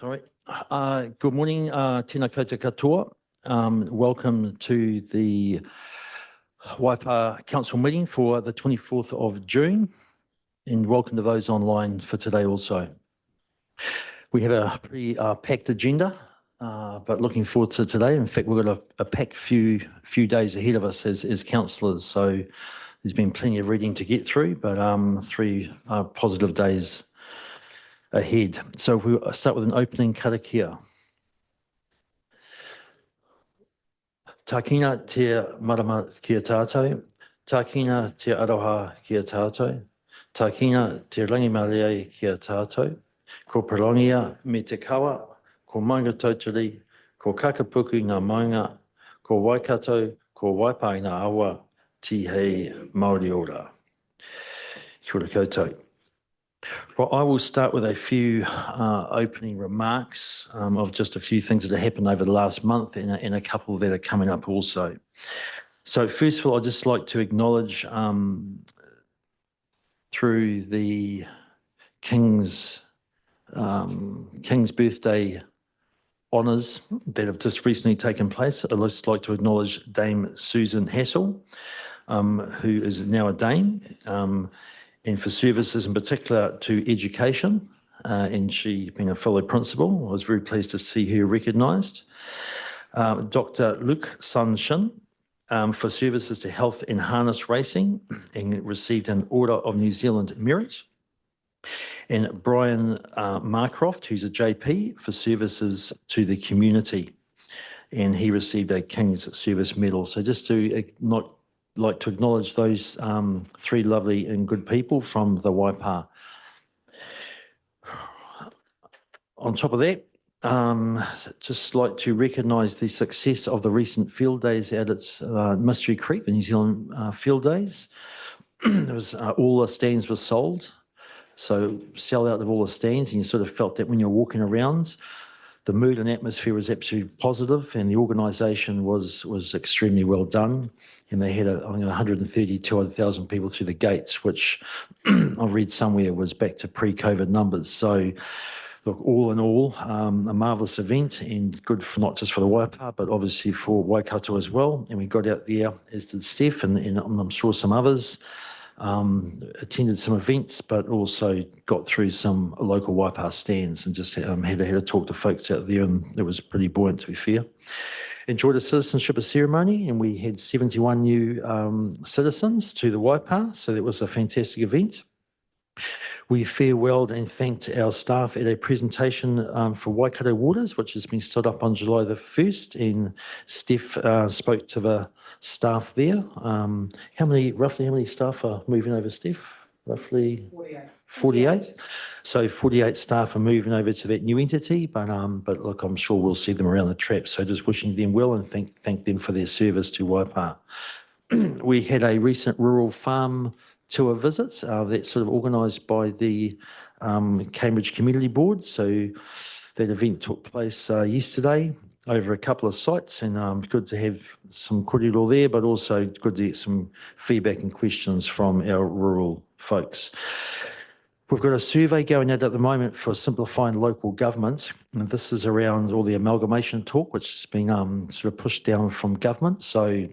All right. Good morning, tēnā koutou katoa. Welcome to the Waipa Council meeting for the 24th of June, and welcome to those online for today also. We have a pretty packed agenda, but looking forward to today. In fact, we've got a packed few days ahead of us as councillors, so there's been plenty of reading to get through, but 3 positive days ahead. So we'll start with an opening karakia. Tākina te marama kia tātou, tākina te aroha kia tātou, tākina te rangimarei kia tātou, ko Parongia me te kawa, ko maunga tautari, ko kakapuku ngā maunga, ko Waikato, ko Waipai ngā awa, tihei Māori ora. Kia ora koutou. Well, I will start with a few opening remarks of just a few things that have happened over the last month and a couple that are coming up also. So first of all, I'd just like to acknowledge through the King's birthday honours that have just recently taken place. I'd just like to acknowledge Dame Susan Hassel, who is now a Dame, and for services in particular to education, and she being a fellow principal. I was very pleased to see her recognised. Dr. Luke Sun Shin for services to health and harness racing and received an Order of New Zealand Merit. And Brian Marcroft, who's a JP, for services to the community, and he received a King's Service Medal. So just to like to acknowledge those 3 lovely and good people from the Waipa. On top of that, just like to recognise the success of the recent field days out at Mystery Creek, the New Zealand field days. There was all the stands were sold, so sell out of all the stands, and you sort of felt that when you're walking around. The mood and atmosphere was absolutely positive, and the organisation was extremely well done. And they had 132,000 people through the gates, which I've read somewhere was back to pre-COVID numbers. So, look, all in all, a marvellous event and good for not just for the Waipa, but obviously for Waikato as well. And we got out there, as did Steph, and I'm sure some others. Attended some events, but also got through some local Waipa stands and just had to talk to folks out there, and it was pretty buoyant, to be fair. Enjoyed a citizenship ceremony, and we had 71 new citizens to the Waipa, so that was a fantastic event. We farewelled and thanked our staff at a presentation for Waikato Waters, which has been stood up on July the 1st, and Steph spoke to the staff there. Roughly how many staff are moving over, Steph? Roughly 48. So 48 staff are moving over to that new entity, but look, I'm sure we'll see them around the trap. So just wishing them well and thank them for their service to Waipa. We had a recent rural farm tour visits that's sort of organised by the Cambridge Community Board. So that event took place yesterday over a couple of sites, and good to have some kōrero there, but also good to get some feedback and questions from our rural folks. We've got a survey going out at the moment for simplifying local government, and this is around all the amalgamation talk, which has been sort of pushed down from government. So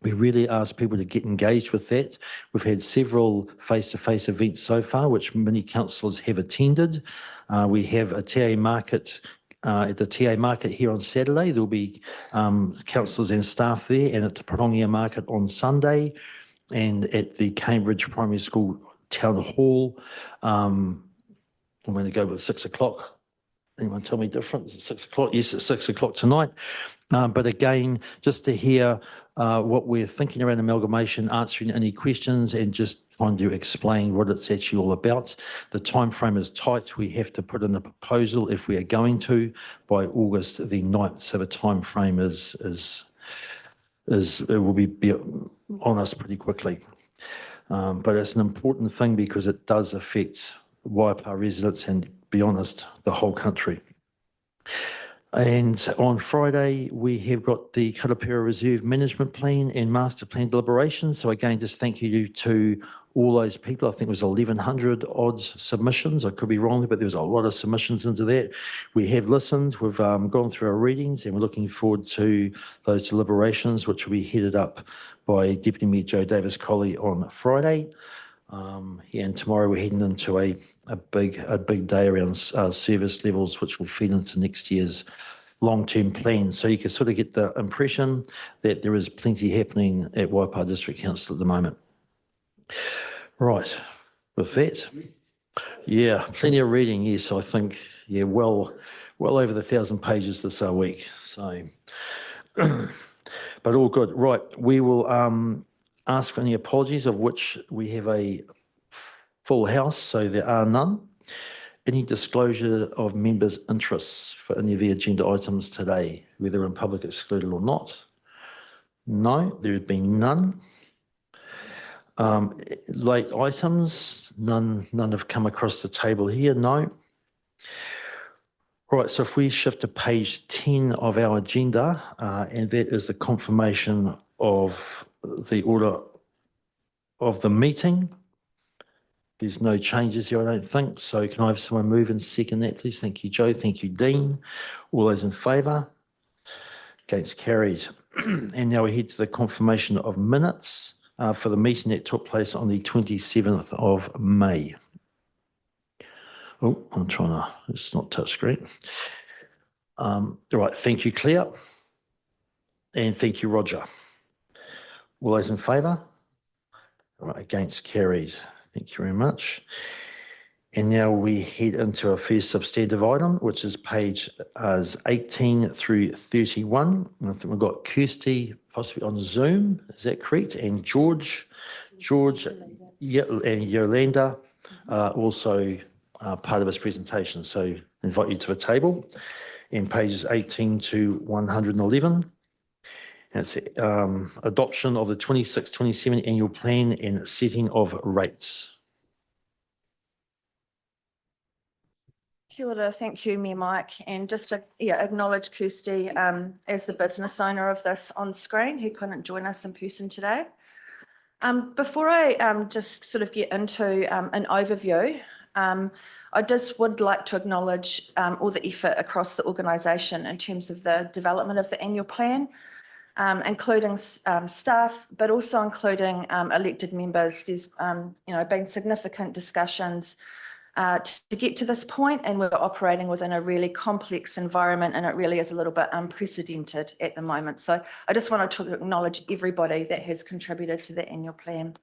we really ask people to get engaged with that. We've had several face-to-face events so far, which many councillors have attended. We have a TA market at the TA market here on Saturday. There'll be councillors and staff there, and at the Parongia market on Sunday, and at the Cambridge Primary School Town Hall. I'm going to go with 6 o'clock. Anyone tell me different? Is it 6 o'clock? Yes, it's 6 o'clock tonight. But again, just to hear what we're thinking around amalgamation, answering any questions, and just trying to explain what it's actually all about. The time frame is tight. We have to put in a proposal if we are going to by August the 9th. So the time frame is it will be on us pretty quickly. But it's an important thing because it does affect Waipa residents and, to be honest, the whole country. And on Friday, we have got the Karapura Reserve Management Plan and Master Plan deliberations. So again, just thank you to all those people. I think it was 1,100 odd submissions. I could be wrong, but there was a lot of submissions into that. We have listened, we've gone through our readings, and we're looking forward to those deliberations, which will be headed up by Deputy Mayor Joe Davis-Colley on Friday. And tomorrow we're heading into a big day around service levels, which will feed into next year's long-term plan. So you can sort of get the impression that there is plenty happening at Waipa District Council at the moment. Right, with that, yeah, plenty of reading. Yes, I think, yeah, well over the 1,000 pages this week. So, but all good. Right, we will ask for any apologies, of which we have a full house, so there are none. Any disclosure of members' interests for any of the agenda items today, whether in public excluded or not? No, there have been none. Late items, none have come across the table here, no. Right, so if we shift to page 10 of our agenda, and that is the confirmation of the order of the meeting. There's no changes here, I don't think. So can I have someone move and second that, please? Thank you, Joe. Thank you, Dean. All those in favour? Against carried. And now we head to the confirmation of minutes for the meeting that took place on the 27th of May. Oh, I'm trying to, it's not touch screen. All right, thank you, Claire. And thank you, Roger. All those in favour? All right, against carried. Thank you very much. And now we head into our first substantive item, which is page 18 through 31. And I think we've got Kirsty possibly on Zoom, is that correct? And George, yeah, and Yolanda also part of this presentation. So invite you to the table. In pages 18 to 111. And it's adoption of the 26-27 annual plan and setting of rates. Kia ora, thank you, Mayor Mike, and just to acknowledge Kirsty as the business owner of this on screen, who couldn't join us in person today. Before I just sort of get into an overview, I just would like to acknowledge all the effort across the organisation in terms of the development of the annual plan, including staff, but also including elected members. There's been significant discussions to get to this point, and we're operating within a really complex environment, and it really is a little bit unprecedented at the moment. So I just wanted to acknowledge everybody that has contributed to the annual plan.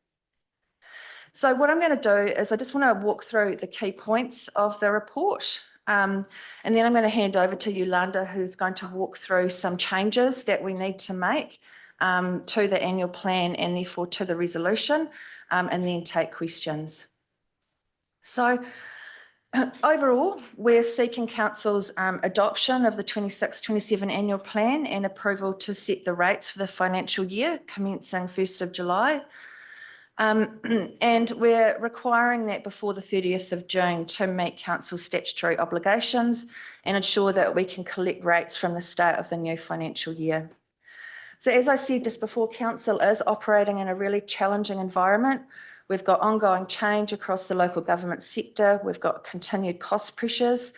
So what I'm going to do is I just want to walk through the key points of the report, and then I'm going to hand over to Yolanda, who's going to walk through some changes that we need to make to the annual plan and therefore to the resolution, and then take questions. So overall, we're seeking Council's adoption of the 26-27 annual plan and approval to set the rates for the financial year commencing 1st of July. And we're requiring that before the 30th of June to meet Council's statutory obligations and ensure that we can collect rates from the start of the new financial year. So as I said just before, Council is operating in a really challenging environment. We've got ongoing change across the local government sector. We've got continued cost pressures,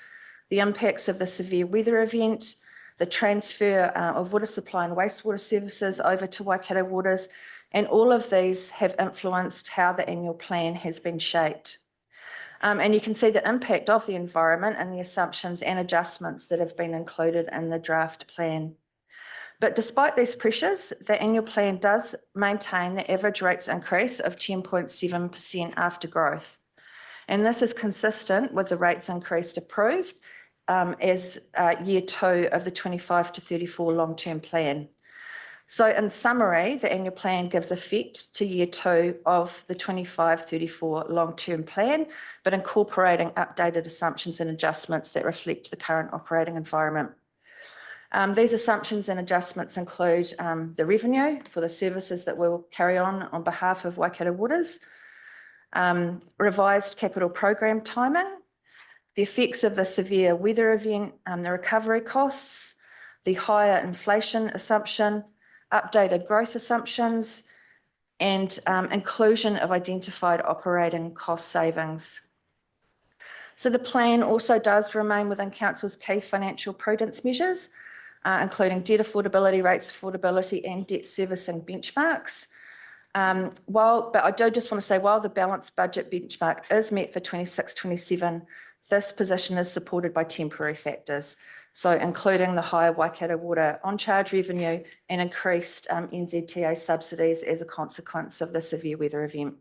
the impacts of the severe weather event, the transfer of water supply and wastewater services over to Waikato Waters, and all of these have influenced how the annual plan has been shaped. And you can see the impact of the environment and the assumptions and adjustments that have been included in the draft plan. But despite these pressures, the annual plan does maintain the average rates increase of 10.7% after growth. And this is consistent with the rates increase approved as year 2 of the 25 to 34 long-term plan. So in summary, the annual plan gives effect to year 2 of the 25-34 long-term plan, but incorporating updated assumptions and adjustments that reflect the current operating environment. These assumptions and adjustments include the revenue for the services that we'll carry on behalf of Waikato Waters, revised capital program timing, the effects of the severe weather event, the recovery costs, the higher inflation assumption, updated growth assumptions, and inclusion of identified operating cost savings. So the plan also does remain within Council's key financial prudence measures, including debt affordability, rates affordability, and debt servicing benchmarks. But I do just want to say, while the balanced budget benchmark is met for 26-27, this position is supported by temporary factors. So including the higher Waikato Water on-charge revenue and increased NZTA subsidies as a consequence of the severe weather event.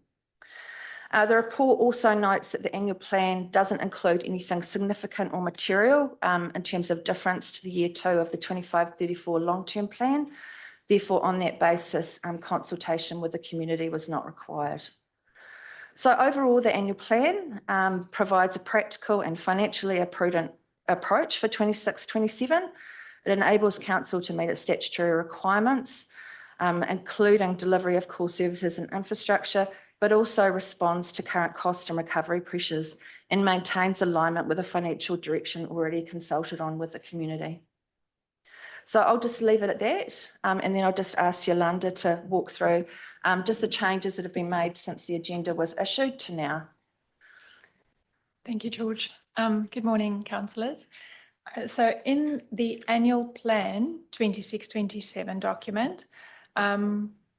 The report also notes that the annual plan doesn't include anything significant or material in terms of difference to the year 2 of the 25-34 long-term plan. Therefore, on that basis, consultation with the community was not required. So overall, the annual plan provides a practical and financially prudent approach for 26-27. It enables Council to meet its statutory requirements, including delivery of core services and infrastructure, but also responds to current cost and recovery pressures and maintains alignment with the financial direction already consulted on with the community. So I'll just leave it at that, and then I'll just ask Yolanda to walk through just the changes that have been made since the agenda was issued to now. Thank you, George. Good morning, councillors. So in the annual plan 26-27 document,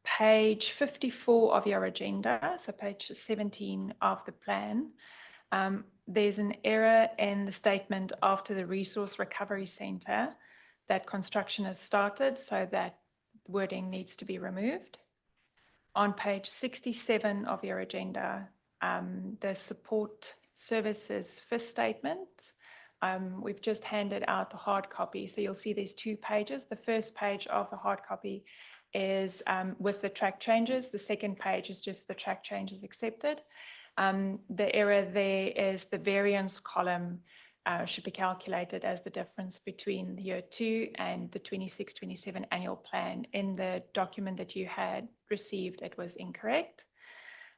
page 54 of your agenda, so page 17 of the plan, there's an error in the statement after the Resource Recovery Centre that construction has started, so that wording needs to be removed. On page 67 of your agenda, the support services first statement, we've just handed out the hard copy. So you'll see there's 2 pages. The first page of the hard copy is with the track changes. The second page is just the track changes accepted. The error there is the variance column should be calculated as the difference between the year 2 and the 26-27 annual plan. In the document that you had received, it was incorrect.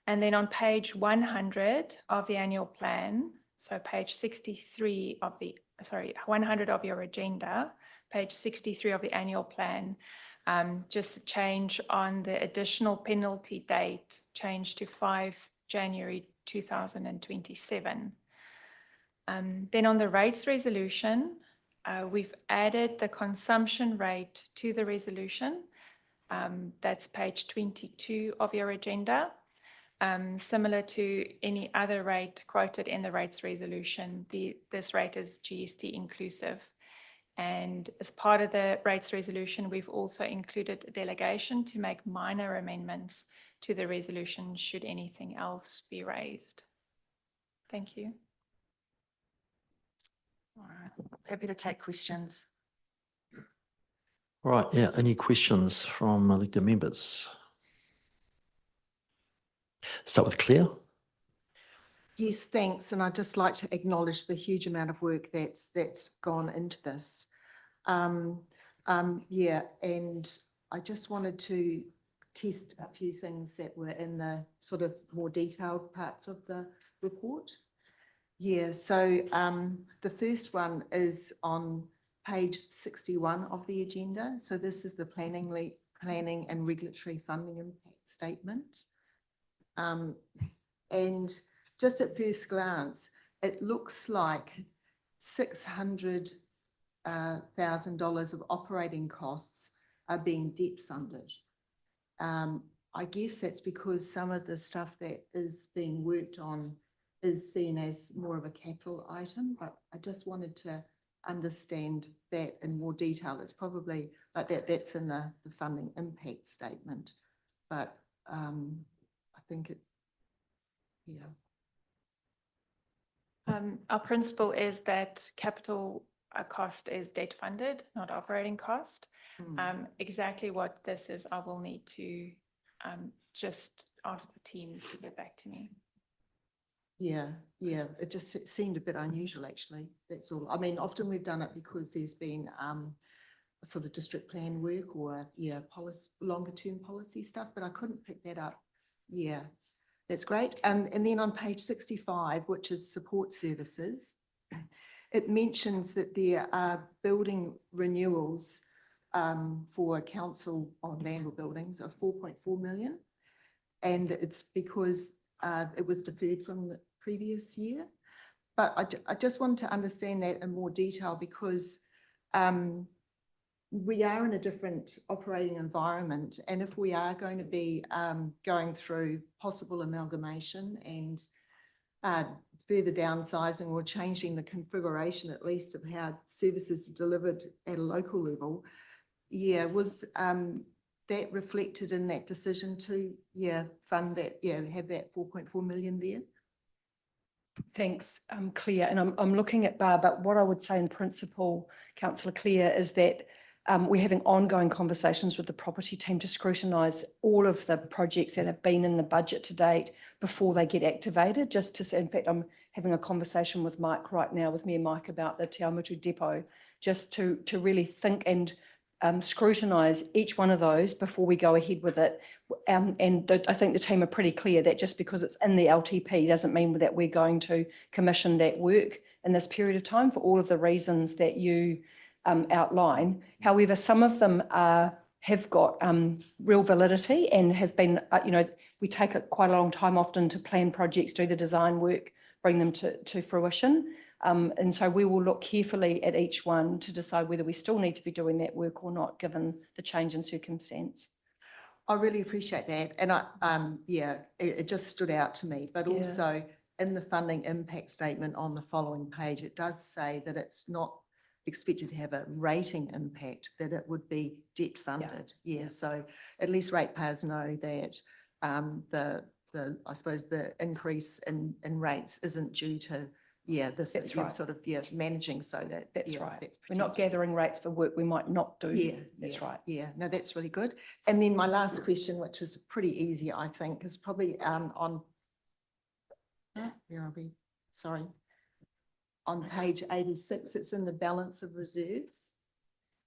And then on page 100 of the annual plan, so page 63 of 100 of your agenda, page 63 of the annual plan, just a change on the additional penalty date, change to 5 January 2027. Then on the rates resolution, we've added the consumption rate to the resolution. That's page 22 of your agenda. Similar to any other rate quoted in the rates resolution, this rate is GST inclusive. And as part of the rates resolution, we've also included a delegation to make minor amendments to the resolution should anything else be raised. Thank you. All right. Happy to take questions. All right, yeah, any questions from elected members? Start with Claire. Yes, thanks. And I'd just like to acknowledge the huge amount of work that's gone into this. Yeah, and I just wanted to test a few things that were in the sort of more detailed parts of the report. Yeah, so the first one is on page 61 of the agenda. So this is the planning and regulatory funding impact statement. And just at first glance, it looks like $600,000 of operating costs are being debt funded. I guess that's because some of the stuff that is being worked on is seen as more of a capital item, but I just wanted to understand that in more detail. It's probably like that's in the funding impact statement, but I think it, yeah. Our principle is that capital cost is debt funded, not operating cost. Exactly what this is, I will need to just ask the team to get back to me. Yeah, it just seemed a bit unusual, actually. That's all. I mean, often we've done it because there's been a sort of district plan work or longer term policy stuff, but I couldn't pick that up. Yeah, that's great. And then on page 65, which is support services, it mentions that there are building renewals for council on land or buildings of 4.4 million. And it's because it was deferred from the previous year. But I just want to understand that in more detail because we are in a different operating environment. And if we are going to be going through possible amalgamation and further downsizing or changing the configuration, at least of how services are delivered at a local level, yeah, was that reflected in that decision to, fund that, have that 4.4 million there? Thanks, Claire. And I'm looking at Barb, but what I would say in principle, Councillor Claire, is that we're having ongoing conversations with the property team to scrutinise all of the projects that have been in the budget to date before they get activated. Just to say, in fact, I'm having a conversation with Mike right now, with me and Mike, about the Te Awamutu depot, just to really think and scrutinise each one of those before we go ahead with it. I think the team are pretty clear that just because it's in the LTP doesn't mean that we're going to commission that work in this period of time for all of the reasons that you outline. However, some of them have got real validity and have been, we take quite a long time often to plan projects, do the design work, bring them to fruition. And so we will look carefully at each one to decide whether we still need to be doing that work or not, given the change in circumstance. I really appreciate that. And it just stood out to me, but also in the funding impact statement on the following page, it does say that it's not expected to have a rating impact, that it would be debt funded. So at least ratepayers know that I suppose the increase in rates isn't due to this That's right. sort of managing so that That's right. That's We're not protected. gathering rates for work we might not do. That's right. Yeah, no, that's really good. And then my last question, which is pretty easy, I think, is probably on where are we? Sorry. On page 86, it's in the balance of reserves.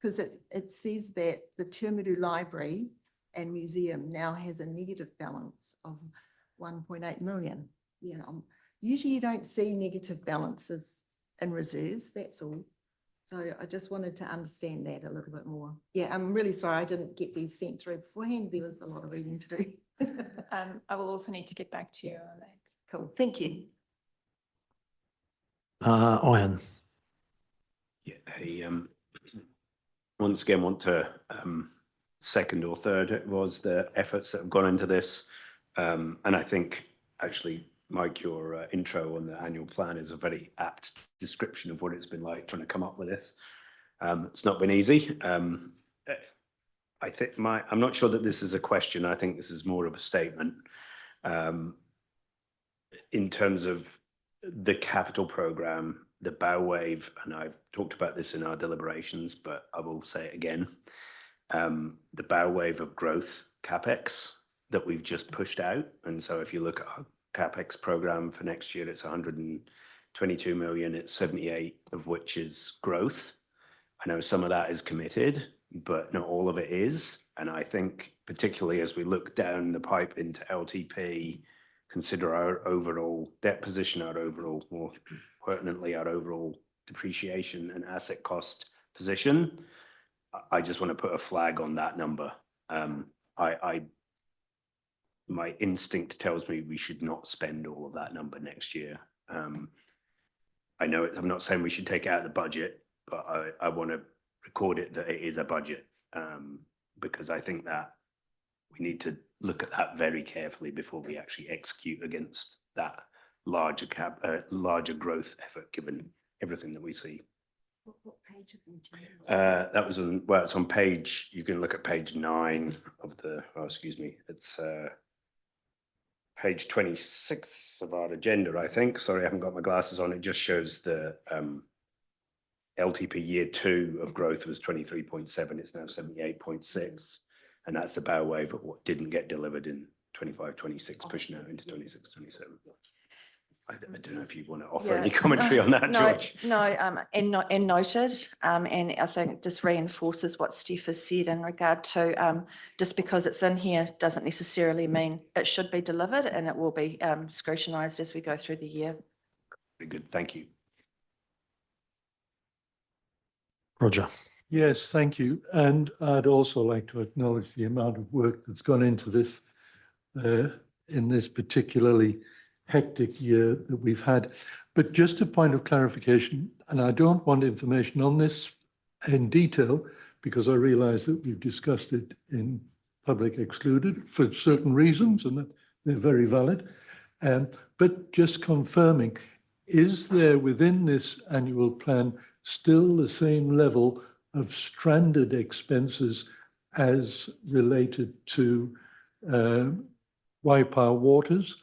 Because it says that the Tuamutu Library and Museum now has a negative balance of 1.8 million. Usually you don't see negative balances in reserves, that's all. So I just wanted to understand that a little bit more. I'm really sorry I didn't get these sent through beforehand. There was a lot of reading to do. I will also need to get back to you on that. Cool, thank you. Ian. Once again, want to second or third was the efforts that have gone into this. And I think actually, Mike, your intro on the annual plan is a very apt description of what it's been like trying to come up with this. It's not been easy. I think I'm not sure that this is a question. I think this is more of a statement in terms of the capital program, the bow wave, and I've talked about this in our deliberations, but I will say it again. The bow wave of growth CapEx that we've just pushed out. And so if you look at our CapEx program for next year, it's 122 million, it's 78 of which is growth. I know some of that is committed, but not all of it is. And I think particularly as we look down the pipe into LTP, consider our overall debt position, our overall, more pertinently, our overall depreciation and asset cost position, I just want to put a flag on that number. My instinct tells me we should not spend all of that number next year. I know I'm not saying we should take it out of the budget, but I want to record it that it is a budget because I think that we need to look at that very carefully before we actually execute against that larger growth effort, given everything that we see. What page of the That was on, well, it's on page, you can look at page 9 of the, it's page 26 of our agenda, I think. Sorry, I haven't got my glasses on. It just shows the LTP year 2 of growth was 23.7. It's now 78.6. And that's the bow wave of what didn't get delivered in 25, 26, pushing out into 26, 27. I don't know if you want to offer any commentary on that, George. No, and noted, and I think it just reinforces what Steph has said in regard to just because it's in here doesn't necessarily mean it should be delivered, and it will be scrutinised as we go through the year. Very good, thank you. Roger. Yes, thank you. And I'd also like to acknowledge the amount of work that's gone into this in this particularly hectic year that we've had. But just a point of clarification, and I don't want information on this in detail because I realise that we've discussed it in public excluded for certain reasons and that they're very valid. But just confirming, is there within this annual plan still the same level of stranded expenses as related to Waipa Waters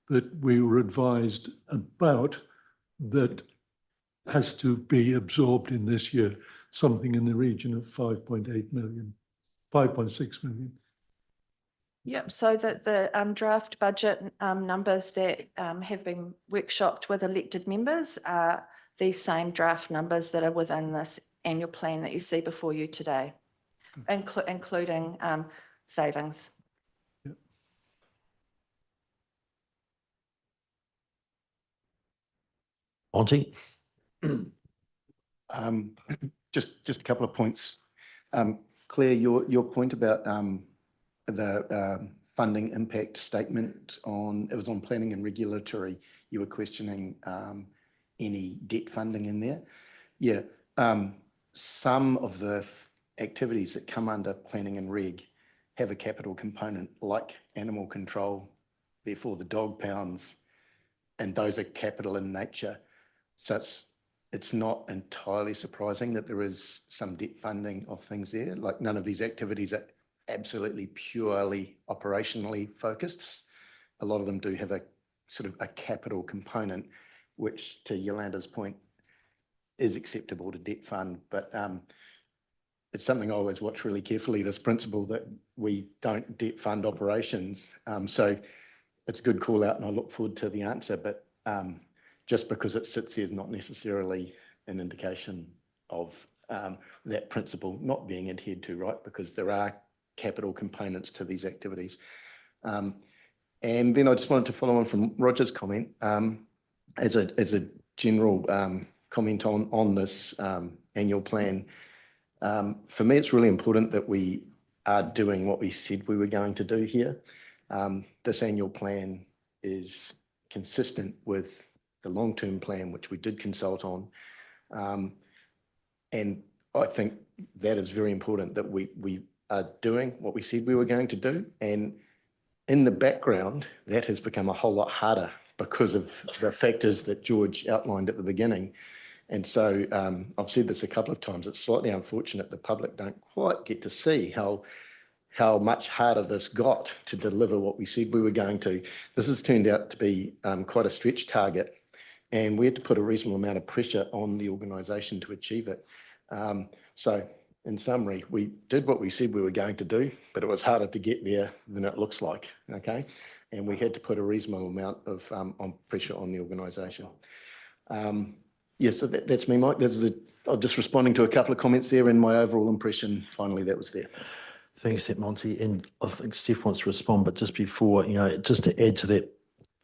that we were advised about that has to be absorbed in this year, something in the region of 5.8 million, 5.6 million? Yep, so that the draft budget numbers that have been workshopped with elected members are the same draft numbers that are within this annual plan that you see before you today, including savings. Yep. Monty? Just a couple of points. Claire, your point about the funding impact statement it was on planning and regulatory, you were questioning any debt funding in there. Yeah, some of the activities that come under planning and reg have a capital component like animal control, therefore the dog pounds, and those are capital in nature. So it's not entirely surprising that there is some debt funding of things there. Like none of these activities are absolutely purely operationally focused. A lot of them do have a sort of a capital component, which to Yolanda's point is acceptable to debt fund. But it's something I always watch really carefully, this principle that we don't debt fund operations. So it's a good call out and I look forward to the answer, but just because it sits here is not necessarily an indication of that principle not being adhered to, right? Because there are capital components to these activities. And then I just wanted to follow on from Roger's comment as a general comment on this annual plan. For me, it's really important that we are doing what we said we were going to do here. This annual plan is consistent with the long-term plan, which we did consult on. And I think that is very important that we are doing what we said we were going to do. And in the background, that has become a whole lot harder because of the factors that George outlined at the beginning. And so I've said this a couple of times, it's slightly unfortunate the public don't quite get to see how much harder this got to deliver what we said we were going to. This has turned out to be quite a stretch target, and we had to put a reasonable amount of pressure on the organisation to achieve it. So in summary, we did what we said we were going to do, but it was harder to get there than it looks like, okay? And we had to put a reasonable amount of pressure on the organisation. Yeah, so that's me, Mike. I'm just responding to a couple of comments there, and my overall impression, finally, that was there. Thanks, Monty. And I think Steph wants to respond, but just before, just to add to that,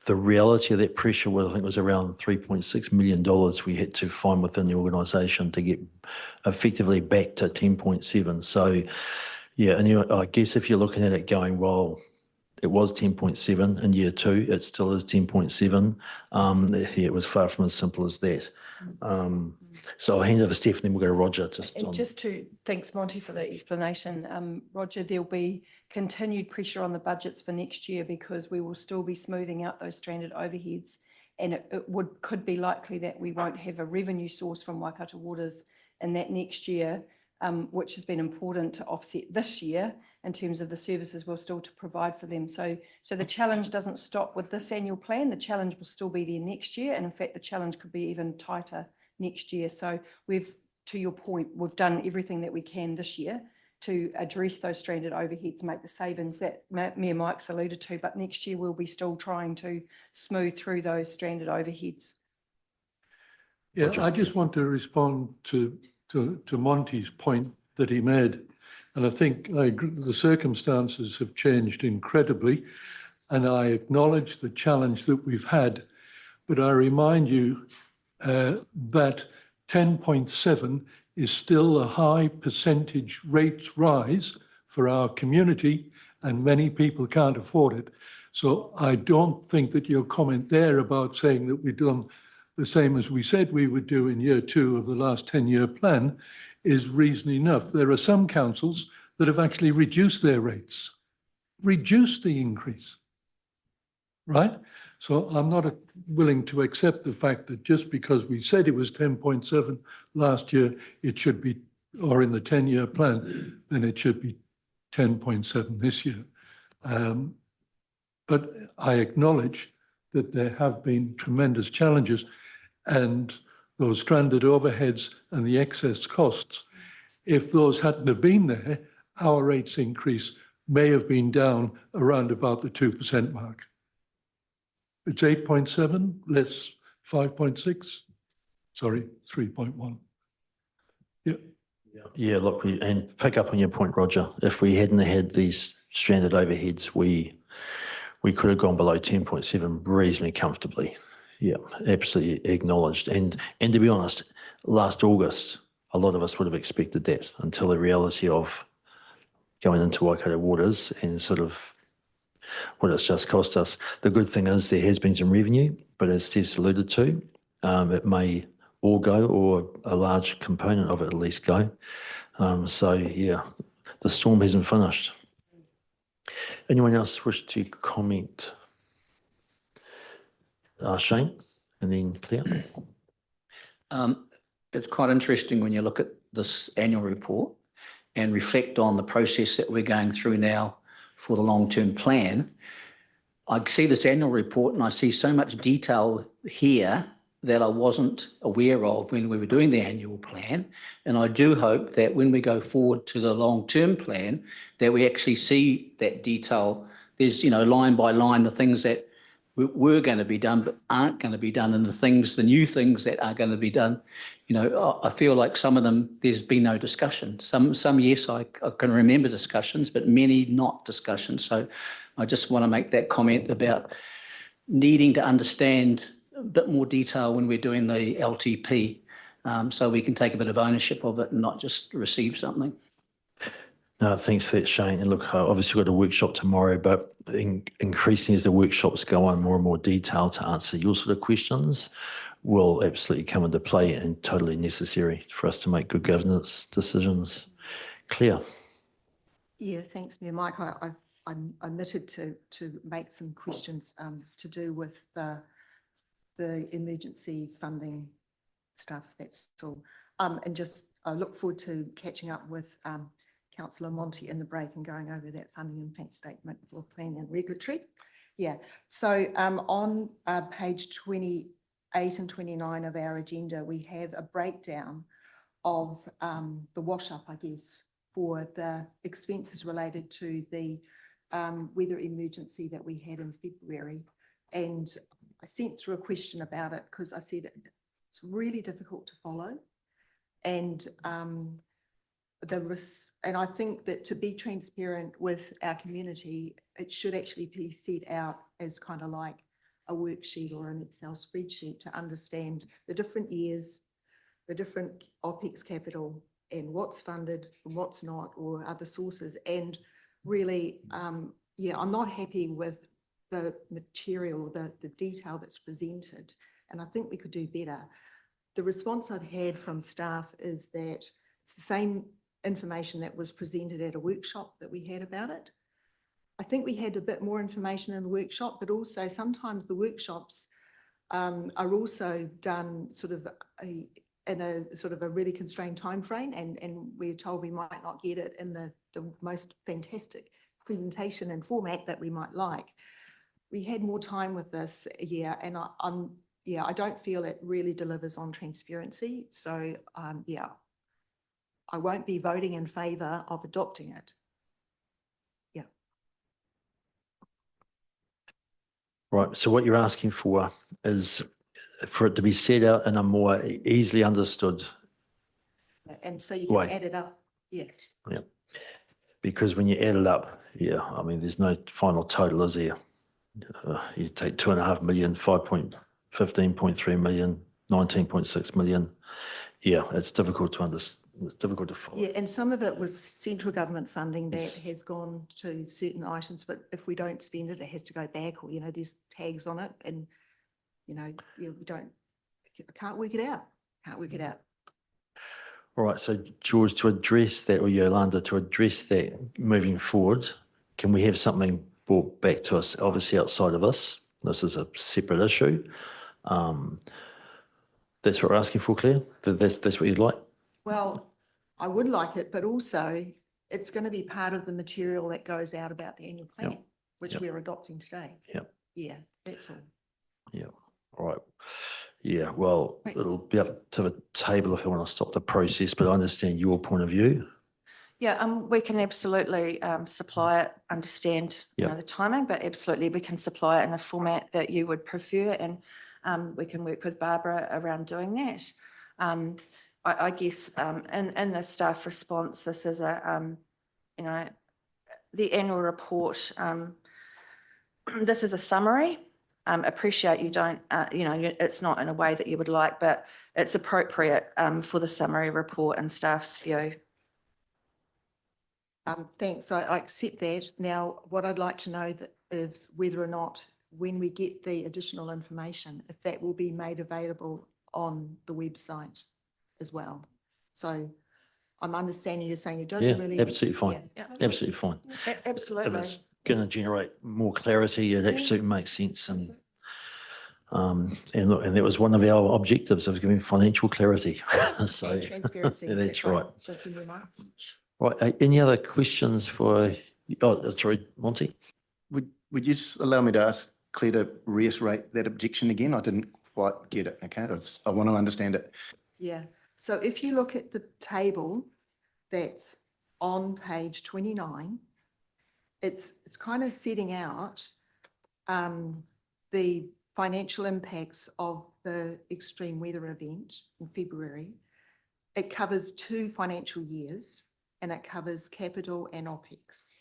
the reality of that pressure was, I think it was around $3.6 million we had to find within the organisation to get effectively back to 10.7. So, yeah, and I guess if you're looking at it going, well, it was 10.7 in year 2, it still is 10.7. Yeah, it was far from as simple as that. So I'll hand over to Steph and then we'll go to Roger. Thanks, Monty, for the explanation. Roger, there'll be continued pressure on the budgets for next year because we will still be smoothing out those stranded overheads, and it could be likely that we won't have a revenue source from Waikato Waters in that next year, which has been important to offset this year in terms of the services we're still to provide for them. So the challenge doesn't stop with this annual plan. The challenge will still be there next year. And in fact, the challenge could be even tighter next year. So to your point, we've done everything that we can this year to address those stranded overheads, make the savings that Mayor Mike's alluded to, but next year we'll be still trying to smooth through those stranded overheads. Yeah, Roger. I just want to respond to Monty's point that he made. And I think the circumstances have changed incredibly, and I acknowledge the challenge that we've had. But I remind you that 10.7 is still a high percentage rates rise for our community, and many people can't afford it. So I don't think that your comment there about saying that we've done the same as we said we would do in year 2 of the last 10-year plan is reason enough. There are some councils that have actually reduced their rates, reduced the increase, right? So I'm not willing to accept the fact that just because we said it was 10.7 last year, it should be, or in the 10-year plan, then it should be 10.7 this year. But I acknowledge that there have been tremendous challenges, and those stranded overheads and the excess costs, if those hadn't have been there, our rates increase may have been down around about the 2% mark. It's 8.7 less 5.6, sorry, 3.1. Yeah. Yeah, look, and pick up on your point, Roger. If we hadn't had these stranded overheads, we could have gone below 10.7 reasonably comfortably. Yeah, absolutely acknowledged. And to be honest, last August, a lot of us would have expected that until the reality of going into Waikato waters and sort of what it's just cost us. The good thing is there has been some revenue, but as Steve's alluded to, it may all go, or a large component of it at least go. So yeah, the storm hasn't finished. Anyone else wish to comment? Shane, and then Claire. It's quite interesting when you look at this annual report and reflect on the process that we're going through now for the long-term plan. I see this annual report and I see so much detail here that I wasn't aware of when we were doing the annual plan. And I do hope that when we go forward to the long-term plan, that we actually see that detail. There's, line by line, the things that were going to be done but aren't going to be done, and the new things that are going to be done. I feel like some of them, there's been no discussion. Some yes, I can remember discussions, but many not discussions. So I just want to make that comment about needing to understand a bit more detail when we're doing the LTP, so we can take a bit of ownership of it and not just receive something. No, thanks for that, Shane. And look, obviously we've got a workshop tomorrow, but increasingly as the workshops go on, more and more detail to answer your sort of questions will absolutely come into play and totally necessary for us to make good governance decisions. Claire. Yeah, thanks, Mayor Mike. I'm omitted to make some questions to do with the emergency funding stuff. That's all. And just I look forward to catching up with Councillor Monty in the break and going over that funding impact statement for planning and regulatory. Yeah, so on page 28 and 29 of our agenda, we have a breakdown of the wash up, I guess, for the expenses related to the weather emergency that we had in February. And I sent through a question about it because I said it's really difficult to follow. And and I think that to be transparent with our community, it should actually be set out as kind of like a worksheet or an Excel spreadsheet to understand the different years, the different OPEX capital, and what's funded and what's not, or other sources. And really, yeah, I'm not happy with the material, the detail that's presented, and I think we could do better. The response I've had from staff is that it's the same information that was presented at a workshop that we had about it. I think we had a bit more information in the workshop, but also sometimes the workshops are also done sort of in a sort of a really constrained time frame, and we're told we might not get it in the most fantastic presentation and format that we might like. We had more time with this year, and I don't feel it really delivers on transparency. So yeah, I won't be voting in favour of adopting it. Yeah. Right, so what you're asking for is for it to be set out in a more easily understood And so you can way. add it up. Yeah. Yeah, because when you add it up, yeah, I mean, there's no final total, is there? You take 2.5 million, 15.3 million, 19.6 million. Yeah, it's difficult to it's difficult to follow. Yeah, and some of it was central government funding that has gone to certain items, but if we don't spend it, it has to go back, or, there's tags on it and, yeah, we don't, I can't work it out, All right, so George, to address that, or Yolanda, to address that moving forward, can we have something brought back to us, obviously outside of us? This is a separate issue. That's what we're asking for, Claire? That's what you'd like? Well, I would like it, but also it's going to be part of the material that goes out about the annual plan, which Yep. we're adopting today. Yep. Yeah, that's all. Yeah, all right. Yeah, well, Right. it'll be up to the table if you want to stop the process, but I understand your point of view. Yeah, we can absolutely supply it, understand, Yeah. the timing, but absolutely we can supply it in a format that you would prefer, and we can work with Barbara around doing that. I guess in the staff response, this is the annual report. This is a summary. Appreciate you don't, it's not in a way that you would like, but it's appropriate for the summary report and staff's view. Thanks, I accept that. Now, what I'd like to know is whether or not, when we get the additional information, if that will be made available on the website as well. So I'm understanding you're saying it Yeah, doesn't really. absolutely fine. Yeah. Absolutely fine. If Absolutely. it's going to generate more clarity, it absolutely makes sense. And look, and that was one of our objectives of giving financial clarity. So And transparency. that's right. Thank you very much. Right. Any other questions for, sorry, Monty? Would you just allow me to ask Claire to reiterate that objection again? I didn't quite get it, okay? I want to understand it. Yeah, so if you look at the table that's on page 29, it's kind of setting out the financial impacts of the extreme weather event in February. It covers 2 financial years and it covers capital and OPEX.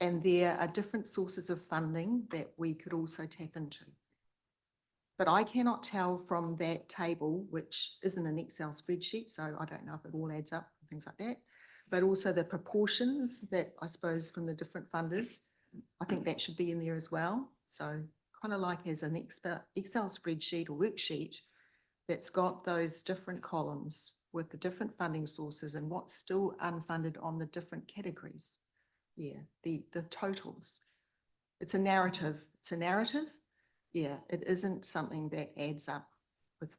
And there are different sources of funding that we could also tap into. But I cannot tell from that table, which isn't an Excel spreadsheet, so I don't know if it all adds up, things like that, but also the proportions that I suppose from the different funders, I think that should be in there as well. So kind of like as an Excel spreadsheet or worksheet that's got those different columns with the different funding sources and what's still unfunded on the different categories. Yeah, the totals. It's a narrative. Yeah, it isn't something that adds up with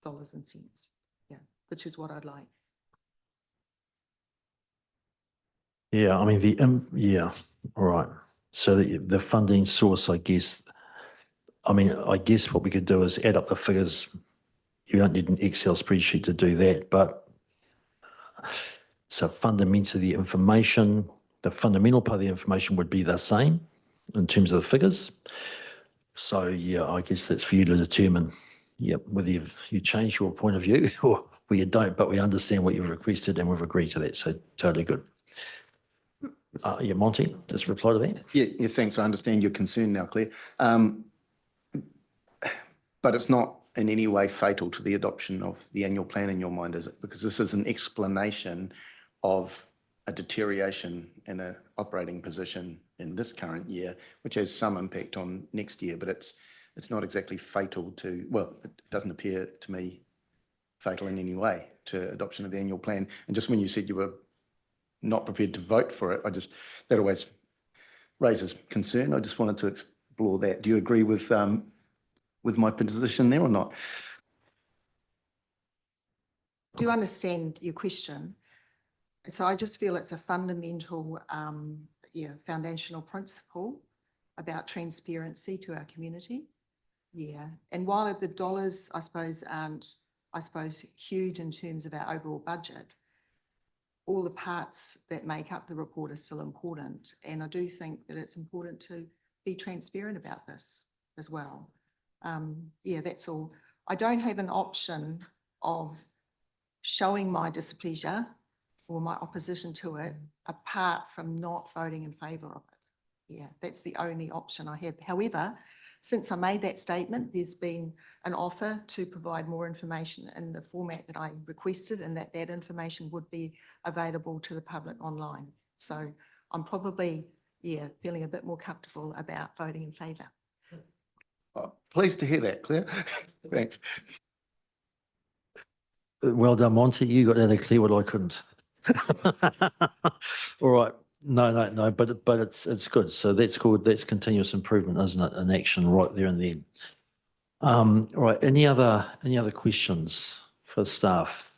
dollars and cents. Yeah, which is what I'd like. Yeah, I mean, yeah, all right. So the funding source, I guess what we could do is add up the figures. You don't need an Excel spreadsheet to do that, but so fundamentally the information, the fundamental part of the information would be the same in terms of the figures. So yeah, I guess that's for you to determine, whether you change your point of view or you don't, but we understand what you've requested and we've agreed to that. So totally good. Monty, just reply to that. Yeah, thanks. I understand your concern now, Claire. But it's not in any way fatal to the adoption of the annual plan in your mind, is it? Because this is an explanation of a deterioration in an operating position in this current year, which has some impact on next year, but it's not exactly fatal to, well, it doesn't appear to me fatal in any way to adoption of the annual plan. And just when you said you were not prepared to vote for it, that always raises concern. I just wanted to explore that. Do you agree with my position there or not? Do understand your question. So I just feel it's a fundamental, foundational principle about transparency to our community. Yeah, and while the dollars, I suppose, aren't, huge in terms of our overall budget, all the parts that make up the report are still important. And I do think that it's important to be transparent about this as well. That's all. I don't have an option of showing my displeasure or my opposition to it apart from not voting in favour of it. Yeah, that's the only option I have. However, since I made that statement, there's been an offer to provide more information in the format that I requested, and that information would be available to the public online. So I'm probably, feeling a bit more comfortable about voting in favour. Oh, pleased to hear that, Claire. Thanks. Well done, Monty. You got that in clear what I couldn't. All right. No, but it's good. So that's good. That's continuous improvement, isn't it? An action right there and then. All right. Any other questions for staff?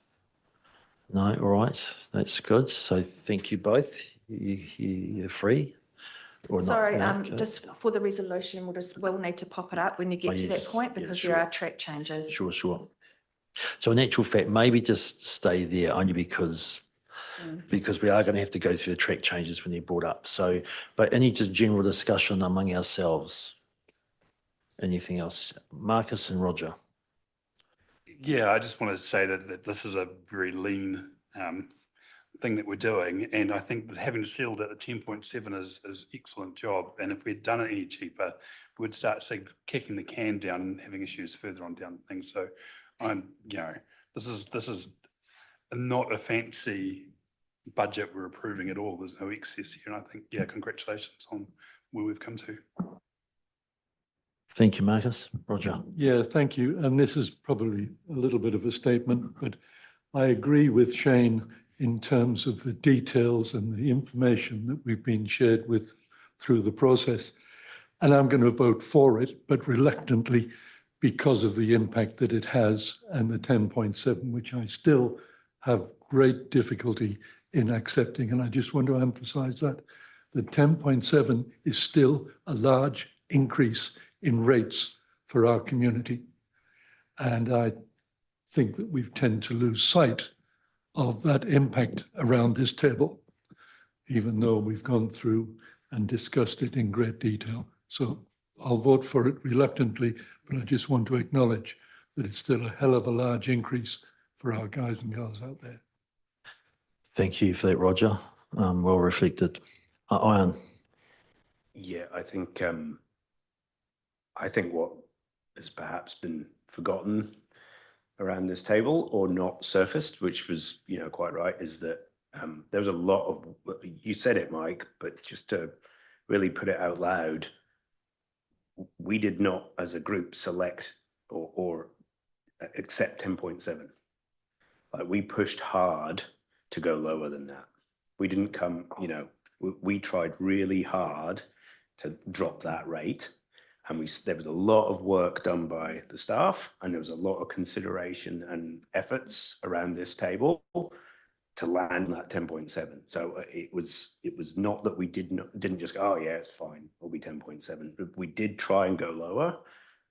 No. All right. That's good. So thank you both. You're free. Or not? Sorry, Yeah, okay. just for the resolution, we'll need to pop it up when you get to that yes. point Yeah, because sure. there are track changes. Sure. So in actual fact, maybe just stay there only because we are going to have to go through the track changes when they're brought up. So, but any just general discussion among ourselves? Anything else? Marcus and Roger. Yeah, I just wanted to say that this is a very lean thing that we're doing. And I think that having sealed at the 10.7 is excellent job. And if we'd done it any cheaper, we'd start kicking the can down and having issues further on down things. So this is not a fancy budget we're approving at all. There's no excess here. And I think, congratulations on where we've come to. Thank you, Marcus. Roger. Yeah, thank you. And this is probably a little bit of a statement, but I agree with Shane in terms of the details and the information that we've been shared with through the process. And I'm going to vote for it, but reluctantly because of the impact that it has and the 10.7, which I still have great difficulty in accepting. And I just want to emphasize that the 10.7 is still a large increase in rates for our community. And I think that we tend to lose sight of that impact around this table, even though we've gone through and discussed it in great detail. So I'll vote for it reluctantly, but I just want to acknowledge that it's still a hell of a large increase for our guys and girls out there. Thank you for that, Roger. Well reflected. Ian. Yeah, I think what has perhaps been forgotten around this table or not surfaced, which was, quite right, is that there's a lot of, you said it, Mike, but just to really put it out loud, we did not as a group select or accept 10.7. Like we pushed hard to go lower than that. We didn't come, we tried really hard to drop that rate. And there was a lot of work done by the staff, and there was a lot of consideration and efforts around this table to land that 10.7. So it was not that we didn't just go, oh yeah, it's fine, it'll be 10.7. We did try and go lower,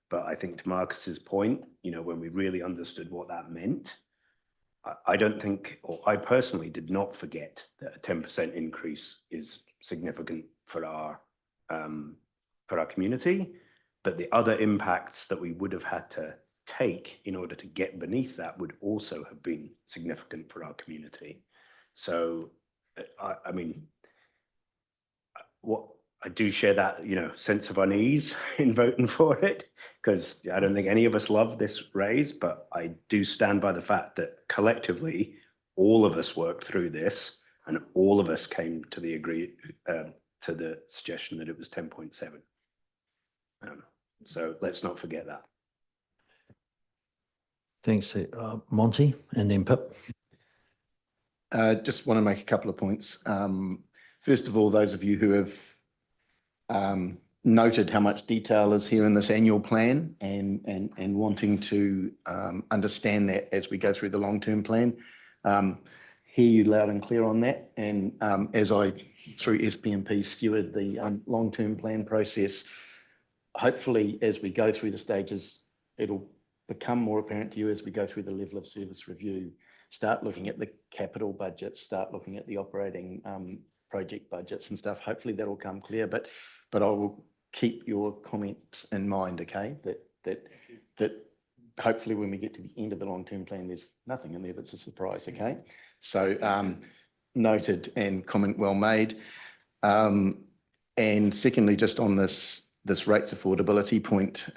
but I think to Marcus's point, when we really understood what that meant, I don't think, or I personally did not forget that a 10% increase is significant for our community. But the other impacts that we would have had to take in order to get beneath that would also have been significant for our community. So, I mean, what I do share that, sense of unease in voting for it, because I don't think any of us love this raise, but I do stand by the fact that collectively, all of us worked through this and all of us came to the suggestion that it was 10.7. So let's not forget that. Thanks, Monty, and then Pip. Just want to make a couple of points. First of all, those of you who have noted how much detail is here in this annual plan and wanting to understand that as we go through the long-term plan, hear you loud and clear on that. And as I, through SPMP, steward the long-term plan process, hopefully as we go through the stages, it'll become more apparent to you as we go through the level of service review, start looking at the capital budget, start looking at the operating project budgets and stuff. Hopefully that'll come clear, but I will keep your comments in mind, okay? That hopefully when we get to the end of the long-term plan, there's nothing in there that's a surprise, okay? So noted and comment well made. And secondly, just on this this rates affordability point.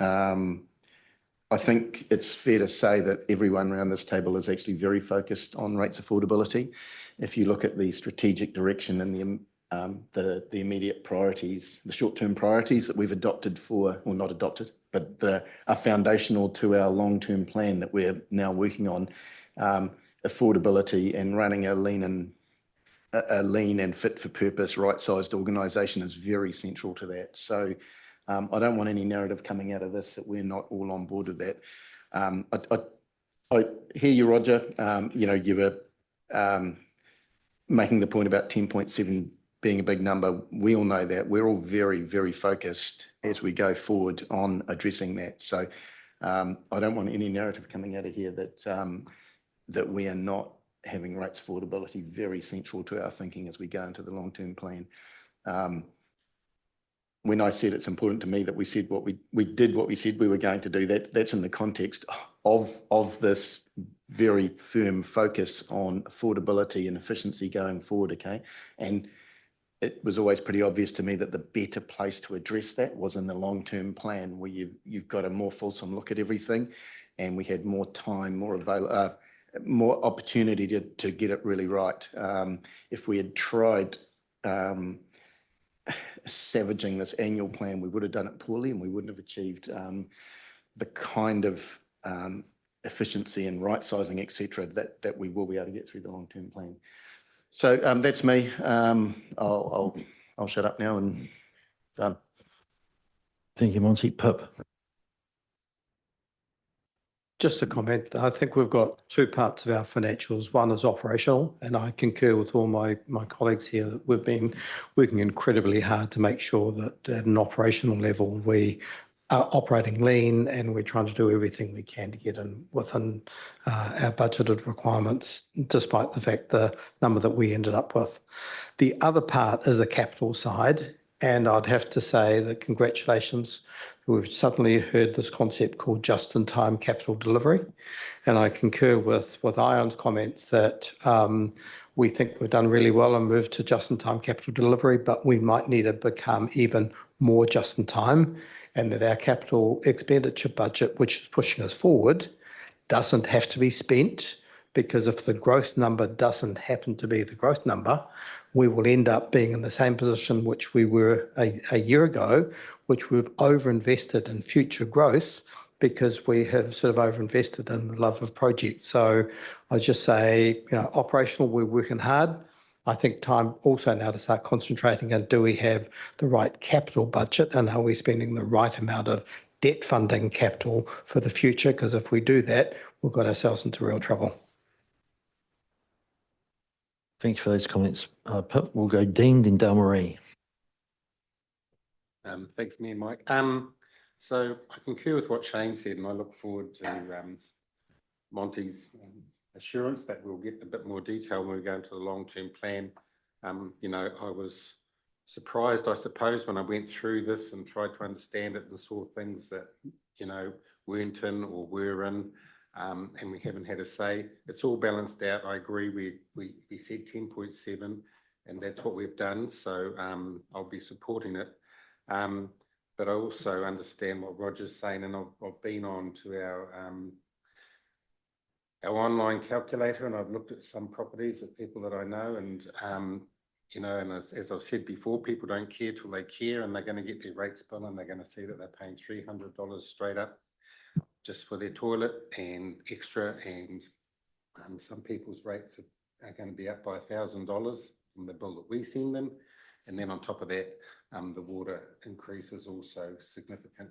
I think it's fair to say that everyone around this table is actually very focused on rates affordability. If you look at the strategic direction and the immediate priorities, the short-term priorities that we've adopted for, or not adopted, but are foundational to our long-term plan that we're now working on, affordability and running a lean and fit for purpose, right-sized organisation is very central to that. So I don't want any narrative coming out of this that we're not all on board with that. I hear you, Roger. You were making the point about 10.7 being a big number. We all know that. We're all very, very focused as we go forward on addressing that. So I don't want any narrative coming out of here that we are not having rates affordability very central to our thinking as we go into the long-term plan. When I said it's important to me that we said we did what we said we were going to do, that's in the context of this very firm focus on affordability and efficiency going forward, okay? And it was always pretty obvious to me that the better place to address that was in the long-term plan, where you've got a more fulsome look at everything, and we had more time, more opportunity to get it really right. If we had tried savaging this annual plan, we would have done it poorly, and we wouldn't have achieved the kind of efficiency and right sizing, etc., that we will be able to get through the long-term plan. So that's me. I'll shut up now and done. Thank you, Monty. Pip. Just a comment. I think we've got two parts of our financials. One is operational, and I concur with all my colleagues here that we've been working incredibly hard to make sure that at an operational level we are operating lean, and we're trying to do everything we can to get in within our budgeted requirements, despite the fact the number that we ended up with. The other part is the capital side, and I'd have to say that congratulations. We've suddenly heard this concept called just-in-time capital delivery, and I concur with Ion's comments that we think we've done really well and moved to just-in-time capital delivery, but we might need to become even more just-in-time, and that our capital expenditure budget, which is pushing us forward, doesn't have to be spent, because if the growth number doesn't happen to be the growth number, we will end up being in the same position which we were a year ago, which we've overinvested in future growth because we have sort of overinvested in the love of projects. So I just say, operational, we're working hard. I think time also now to start concentrating on, do we have the right capital budget, and are we spending the right amount of debt funding capital for the future? Because if we do that, we've got ourselves into real trouble. Thank you for those comments, Pip. We'll go Dean, then Dale-Marie. Thanks, Mayor Mike. So I concur with what Shane said, and I look forward to Monty's assurance that we'll get a bit more detail when we go into the long-term plan. I was surprised, I suppose, when I went through this and tried to understand it and saw things that, weren't in or were in, and we haven't had a say. It's all balanced out. I agree. We said 10.7, and that's what we've done. So I'll be supporting it. But I also understand what Roger's saying, and I've been on to our online calculator, and I've looked at some properties of people that I know, and and as I've said before, people don't care till they care, and they're going to get their rates bill, and they're going to see that they're paying $300 straight up just for their toilet and extra, and some people's rates are going to be up by $1,000 from the bill that we send them. And then on top of that, the water increase is also significant.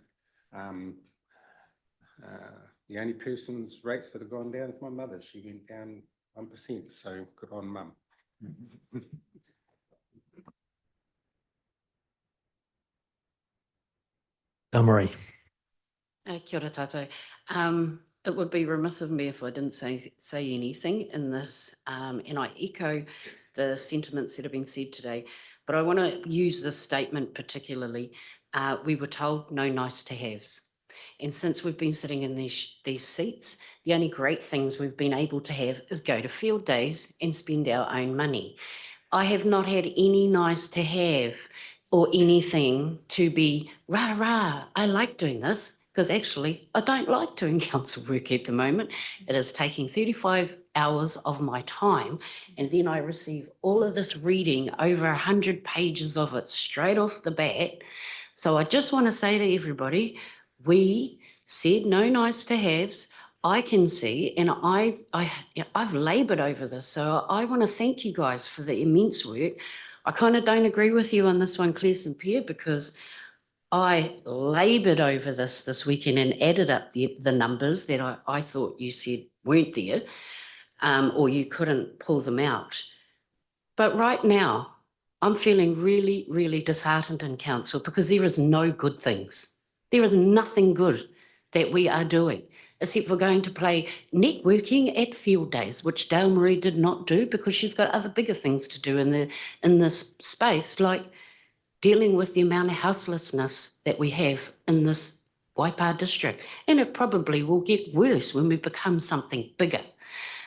The only person's rates that have gone down is my mother. She went down 1%, so good on mum. Dale-Marie. Kia ora tātou. It would be remiss of me if I didn't say anything in this, and I echo the sentiments that have been said today, but I want to use this statement particularly. We were told no nice to haves. And since we've been sitting in these seats, the only great things we've been able to have is go to field days and spend our own money. I have not had any nice to have or anything to be rah, rah, I like doing this, because actually I don't like doing council work at the moment. It is taking 35 hours of my time, and then I receive all of this reading, over 100 pages of it straight off the bat. So I just want to say to everybody, we said no nice to haves. I can see, and I've laboured over this, so I want to thank you guys for the immense work. I kind of don't agree with you on this one, Claire St. Pierre, because I laboured over this weekend and added up the numbers that I thought you said weren't there, or you couldn't pull them out. But right now, I'm feeling really, really disheartened in council because there is no good things. There is nothing good that we are doing, except for going to play networking at field days, which Dale Marie did not do because she's got other bigger things to do in this space, like dealing with the amount of houselessness that we have in this Waipa district. And it probably will get worse when we become something bigger.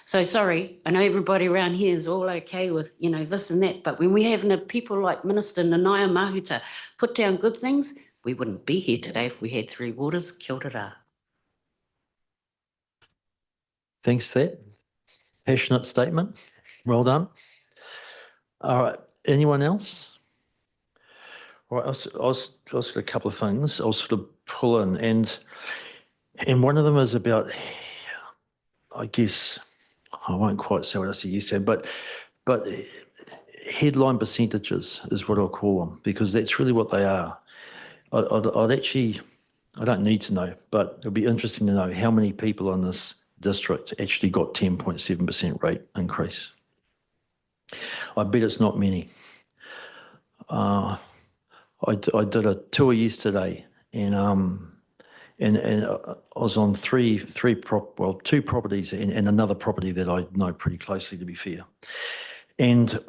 So sorry, I know everybody around here is all okay with, this and that, but when we have people like Minister Nanaia Mahuta put down good things, we wouldn't be here today if we had Three Waters. Kia ora rā. Thanks for that. Passionate statement. Well done. All right. Anyone else? All right. I was got a couple of things I'll sort of pull in, and one of them is about, I guess, I won't quite say what you said, but headline percentages is what I'll call them, because that's really what they are. I'd actually, I don't need to know, but it'll be interesting to know how many people in this district actually got 10.7% rate increase. I bet it's not many. I did a tour yesterday, and I was on two properties and another property that I know pretty closely, to be fair. And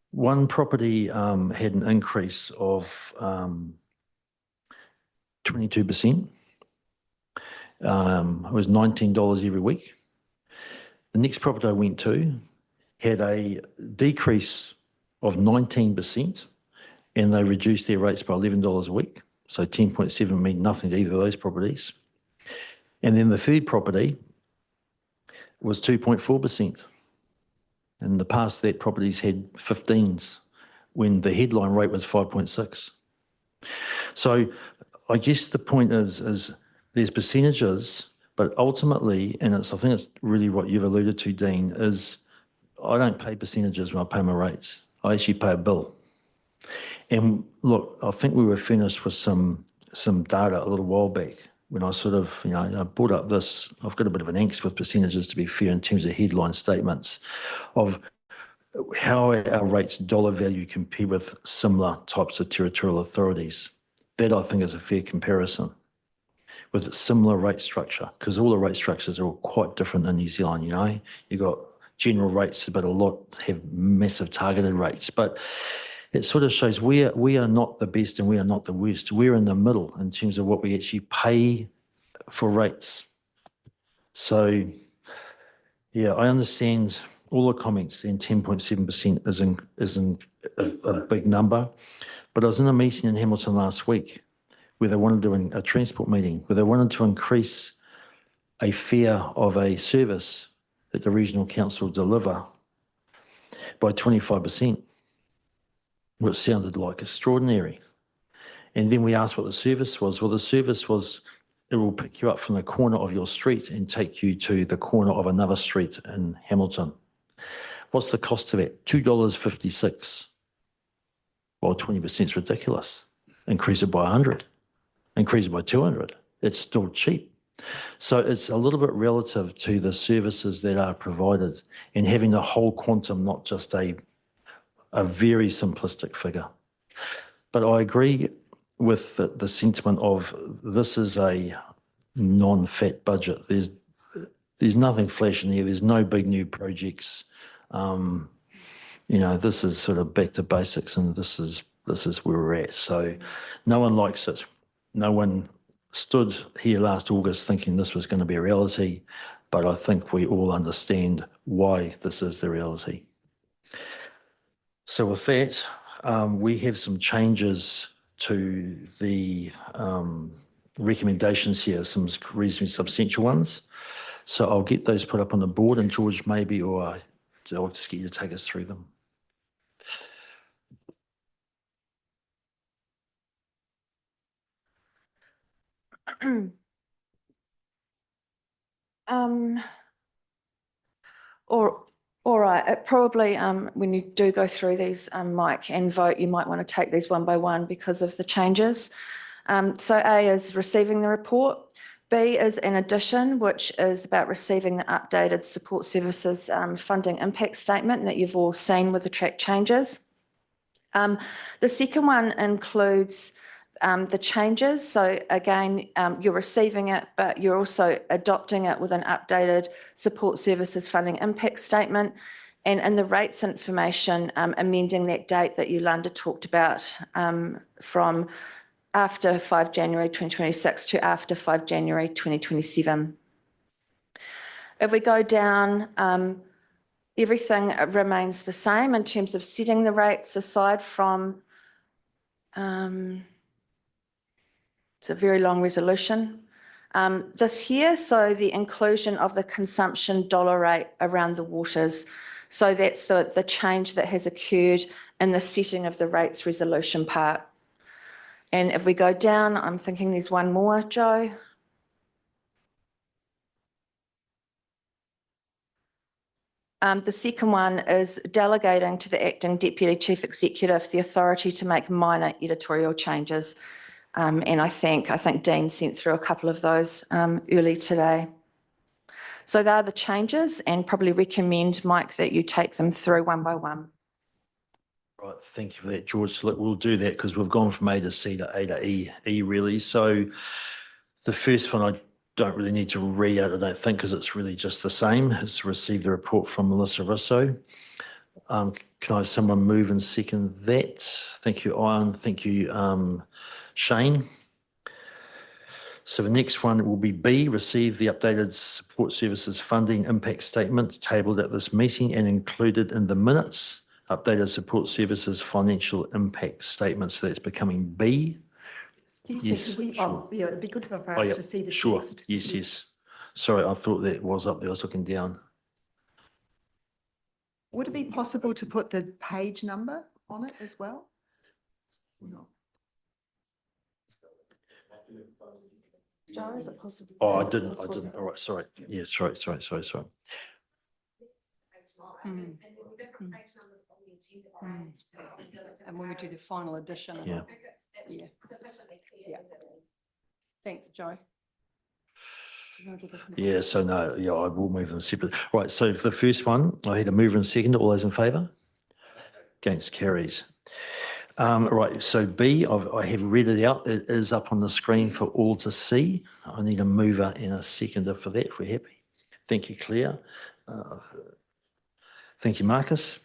one property had an increase of 22%. It was $19 every week. The next property I went to had a decrease of 19%, and they reduced their rates by $11 a week. So 10.7 mean nothing to either of those properties. And then the third property was 2.4%. In the past, that properties had 15s when the headline rate was 5.6. So I guess the point is there's percentages, but ultimately, and I think it's really what you've alluded to, Dean, is I don't pay percentages when I pay my rates. I actually pay a bill. And look, I think we were finished with some data a little while back when I sort of, I brought up this. I've got a bit of an angst with percentages, to be fair, in terms of headline statements of how our rates dollar value compare with similar types of territorial authorities. That, I think, is a fair comparison with a similar rate structure, because all the rate structures are all quite different in New Zealand. You've got general rates, but a lot have massive targeted rates. But it sort of shows we are not the best and we are not the worst. We're in the middle in terms of what we actually pay for rates. So, yeah, I understand all the comments, and 10.7% isn't a big number. But I was in a meeting in Hamilton last week where they wanted to do a transport meeting, where they wanted to increase a fare of a service that the regional council deliver by 25%. Which sounded like extraordinary. And then we asked what the service was. Well, the service was, it will pick you up from the corner of your street and take you to the corner of another street in Hamilton. What's the cost of it? $2.56. Well, 20% is ridiculous. Increase it by 100. Increase it by 200. It's still cheap. So it's a little bit relative to the services that are provided, and having the whole quantum, not just a very simplistic figure. But I agree with the sentiment of this is a non-fat budget. There's nothing flashing here. There's no big new projects. This is sort of back to basics, and this is where we're at. So no one likes it. No one stood here last August thinking this was going to be a reality, but I think we all understand why this is the reality. So with that, we have some changes to the recommendations here, some reasonably substantial ones. So I'll get those put up on the board, and George maybe, or I'll just get you to take us through them. All right, it probably, when you do go through these, Mike, and vote, you might want to take these one by one because of the changes. So A is receiving the report. B is an addition, which is about receiving the updated support services funding impact statement that you've all seen with the track changes. The second one includes the changes. So again, you're receiving it, but you're also adopting it with an updated support services funding impact statement. And in the rates information, amending that date that Yolanda talked about from after 5 January 2026 to after 5 January 2027. If we go down, everything remains the same in terms of setting the rates aside from it's a very long resolution. This here, so the inclusion of the consumption dollar rate around the waters. So that's the change that has occurred in the setting of the rates resolution part. And if we go down, I'm thinking there's one more, Joe. The second one is delegating to the acting deputy chief executive the authority to make minor editorial changes. And I think Dean sent through a couple of those early today. So they're the changes, and probably recommend, Mike, that you take them through one by one. Right, thank you for that, George. So we'll do that because we've gone from A to C to A to E really. So the first one I don't really need to read out, I don't think, because it's really just the same. It's received the report from Melissa Russo. Can I have someone move and second that? Thank you, Ian. Thank you, Shane. So the next one will be B, receive the updated support services funding impact statement tabled at this meeting and included in the minutes. Updated support services financial impact statement. So that's becoming B. Excuse me, Yes, could we, sure. yeah, it'd be good for Oh, us yeah, to see the sure. text. Yes, yes. Sorry, I thought that was up there. I was looking down. Would it be possible to put the page number on it as well? Joe, is it possible? Oh, I didn't. All right, sorry. Yeah, sorry. And when we do the final edition. Yeah. Yeah. Yeah. Thanks, Joe. Yeah, so no, yeah, I will move them separate. Right, so for the first one, I had a mover and second. All those in favour? Against, carries. Right, so B, I have read it out. It is up on the screen for all to see. I need a mover and a seconder for that, if we're happy. Thank you, Claire. Thank you, Marcus.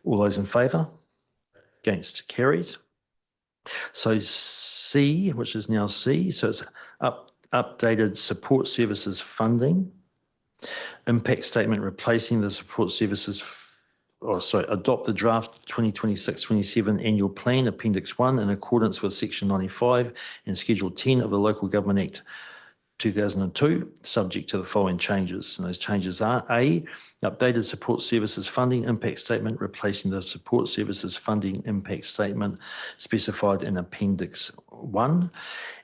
All those in favour? Against, carries. So C, which is now C, so it's updated support services funding. Impact statement replacing the support services, adopt the draft 2026-27 annual plan, Appendix 1, in accordance with Section 95 and Schedule 10 of the Local Government Act 2002, subject to the following changes. And those changes are A, updated support services funding impact statement replacing the support services funding impact statement specified in Appendix 1,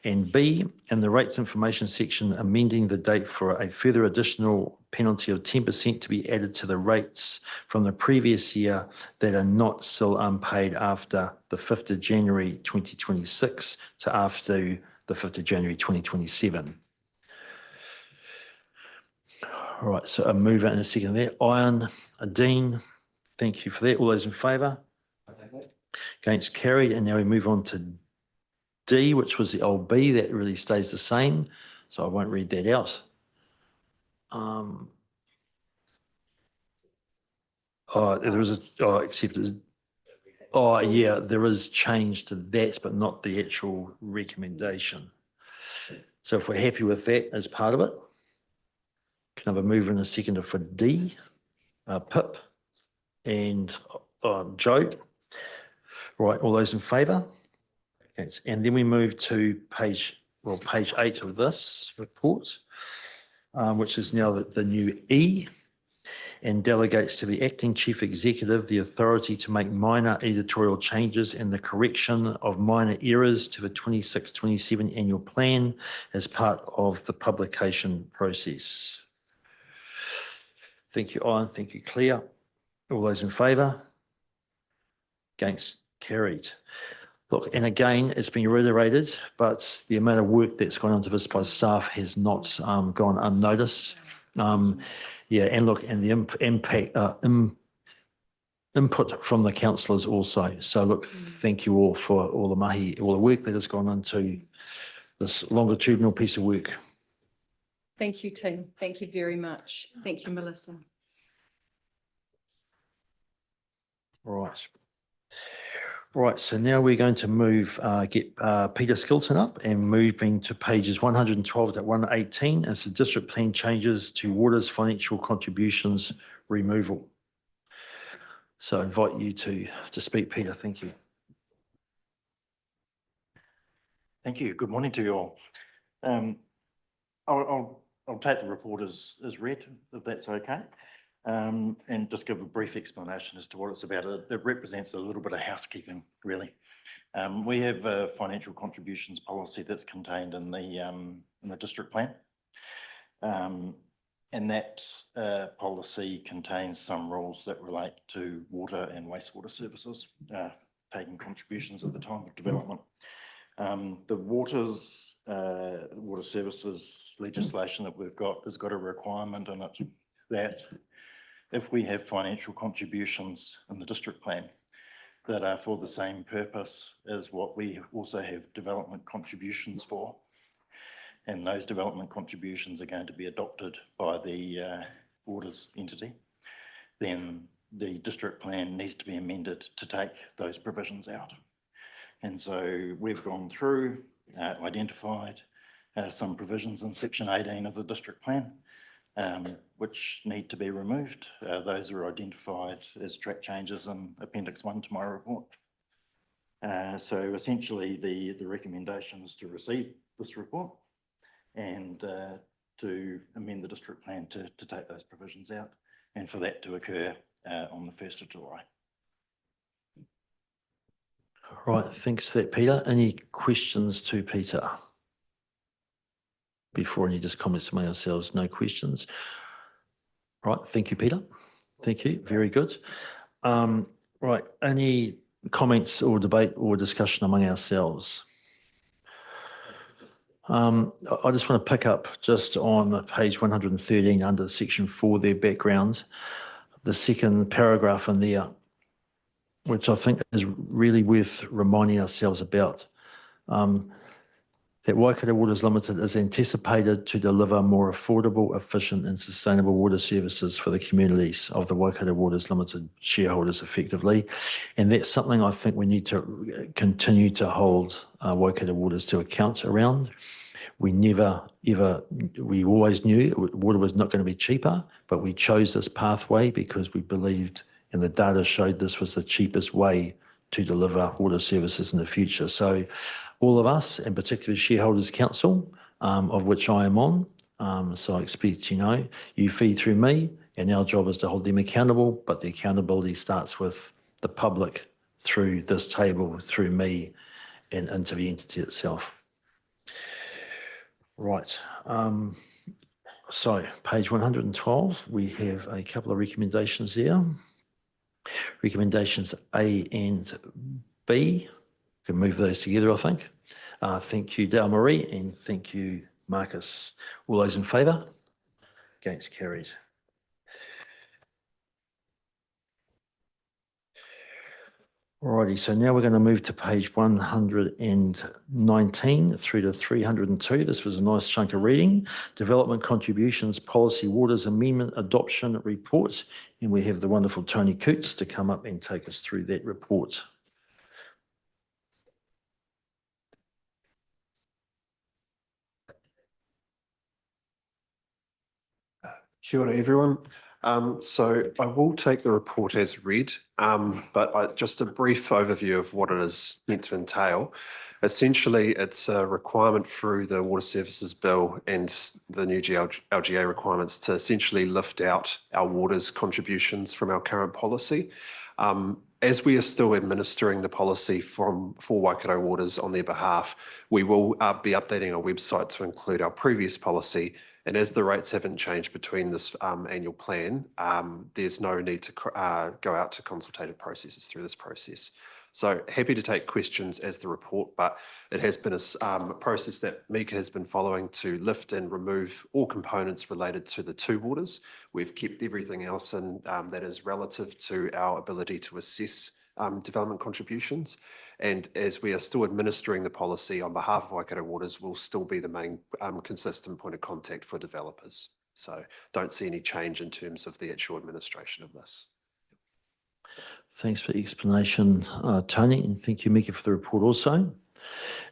and B, in the rates information section, amending the date for a further additional penalty of 10% to be added to the rates from the previous year that are not still unpaid after the 5th of January 2026 to after the 5th of January 2027. All right, so a mover and a second there. Ian, a Dean, thank you for that. All those in favour? Against, carried. And now we move on to D, which was the old B. That really stays the same, so I won't read that out. There is except it's, yeah, there is change to that, but not the actual recommendation. So if we're happy with that as part of it, can I have a mover and a seconder for D, Pip and Joe. Right, all those in favour? Okay, and then we move to page 8 of this report, which is now the new E, and delegates to the acting chief executive the authority to make minor editorial changes and the correction of minor errors to the 26-27 annual plan as part of the publication process. Thank you, Ian. Thank you, Claire. All those in favour? Against? Carried. Look, and again, it's been reiterated, but the amount of work that's gone into this by staff has not gone unnoticed. Yeah, and look, and the impact, input from the councillors also. So look, thank you all for all the mahi, all the work that has gone into this longitudinal piece of work. Thank you, team. Thank you very much. Thank you, Melissa. Right. Right, so now we're going to move, get Peter Skilton up and moving to pages 112 to 118 as the district plan changes to water's financial contributions removal. So I invite you to speak, Peter. Thank you. Thank you. Good morning to you all. I'll take the report as read, if that's okay. And just give a brief explanation as to what it's about. It represents a little bit of housekeeping, really. We have a financial contributions policy that's contained in the district plan. And that policy contains some rules that relate to water and wastewater services, taking contributions at the time of development. The water services legislation that we've got has got a requirement in it that if we have financial contributions in the district plan that are for the same purpose as what we also have development contributions for, and those development contributions are going to be adopted by the waters entity, then the district plan needs to be amended to take those provisions out. And so we've gone through, identified some provisions in section 18 of the district plan, which need to be removed. Those are identified as track changes in Appendix 1 to my report. So essentially the recommendation is to receive this report and to amend the district plan to take those provisions out, and for that to occur on the 1st of July. Right, thanks for that, Peter. Any questions to Peter? Before any just comments among ourselves, no questions. Right, thank you, Peter. Thank you, very good. Right, any comments or debate or discussion among ourselves? I just want to pick up just on page 113 under section 4 there, background, the second paragraph in there, which I think is really worth reminding ourselves about. That Waikato Waters Limited is anticipated to deliver more affordable, efficient and sustainable water services for the communities of the Waikato Waters Limited shareholders effectively. And that's something I think we need to continue to hold Waikato Waters to account around. We never, ever, we always knew water was not going to be cheaper, but we chose this pathway because we believed, and the data showed this was the cheapest way to deliver water services in the future. So all of us, and particularly Shareholders Council, of which I am on, so I expect, you feed through me, and our job is to hold them accountable, but the accountability starts with the public through this table, through me, and into the entity itself. Right. So page 112, we have a couple of recommendations there. Recommendations A and B. We can move those together, I think. Thank you, Dale Marie, and thank you, Marcus. All those in favour? Against? Carried. Alrighty, so now we're going to move to page 119 through to 302. This was a nice chunk of reading. Development Contributions Policy Waters Amendment Adoption Report. And we have the wonderful Tony Coots to come up and take us through that report. Kia ora, everyone. So I will take the report as read, but just a brief overview of what it is meant to entail. Essentially, it's a requirement through the Water Services Bill and the new LGA requirements to essentially lift out our waters contributions from our current policy. As we are still administering the policy for Waikato Waters on their behalf, we will be updating our website to include our previous policy. And as the rates haven't changed between this annual plan, there's no need to go out to consultative processes through this process. So happy to take questions as the report, but it has been a process that Mika has been following to lift and remove all components related to the two waters. We've kept everything else in that is relative to our ability to assess development contributions. And as we are still administering the policy on behalf of Waikato Waters, we'll still be the main consistent point of contact for developers. So don't see any change in terms of the actual administration of this. Thanks for the explanation, Tony, and thank you, Mika, for the report also.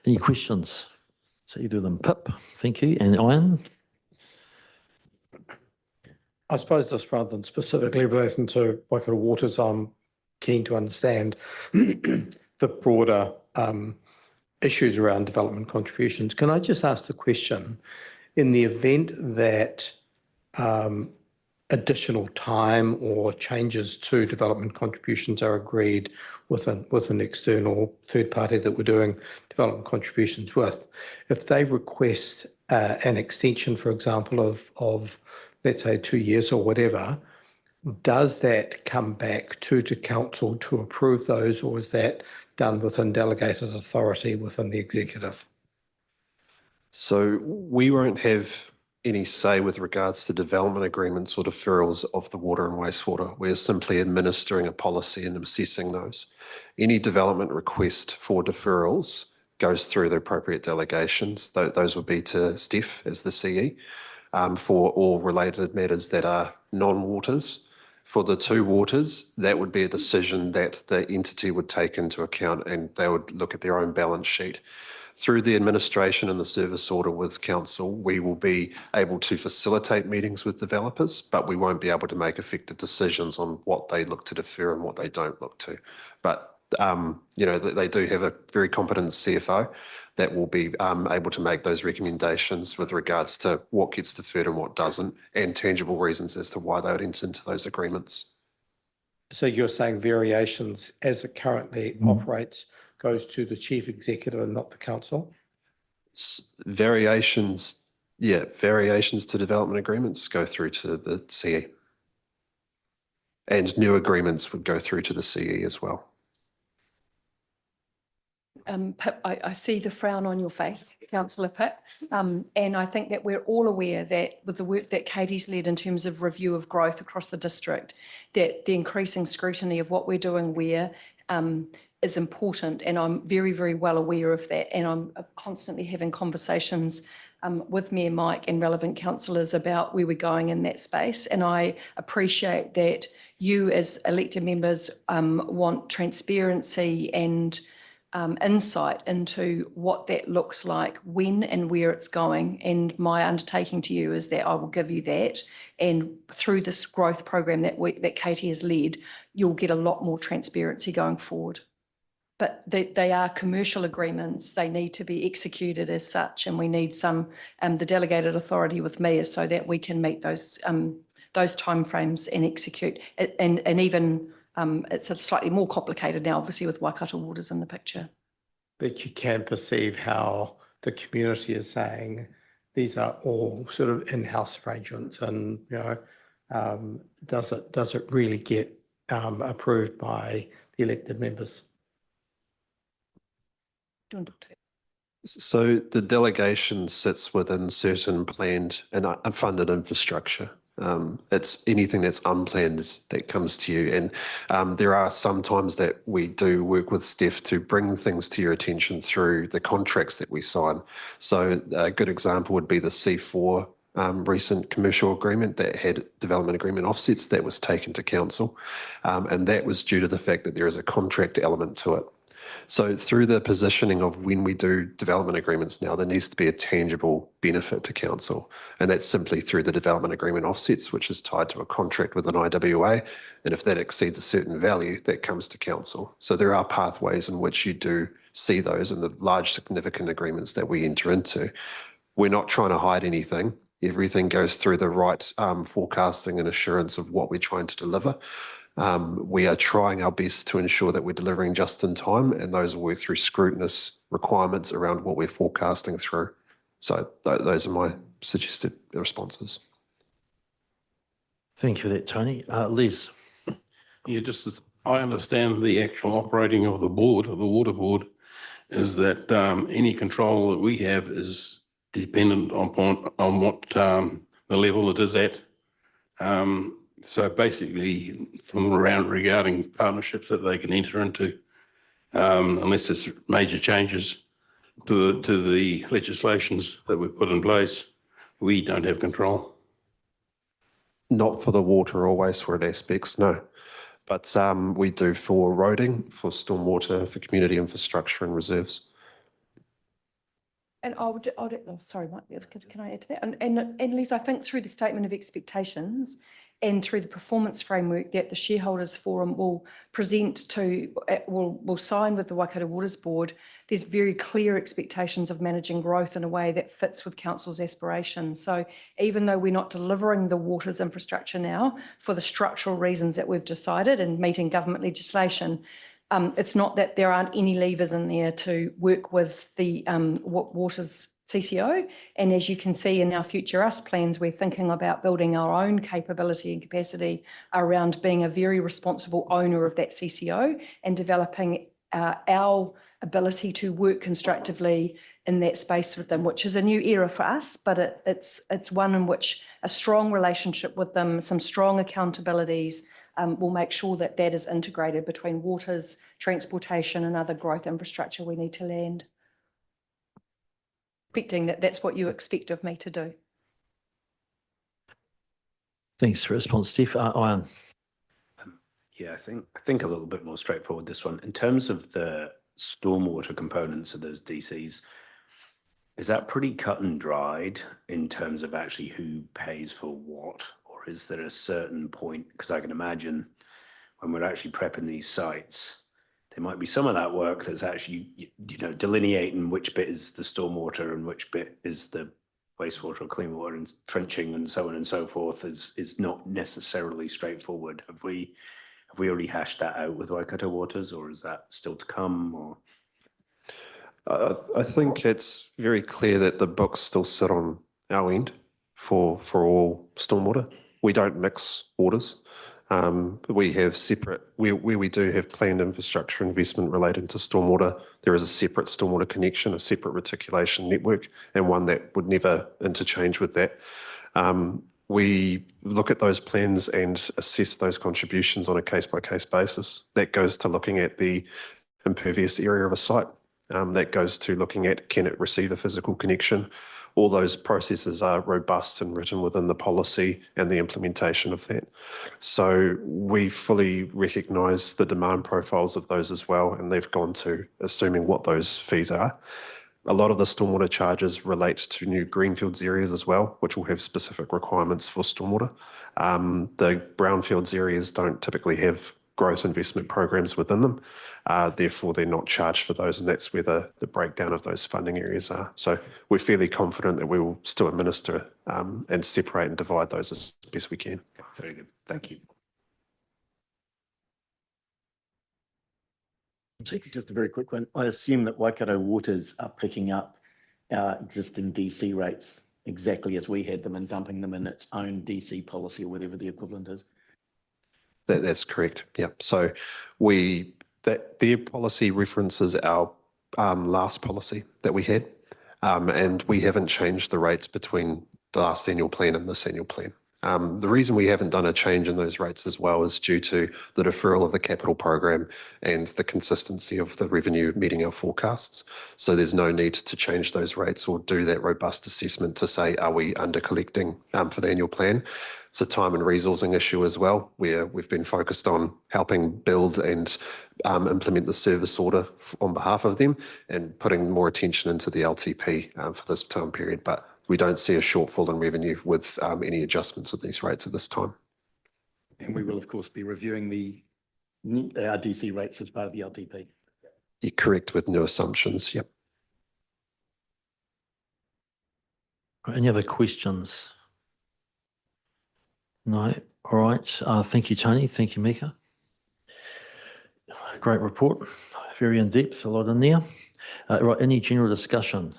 Any questions? So either of them, Pip, thank you, and Ian. I suppose just rather than specifically relating to Waikato Waters, I'm keen to understand the broader issues around development contributions. Can I just ask the question, in the event that additional time or changes to development contributions are agreed with an external third party that we're doing development contributions with, if they request an extension, for example, of let's say 2 years or whatever, does that come back to council to approve those, or is that done within delegated authority within the executive? So we won't have any say with regards to development agreements or deferrals of the water and wastewater. We're simply administering a policy and assessing those. Any development request for deferrals goes through the appropriate delegations. Those would be to Steph as the CE for all related matters that are non-waters. For the two waters, that would be a decision that the entity would take into account, and they would look at their own balance sheet. Through the administration and the service order with council, we will be able to facilitate meetings with developers, but we won't be able to make effective decisions on what they look to defer and what they don't look to. But they do have a very competent CFO that will be able to make those recommendations with regards to what gets deferred and what doesn't, and tangible reasons as to why they would enter into those agreements. So you're saying variations as it currently operates goes to the chief executive and not the council? Variations to development agreements go through to the CE. And new agreements would go through to the CE as well. Pip, I see the frown on your face, Councillor Pip, and I think that we're all aware that with the work that Katie's led in terms of review of growth across the district, that the increasing scrutiny of what we're doing where is important, and I'm very, very well aware of that, and I'm constantly having conversations with Mayor Mike and relevant councillors about where we're going in that space, and I appreciate that you as elected members want transparency and insight into what that looks like, when and where it's going. And my undertaking to you is that I will give you that. And through this growth program that Katie has led, you'll get a lot more transparency going forward. But they are commercial agreements. They need to be executed as such. And we need the delegated authority with me is so that we can meet those timeframes and execute. And even it's slightly more complicated now, obviously, with Waikato Waters in the picture. But you can perceive how the community is saying these are all sort of in-house arrangements, and does it really get approved by the elected members? So the delegation sits within certain planned and unfunded infrastructure. It's anything that's unplanned that comes to you. And there are some times that we do work with Steph to bring things to your attention through the contracts that we sign. So a good example would be the C4 recent commercial agreement that had development agreement offsets that was taken to council. And that was due to the fact that there is a contract element to it. So through the positioning of when we do development agreements now, there needs to be a tangible benefit to council. And that's simply through the development agreement offsets, which is tied to a contract with an IWA. And if that exceeds a certain value, that comes to council. So there are pathways in which you do see those in the large significant agreements that we enter into. We're not trying to hide anything. Everything goes through the right forecasting and assurance of what we're trying to deliver. We are trying our best to ensure that we're delivering just in time, and those will work through scrutinous requirements around what we're forecasting through. So those are my suggested responses. Thank you for that, Tony. Liz. Yeah, just as I understand the actual operating of the board, of the water board, is that any control that we have is dependent on what the level it is at. So basically, from around regarding partnerships that they can enter into, unless there's major changes to the legislations that we've put in place, we don't have control. Not for the water or wastewater aspects, no. But we do for roading, for stormwater, for community infrastructure and reserves. And sorry, Mike, can I add to that? And Liz, I think through the statement of expectations and through the performance framework that the shareholders forum will present to, will sign with the Waikato Waters Board, there's very clear expectations of managing growth in a way that fits with council's aspirations. So even though we're not delivering the waters infrastructure now for the structural reasons that we've decided and meeting government legislation, it's not that there aren't any levers in there to work with the waters CCO. And as you can see in our Future Us plans, we're thinking about building our own capability and capacity around being a very responsible owner of that CCO and developing our ability to work constructively in that space with them, which is a new era for us, but it's one in which a strong relationship with them, some strong accountabilities, will make sure that that is integrated between waters, transportation and other growth infrastructure we need to land. Expecting that that's what you expect of me to do. Thanks for the response, Steve. Ian. Yeah, I think a little bit more straightforward, this one. In terms of the stormwater components of those DCs, is that pretty cut and dried in terms of actually who pays for what? Or is there a certain point? Because I can imagine when we're actually prepping these sites, there might be some of that work that's actually, delineating which bit is the stormwater and which bit is the wastewater or clean water, and trenching and so on and so forth is not necessarily straightforward. Have we already hashed that out with Waikato Waters, or is that still to come? Or I think it's very clear that the books still sit on our end for all stormwater. We don't mix waters. We have separate, where we do have planned infrastructure investment related to stormwater, there is a separate stormwater connection, a separate reticulation network, and one that would never interchange with that. We look at those plans and assess those contributions on a case-by-case basis. That goes to looking at the impervious area of a site. That goes to looking at, can it receive a physical connection? All those processes are robust and written within the policy and the implementation of that. So we fully recognise the demand profiles of those as well, and they've gone to assuming what those fees are. A lot of the stormwater charges relate to new greenfields areas as well, which will have specific requirements for stormwater. The brownfields areas don't typically have growth investment programs within them. Therefore, they're not charged for those, and that's where the breakdown of those funding areas are. So we're fairly confident that we will still administer and separate and divide those as best we can. Very good. Thank you. Just a very quick one. I assume that Waikato Waters are picking up our existing DC rates exactly as we had them and dumping them in its own DC policy or whatever the equivalent is. That's correct. Yeah. So their policy references our last policy that we had, and we haven't changed the rates between the last annual plan and this annual plan. The reason we haven't done a change in those rates as well is due to the deferral of the capital program and the consistency of the revenue meeting our forecasts. So there's no need to change those rates or do that robust assessment to say, are we under collecting for the annual plan? it's a time and resourcing issue as well, where we've been focused on helping build and implement the service order on behalf of them and putting more attention into the LTP for this time period. But we don't see a shortfall in revenue with any adjustments of these rates at this time. And we will, of course, be reviewing our DC rates as part of the LTP. You're correct with new assumptions. Yep. Any other questions? No. All right. Thank you, Tony. Thank you, Mika. Great report. Very in depth. A lot in there. Right. Any general discussion?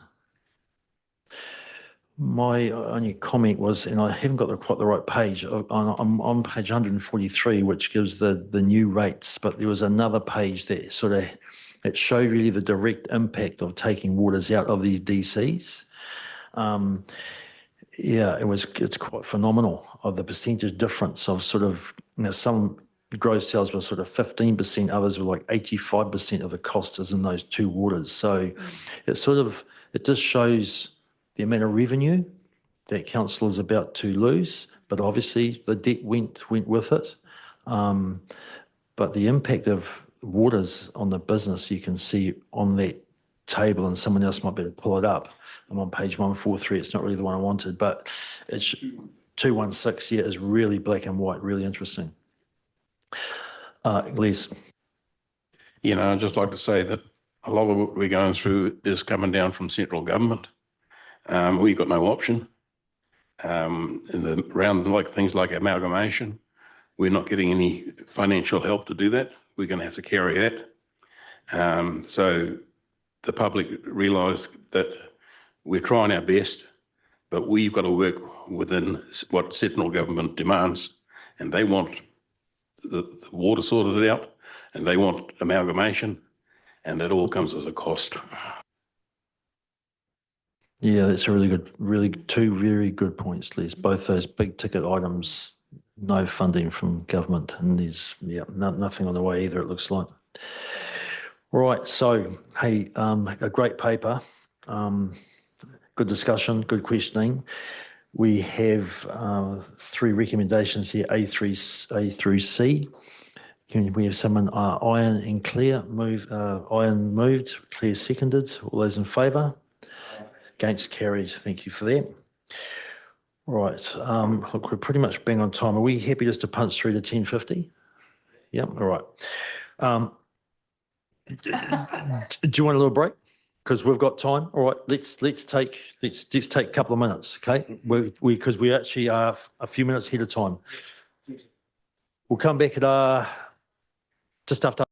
My only comment was, and I haven't got quite the right page. I'm on page 143, which gives the new rates, but there was another page that it showed really the direct impact of taking waters out of these DCs. Yeah, it's quite phenomenal of the percentage difference of some gross sales were 15%, others were like 85% of the cost is in those two waters. So it just shows the amount of revenue that council is about to lose, but obviously the debt went with it. But the impact of waters on the business, you can see on that table, and someone else might be able to pull it up. I'm on page 143. It's not really the one I wanted, but it's 216 here is really black and white, really interesting. Les. I'd just like to say that a lot of what we're going through is coming down from central government. We've got no option. Around things like amalgamation, we're not getting any financial help to do that. We're going to have to carry that. So the public realise that we're trying our best, but we've got to work within what central government demands, and they want the water sorted out, and they want amalgamation, and that all comes as a cost. Yeah, that's a two very good points, Les. Both those big ticket items, no funding from government, and there's nothing on the way either, it looks like. Right, so hey, a great paper, good discussion, good questioning. We have 3 recommendations here, A through C. Can we have someone, Ian and Claire, Ian moved, Claire seconded. All those in favour? Against, carried. Thank you for that. Right, look, we're pretty much bang on time. Are we happy just to punch through to 10:50? Yep, all right. Do you want a little break? Because we've got time. All right, let's take a couple of minutes, okay? Because we actually are a few minutes ahead of time. We'll come back at just after.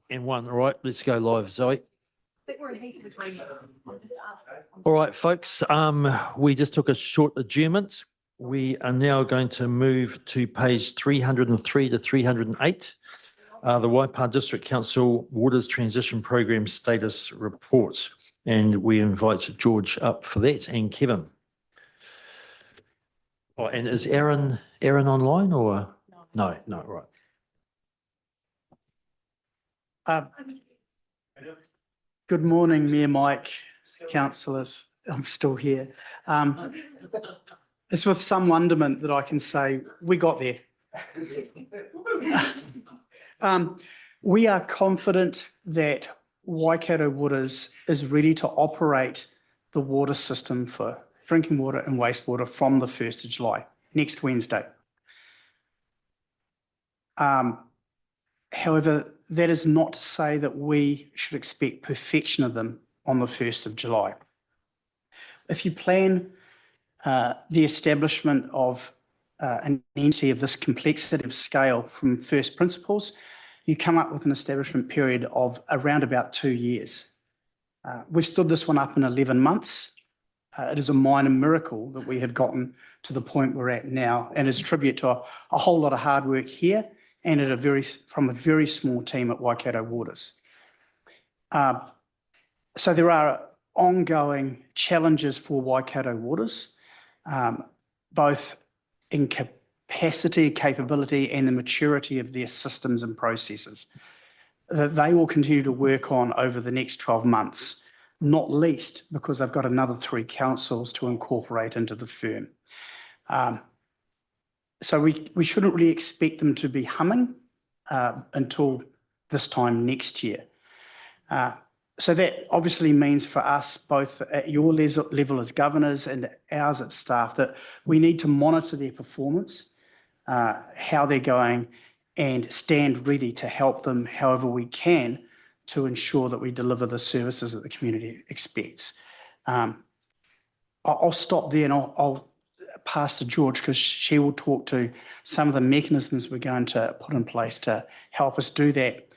and one. All right, let's go live, Zoe. All right, folks, we just took a short adjournment. We are now going to move to page 303 to 308, the Waipa District Council Waters Transition Program Status Report. And we invite George up for that and Kevin. Oh, and is Aaron online or? No, right. Good morning, Mayor Mike, councillors. I'm still here. It's with some wonderment that I can say we got there. We are confident that Waikato Waters is ready to operate the water system for drinking water and wastewater from the 1st of July, next Wednesday. However, that is not to say that we should expect perfection of them on the 1st of July. If you plan the establishment of an entity of this complexity of scale from first principles, you come up with an establishment period of around about 2 years. We've stood this one up in 11 months. It is a minor miracle that we have gotten to the point we're at now, and it's a tribute to a whole lot of hard work here and from a very small team at Waikato Waters. So there are ongoing challenges for Waikato Waters, both in capacity, capability, and the maturity of their systems and processes that they will continue to work on over the next 12 months, not least because they've got another 3 councils to incorporate into the firm. So we shouldn't really expect them to be humming until this time next year. So that obviously means for us, both at your level as governors and ours as staff, that we need to monitor their performance, how they're going, and stand ready to help them however we can to ensure that we deliver the services that the community expects. I'll stop there and I'll pass to George because she will talk to some of the mechanisms we're going to put in place to help us do that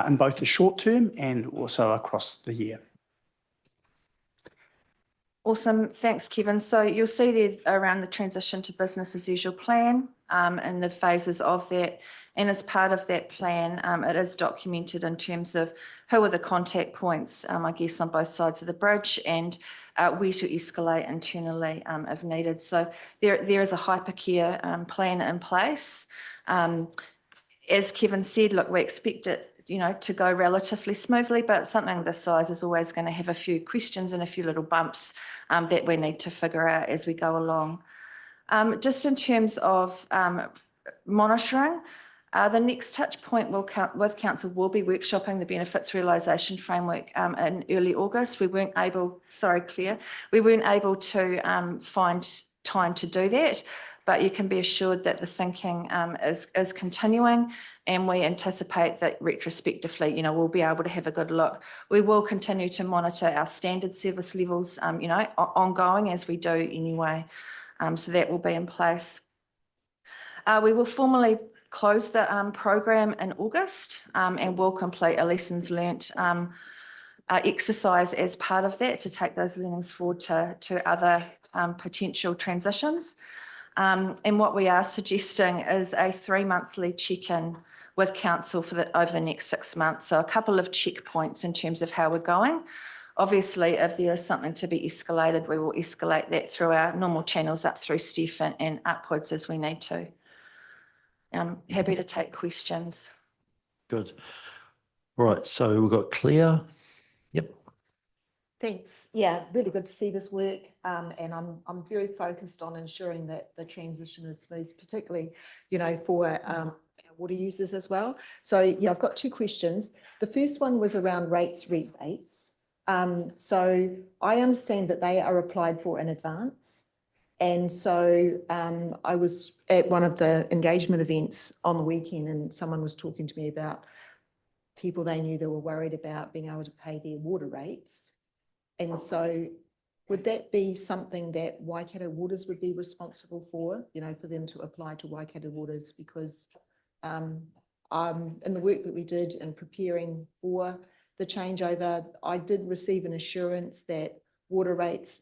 in both the short term and also across the year. Awesome. Thanks, Kevin. So you'll see there around the transition to business as usual plan and the phases of that. And as part of that plan, it is documented in terms of who are the contact points, I guess, on both sides of the bridge and where to escalate internally if needed. So there is a hypercare plan in place. As Kevin said, look, we expect it to go relatively smoothly, but something this size is always going to have a few questions and a few little bumps that we need to figure out as we go along. Just in terms of monitoring, the next touch point with Council will be workshopping the benefits realisation framework in early August. We weren't able, sorry Claire, we weren't able to find time to do that, but you can be assured that the thinking is continuing, and we anticipate that retrospectively, we'll be able to have a good look. We will continue to monitor our standard service levels, ongoing as we do anyway. So that will be in place. We will formally close the program in August and will complete a lessons learnt exercise as part of that to take those learnings forward to other potential transitions. And what we are suggesting is a 3-monthly check-in with council over the next 6 months. So a couple of checkpoints in terms of how we're going. Obviously, if there is something to be escalated, we will escalate that through our normal channels up through Steph and upwards as we need to. I'm happy to take questions. Good. All right, so we've got Claire. Yep. Thanks. Yeah, really good to see this work. And I'm very focused on ensuring that the transition is smooth, particularly, for our water users as well. So yeah, I've got 2 questions. The first one was around rebates. So I understand that they are applied for in advance. And so I was at one of the engagement events on the weekend and someone was talking to me about people they knew that were worried about being able to pay their water rates. And so would that be something that Waikato Waters would be responsible for, for them to apply to Waikato Waters? Because in the work that we did in preparing for the changeover, I did receive an assurance that water rates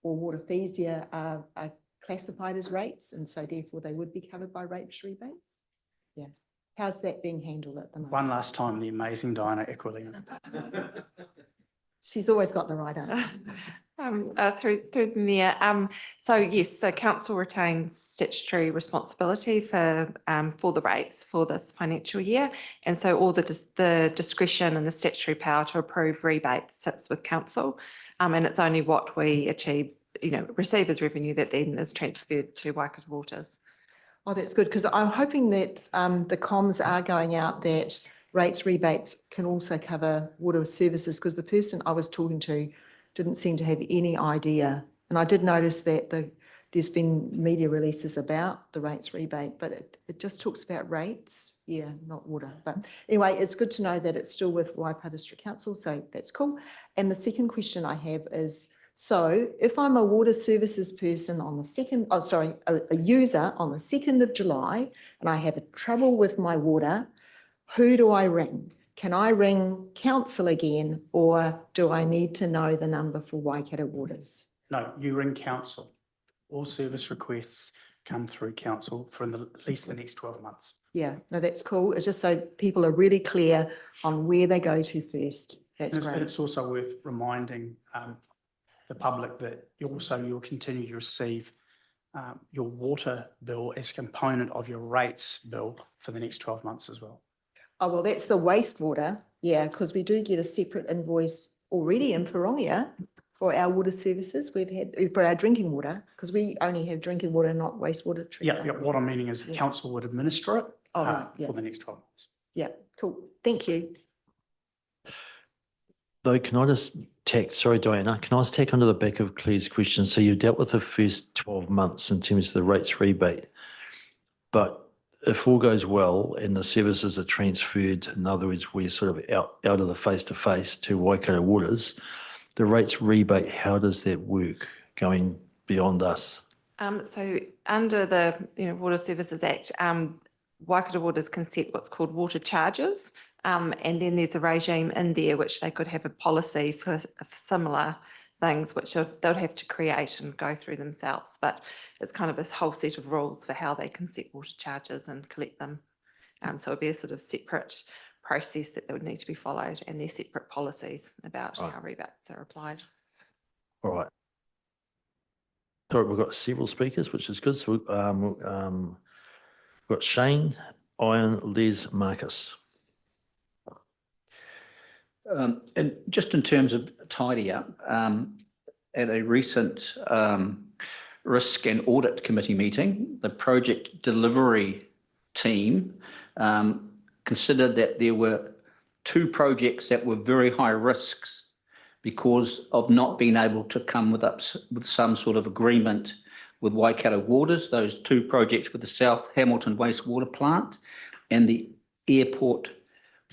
or water fees here are classified as rates, and so therefore they would be covered by rates rebates. Yeah. How's that being handled at the moment? One last time, the amazing Diana Equilina. She's always got the right answer. Through the mayor. So yes, so council retains statutory responsibility for the rates for this financial year. And so all the discretion and the statutory power to approve rebates sits with council. And it's only what we achieve, receive as revenue that then is transferred to Waikato Waters. Oh, that's good, because I'm hoping that the comms are going out that rates rebates can also cover water services, because the person I was talking to didn't seem to have any idea. And I did notice that there's been media releases about the rates rebate, but it just talks about rates, yeah, not water. But anyway, it's good to know that it's still with Waipā District Council, so that's cool. And the second question I have is, so if I'm a water services person on the a user on the 2nd of July, and I have trouble with my water, who do I ring? Can I ring council again, or do I need to know the number for Waikato Waters? No, you ring council. All service requests come through council for at least the next 12 months. Yeah, no, that's cool. It's just so people are really clear on where they go to first. That's And great. it's also worth reminding the public that you'll continue to receive your water bill as a component of your rates bill for the next 12 months as well. Oh, well, that's the wastewater. Yeah, because we do get a separate invoice already in Wharongia for our water services. For our drinking water, because we only have drinking water, not wastewater treatment. Yeah, what I'm meaning is the council would administer it right, yeah. for the next 12 months. Yeah, cool. Thank you. Though, can I just sorry, Diana, can I just take under the back of Claire's question? So you've dealt with the first 12 months in terms of the rates rebate, but if all goes well and the services are transferred, in other words, we're sort of out of the face-to-face to Waikato Waters, the rates rebate, how does that work going beyond us? So under the Water Services Act, Waikato Waters can set what's called water charges. And then there's a regime in there which they could have a policy for similar things, which they'll have to create and go through themselves. But it's kind of this whole set of rules for how they can set water charges and collect them. So it'd be a sort of separate process that would need to be followed, and there's separate policies about how rebates are applied. All right. Sorry, we've got several speakers, which is good. So we've got Shane, Ian, Les, Marcus. And just in terms of tidy up, at a recent risk and audit committee meeting, the project delivery team considered that there were 2 projects that were very high risks because of not being able to come with some sort of agreement with Waikato Waters. Those 2 projects were the South Hamilton Wastewater Plant and the airport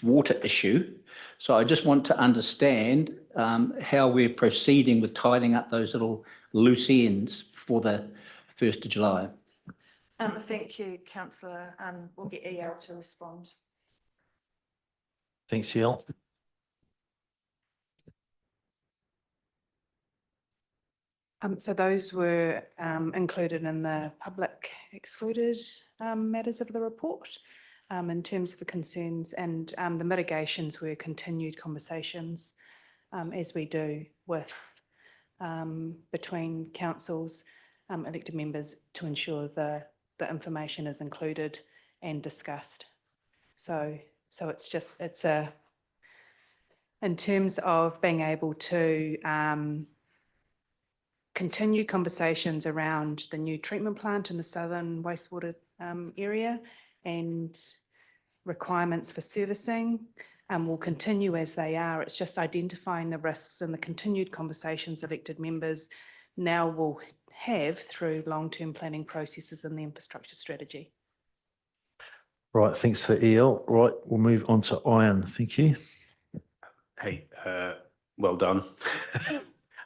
water issue. So I just want to understand how we're proceeding with tidying up those little loose ends for the 1st of July. Thank you, councillor. We'll get EL to respond. Thanks, EL. So those were included in the public excluded matters of the report. In terms of the concerns and the mitigations were continued conversations as we do with between councils, elected members, to ensure the information is included and discussed. So it's in terms of being able to continue conversations around the new treatment plant in the southern wastewater area and requirements for servicing will continue as they are. It's just identifying the risks and the continued conversations elected members now will have through long-term planning processes and the infrastructure strategy. Right, thanks for EL. Right, we'll move on to Ian. Thank you. Hey, well done.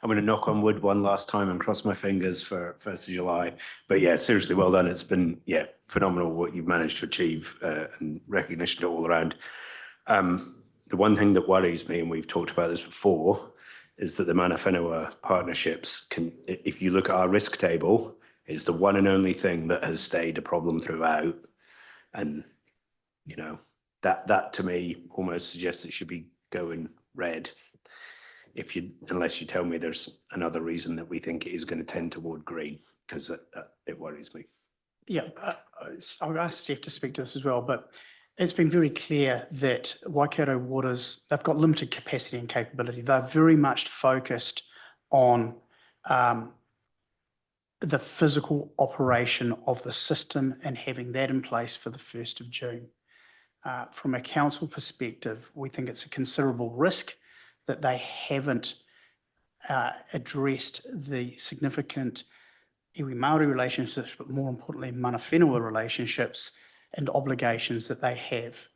I'm going to knock on wood one last time and cross my fingers for 1st of July. But yeah, seriously, well done. It's been, yeah, phenomenal what you've managed to achieve and recognition all around. The one thing that worries me, and we've talked about this before, is that the Mana Whenua partnerships can, if you look at our risk table, is the one and only thing that has stayed a problem throughout. And, you know, that to me almost suggests it should be going red. Unless you tell me there's another reason that we think it is going to tend toward green, because it worries me. Yeah, I'll ask Steph to speak to this as well, but it's been very clear that Waikato Waters, they've got limited capacity and capability. They're very much focused on the physical operation of the system and having that in place for the 1st of June. From a council perspective, we think it's a considerable risk that they haven't addressed the significant iwi Māori relationships, but more importantly, Mana Whenua relationships and obligations that they have.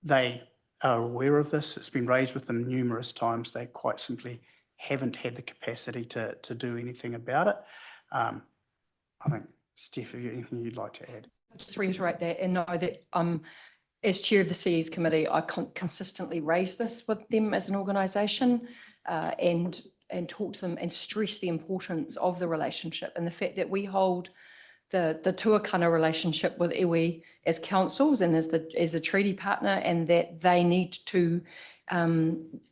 They are aware of this. It's been raised with them numerous times. They quite simply haven't had the capacity to do anything about it. I think, Steph, have you anything you'd like to add? Just reiterate that and know that as chair of the CEs committee, I consistently raise this with them as an organisation and talk to them and stress the importance of the relationship and the fact that we hold the tuakana relationship with iwi as councils and as a treaty partner, and that they need to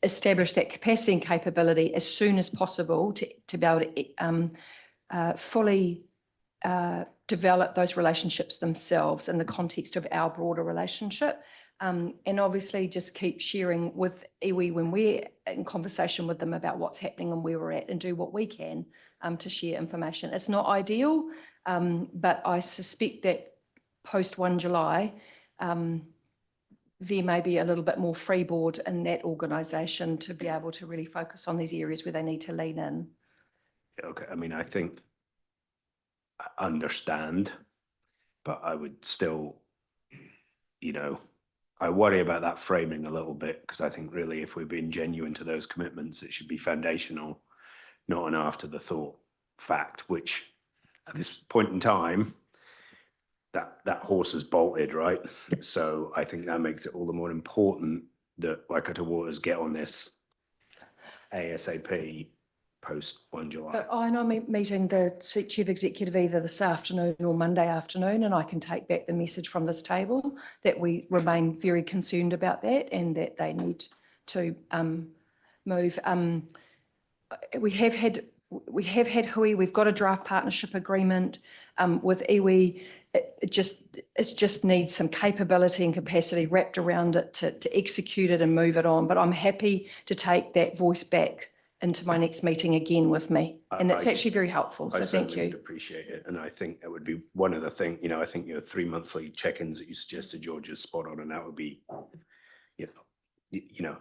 establish that capacity and capability as soon as possible to be able to fully develop those relationships themselves in the context of our broader relationship. And obviously just keep sharing with iwi when we're in conversation with them about what's happening and where we're at, and do what we can to share information. It's not ideal, but I suspect that post 1 July, there may be a little bit more freeboard in that organisation to be able to really focus on these areas where they need to lean in. Okay, I mean, I think I understand, but I would still, you know, I worry about that framing a little bit, because I think really if we're being genuine to those commitments, it should be foundational, not an after the thought fact, which at this point in time, that horse has bolted, right? So I think that makes it all the more important that Waikato Waters get on this ASAP post 1 July. But I know I'm meeting the chief executive either this afternoon or Monday afternoon, and I can take back the message from this table that we remain very concerned about that and that they need to move. We have had hui, we've got a draft partnership agreement with iwi. It just needs some capability and capacity wrapped around it to execute it and move it on. But I'm happy to take that voice back into my next meeting again with me. And it's actually very helpful. So thank you. I appreciate it. And I think it would be one of the things, you know, I think your 3 monthly check-ins that you suggested, George, is spot on. And that would be,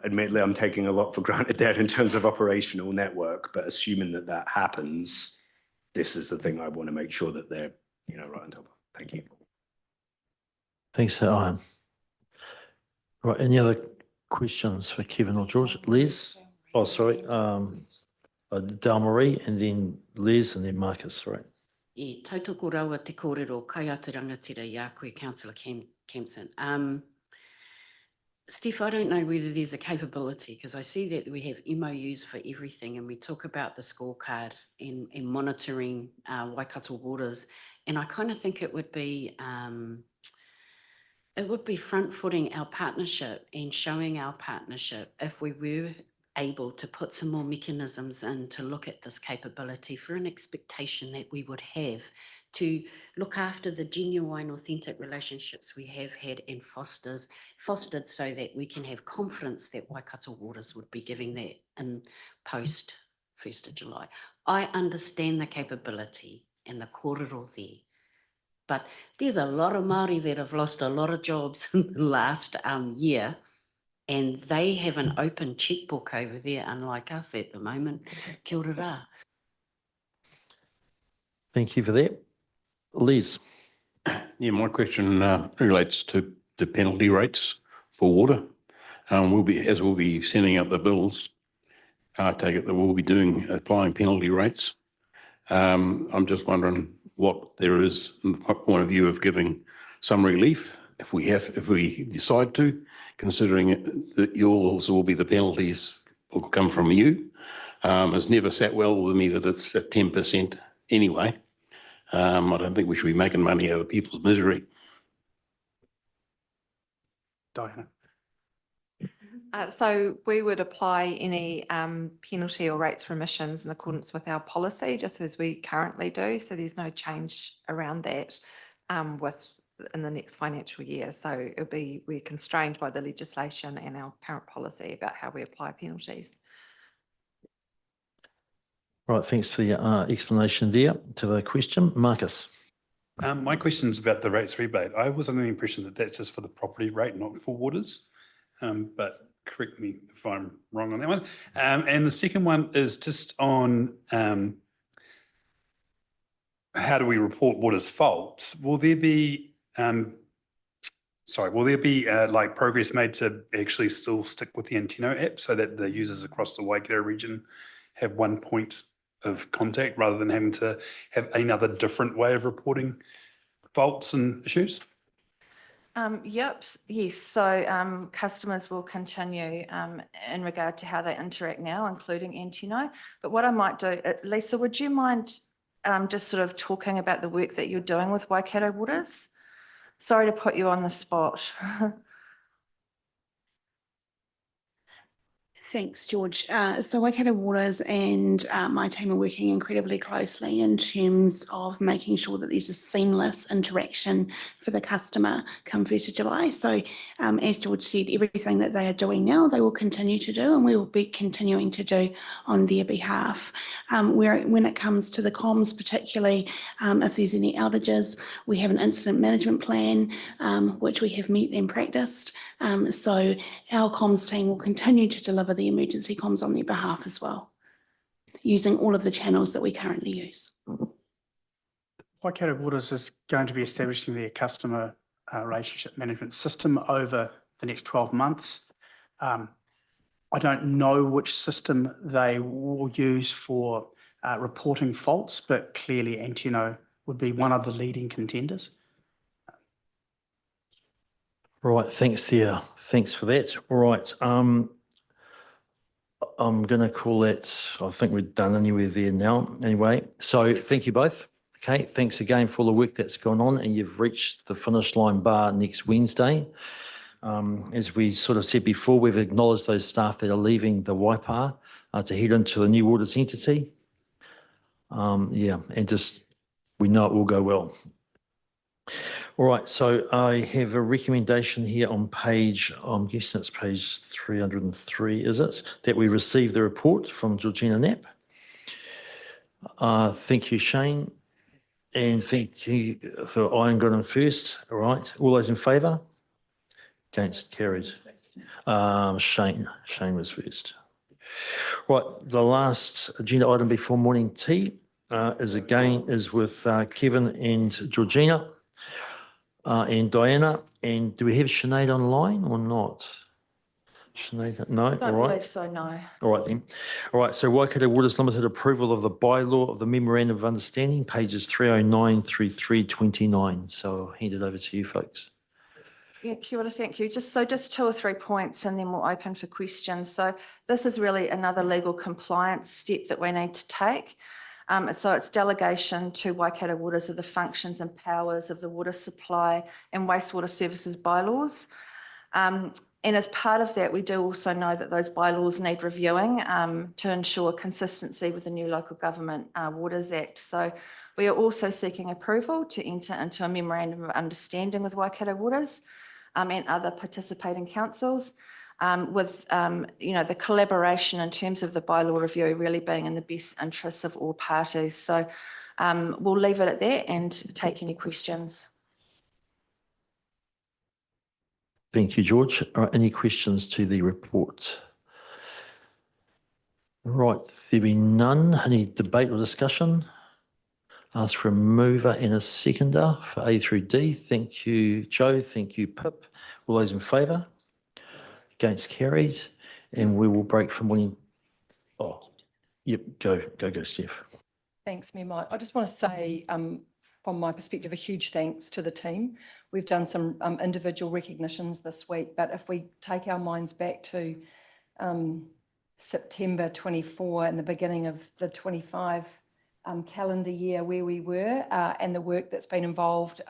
admittedly, I'm taking a lot for granted there in terms of operational network, but assuming that happens, this is the thing I want to make sure that they're, right on top of. Thank you. Thanks, Ian. Right, any other questions for Kevin or George? Liz? Oh, sorry, Dalmarie, and then Liz, and then Marcus, right? I tautoko rawa te kōrero kai atu rangatira i a koe, Councillor Kempson. Steph, I don't know whether there's a capability, because I see that we have MOUs for everything, and we talk about the scorecard and monitoring Waikato Waters, and I kind of think it would be front-footing our partnership and showing our partnership if we were able to put some more mechanisms in to look at this capability for an expectation that we would have to look after the genuine, authentic relationships we have had and fostered so that we can have confidence that Waikato Waters would be giving that in post 1st of July. I understand the capability and the kōrero there, but there's a lot of Māori that have lost a lot of jobs in the last year, and they have an open checkbook over there, unlike us at the moment. Kia ora rā. Thank you for that. Liz? Yeah, my question relates to the penalty rates for water. We'll be sending out the bills. I take it that we'll be applying penalty rates. I'm just wondering what there is from the point of view of giving some relief if we decide to, considering that yours will be the penalties will come from you. It's never sat well with me that it's at 10% anyway. I don't think we should be making money out of people's misery. Diana. So we would apply any penalty or rates for emissions in accordance with our policy, just as we currently do. So there's no change around that in the next financial year. So we're constrained by the legislation and our current policy about how we apply penalties. Right, thanks for the explanation there to the question. Marcus. My question is about the rates rebate. I was under the impression that that's just for the property rate, not for waters. But correct me if I'm wrong on that one. And the second one is just on how do we report waters faults? Will there be like progress made to actually still stick with the Antino app so that the users across the Waikato region have one point of contact rather than having to have another different way of reporting faults and issues? Yep, yes. So customers will continue in regard to how they interact now, including Antino. But what I might do, Lisa, would you mind just sort of talking about the work that you're doing with Waikato Waters? Sorry to put you on the spot. Thanks, George. So Waikato Waters and my team are working incredibly closely in terms of making sure that there's a seamless interaction for the customer come 1st of July. So as George said, everything that they are doing now, they will continue to do and we will be continuing to do on their behalf. When it comes to the comms, particularly if there's any outages, we have an incident management plan, which we have met and practiced. So our comms team will continue to deliver the emergency comms on their behalf as well, using all of the channels that we currently use. Waikato Waters is going to be establishing their customer relationship management system over the next 12 months. I don't know which system they will use for reporting faults, but clearly Antino would be one of the leading contenders. Right, thanks there. Thanks for that. All right. I'm going to call that, I think we're done anywhere there now. Anyway, so thank you both. Okay, thanks again for all the work that's gone on and you've reached the finish line bar next Wednesday. As we sort of said before, we've acknowledged those staff that are leaving the Waipa to head into the new waters entity. And just, we know it will go well. All right, so I have a recommendation here on page, I'm guessing it's page 303, is it? That we receive the report from Georgina Knapp. Thank you, Shane. And thank you for Ian Goodham first. All right, all those in favour? Against, carried. Shane was first. Right, the last agenda item before morning tea is with Kevin and Georgina. And Diana, and do we have Sinead online or not? Sinead, no, all Don't right. believe so, no. All right then. All right, so Waikato Waters Limited approval of the bylaw of the Memorandum of Understanding, pages 309 through 329. So I'll hand it over to you folks. Yeah, kia ora, thank you. Just 2 or 3 points and then we'll open for questions. So this is really another legal compliance step that we need to take. So it's delegation to Waikato Waters of the functions and powers of the water supply and wastewater services bylaws. And as part of that, we do also know that those bylaws need reviewing to ensure consistency with the new Local Government Waters Act. So we are also seeking approval to enter into a memorandum of understanding with Waikato Waters and other participating councils. With the collaboration in terms of the bylaw review really being in the best interests of all parties. So we'll leave it at that and take any questions. Thank you, George. All right, any questions to the report? Right, there be none. Any debate or discussion? Ask for a mover and a seconder for A through D. Thank you, Joe. Thank you, Pip. All those in favour? Against, carried. And we will break for morning Oh, yep, go, Steph. Thanks, Mayor Mike. I just want to say, from my perspective, a huge thanks to the team. We've done some individual recognitions this week, but if we take our minds back to September 24 and the beginning of the 25 calendar year where we were and the work that's been involved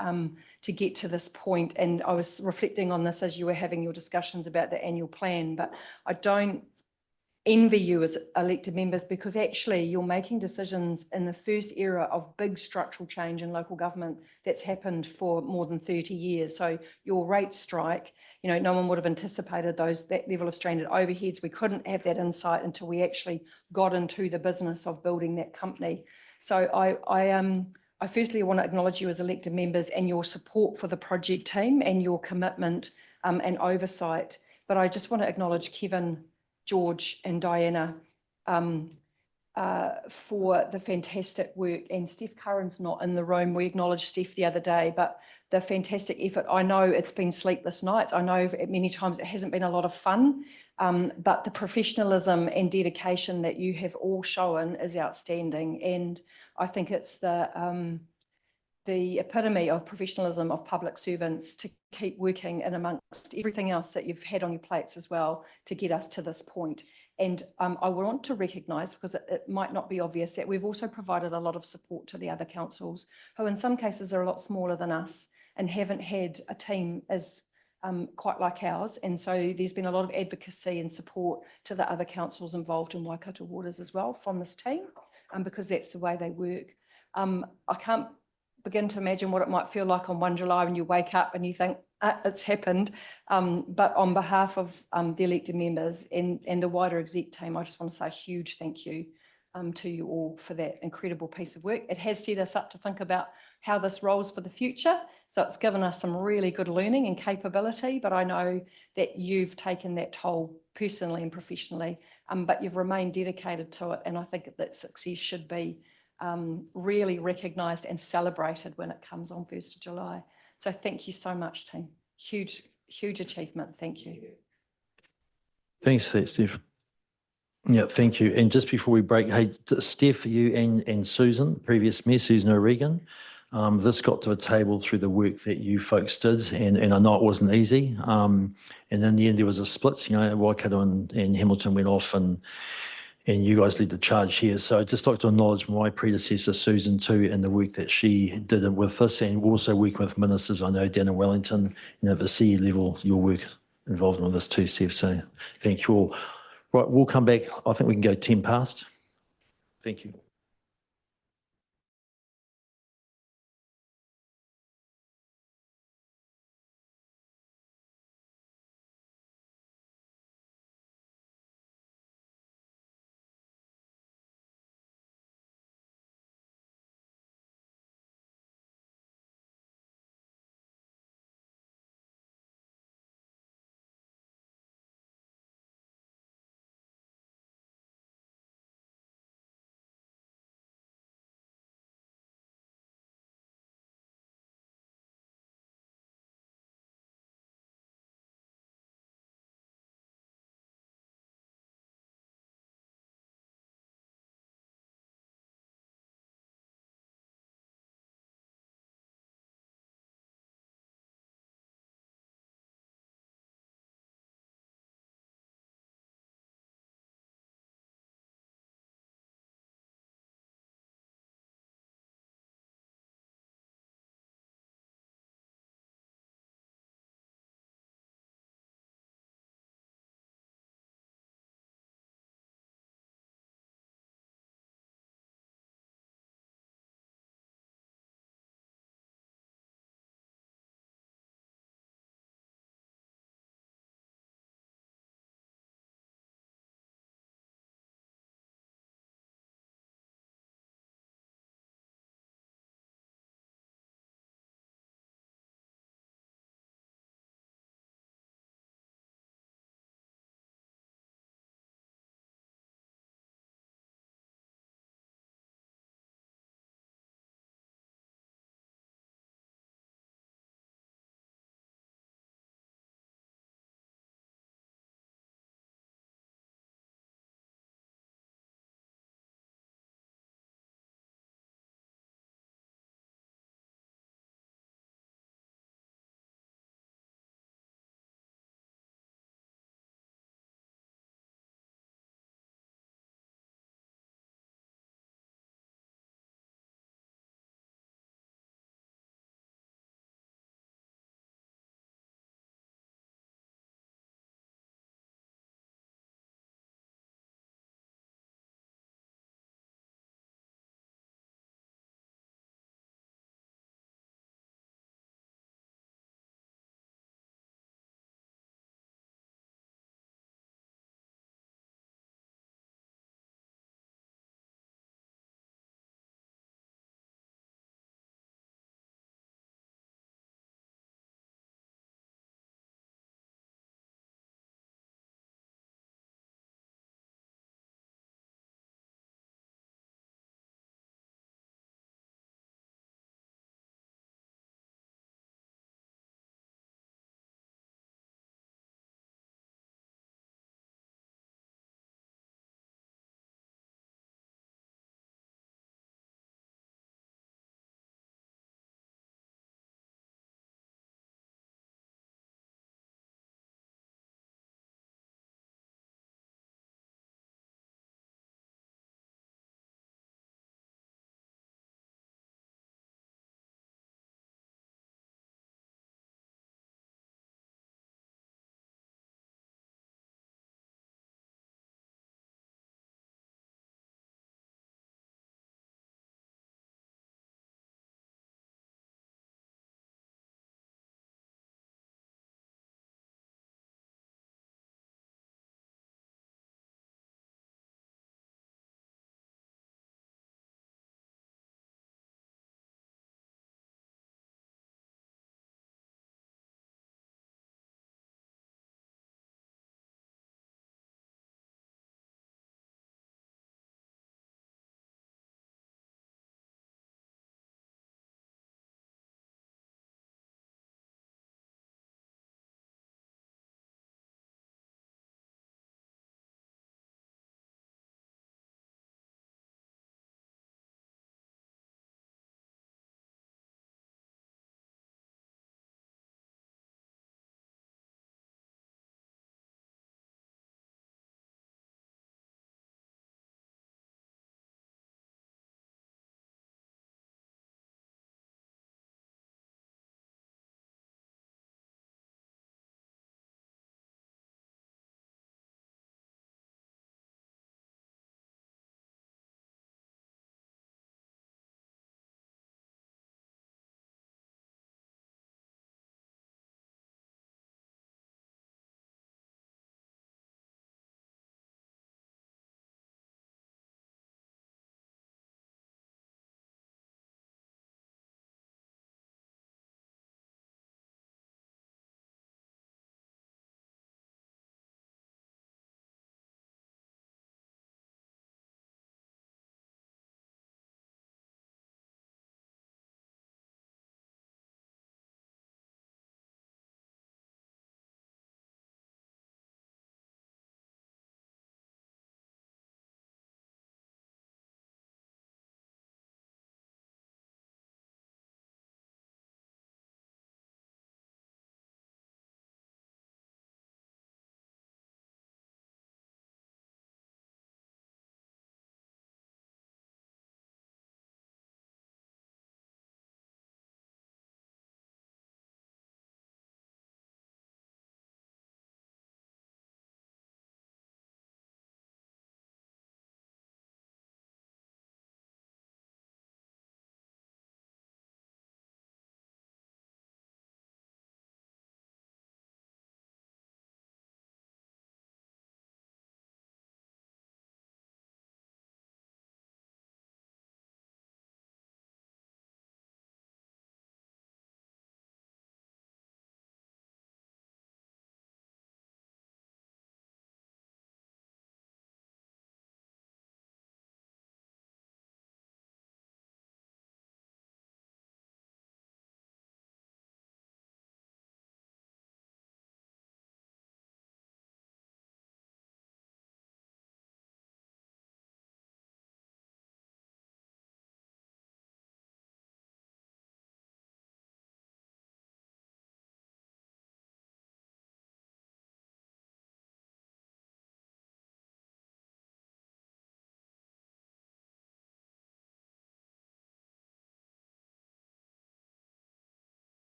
to get to this point. And I was reflecting on this as you were having your discussions about the annual plan, but I don't envy you as elected members because actually you're making decisions in the first era of big structural change in local government that's happened for more than 30 years. So your rate strike, you know, no one would have anticipated that level of stranded overheads. We couldn't have that insight until we actually got into the business of building that company. So I firstly want to acknowledge you as elected members and your support for the project team and your commitment and oversight. But I just want to acknowledge Kevin, George and Diana for the fantastic work. And Steph Curran's not in the room. We acknowledged Steph the other day, but the fantastic effort. I know it's been sleepless nights. I know many times it hasn't been a lot of fun, but the professionalism and dedication that you have all shown is outstanding. And I think it's the epitome of professionalism of public servants to keep working in amongst everything else that you've had on your plates as well to get us to this point. And I want to recognise, because it might not be obvious, that we've also provided a lot of support to the other councils who in some cases are a lot smaller than us and haven't had a team as quite like ours. And so there's been a lot of advocacy and support to the other councils involved in Waikato Waters as well from this team, because that's the way they work. I can't begin to imagine what it might feel like on 1 July when you wake up and you think, it's happened. But on behalf of the elected members and the wider exec team, I just want to say a huge thank you to you all for that incredible piece of work. It has set us up to think about how this rolls for the future. So it's given us some really good learning and capability, but I know that you've taken that toll personally and professionally, but you've remained dedicated to it. And I think that success should be really recognised and celebrated when it comes on 1st of July. So thank you so much, team. Huge, huge achievement. Thank you. Thanks for that, Steph. Yeah, thank you. And just before we break, hey, Steph, you and Susan, previous Mayor Susan O'Regan, this got to a table through the work that you folks did, and I know it wasn't easy. And in the end, there was a split. You know, Waikato and Hamilton went off, and you guys led the charge here. So I'd just like to acknowledge my predecessor, Susan, too, and the work that she did with this, and also working with ministers. I know down in Wellington, you know, at the CE level, your work involved in this too, Steph. So thank you all. Right, we'll come back. I think we can go 10 past. Thank you.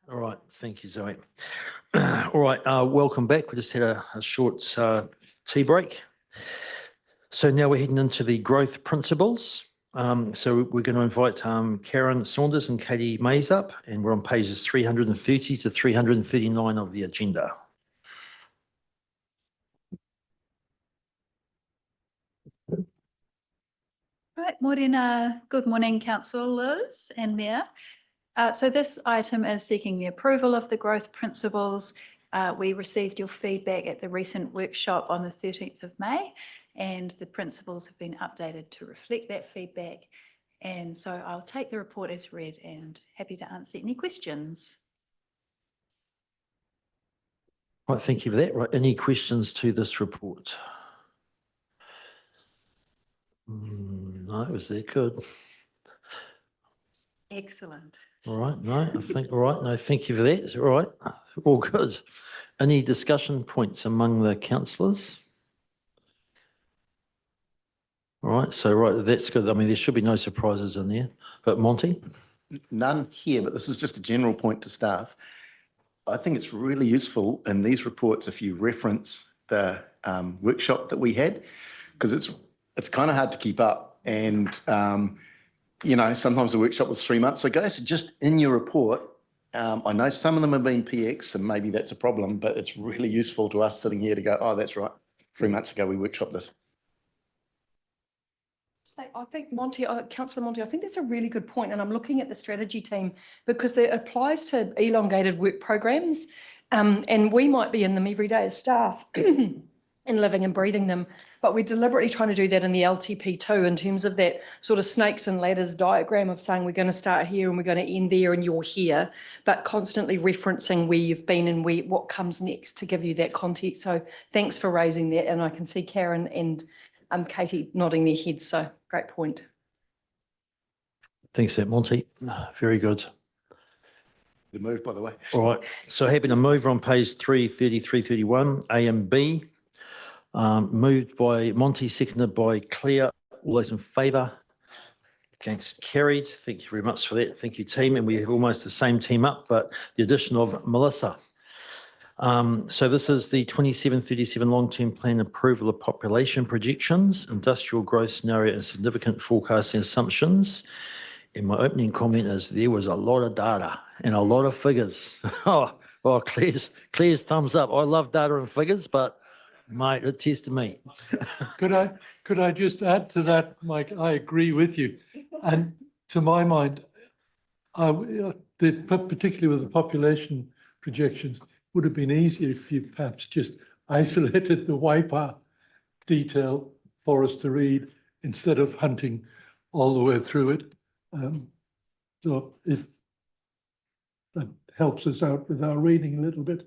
All right, thank you, Zoe. All right, welcome back. We just had a short tea break. So now we're heading into the growth principles. So we're going to invite Karen Saunders and Katie Mays up, and we're on pages 330 to 339 of the agenda. Right, Morena. Good morning, councillors and Mayor. So this item is seeking the approval of the growth principles. We received your feedback at the recent workshop on the 13th of May, and the principles have been updated to reflect that feedback. And so I'll take the report as read and happy to answer any questions. Right, thank you for that. Right, any questions to this report? No, was that good? Excellent. All right, no, I think, all right, no, thank you for that. All right, all good. Any discussion points among the councillors? All right, so right, that's good. I mean, there should be no surprises in there. But Monty? None here, but this is just a general point to staff. I think it's really useful in these reports if you reference the workshop that we had, because it's kind of hard to keep up. And, you know, sometimes the workshop was 3 months ago. So just in your report, I know some of them have been PX and maybe that's a problem, but it's really useful to us sitting here to go, oh, that's right. 3 months ago, we workshopped this. I think Monty, Councillor Monty, I think that's a really good point, and I'm looking at the strategy team because it applies to elongated work programs, and we might be in them every day as staff and living and breathing them, but we're deliberately trying to do that in the LTP too, in terms of that sort of snakes and ladders diagram of saying we're going to start here and we're going to end there and you're here, but constantly referencing where you've been and what comes next to give you that context. So thanks for raising that, and I can see Karen and Katie nodding their heads, so great point. Thanks, Monty. Very good. The move, by the way. All right, so happy to move on page 330, 331, A and B. Moved by Monty, seconded by Claire. All those in favour? Against, carried. Thank you very much for that. Thank you, team. And we have almost the same team up, but the addition of Melissa. So this is the 2737 long-term plan approval of population projections, industrial growth scenario and significant forecasting assumptions. And my opening comment is there was a lot of data and a lot of figures. Oh, Claire's thumbs up. I love data and figures, but mate, it tested me. Could I just add to that, Mike? I agree with you. And to my mind, particularly with the population projections, would have been easier if you perhaps just isolated the Waipa detail for us to read instead of hunting all the way through it. So if that helps us out with our reading a little bit.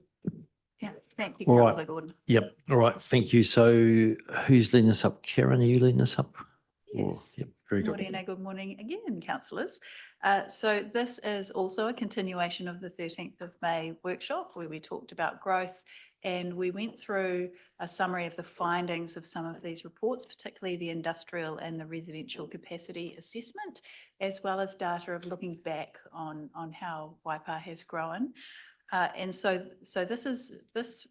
Yeah, thank you, All right. Councillor Gordon. Yep. All right. Thank you. So who's leading us up? Karen, are you leading us up? Yes. Yep. Very good. Morena, good morning again, councillors. So this is also a continuation of the 13th of May workshop where we talked about growth, and we went through a summary of the findings of some of these reports, particularly the industrial and the residential capacity assessment, as well as data of looking back on how Waipa has grown. And so this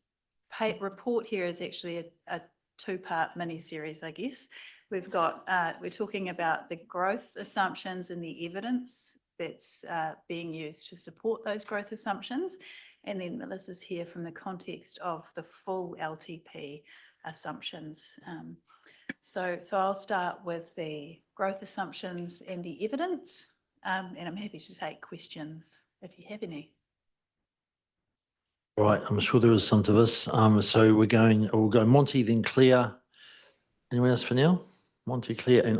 report here is actually a two-part mini-series, I guess. We've got, we're talking about the growth assumptions and the evidence that's being used to support those growth assumptions. And then Melissa's here from the context of the full LTP assumptions. So I'll start with the growth assumptions and the evidence, and I'm happy to take questions if you have any. All right. I'm sure there is some to this. So we'll go Monty, then Claire. Anyone else for now? Monty, Claire and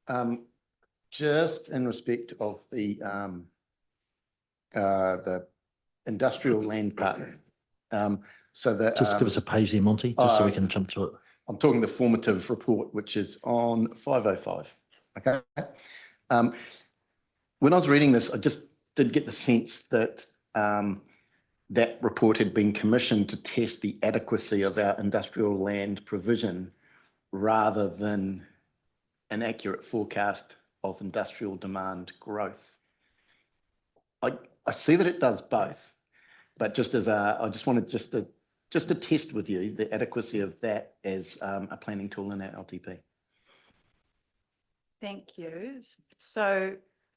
Ian. Just in respect of the industrial land park. So that Just give us a page there, Monty, just so we can jump to it. I'm talking the formative report, which is on 505. Okay. When I was reading this, I just did get the sense that that report had been commissioned to test the adequacy of our industrial land provision rather than an accurate forecast of industrial demand growth. I see that it does both, but just as I just wanted just to test with you the adequacy of that as a planning tool in our LTP. Thank you. So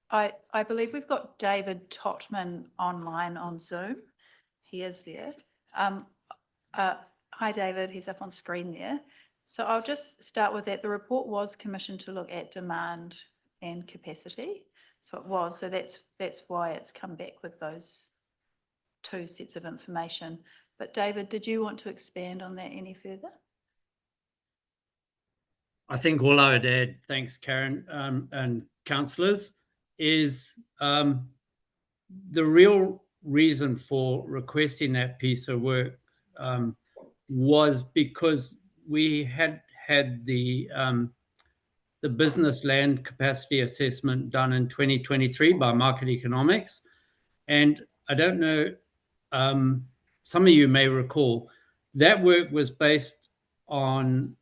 I believe we've got David Totman online on Zoom. He is there. Hi, David. He's up on screen there. So I'll just start with that. The report was commissioned to look at demand and capacity. So it was. So that's why it's come back with those two sets of information. But David, did you want to expand on that any further? I think all I would add, thanks Karen and councillors, is the real reason for requesting that piece of work was because we had the business land capacity assessment done in 2023 by Market Economics. And I don't know, some of you may recall, that work was based on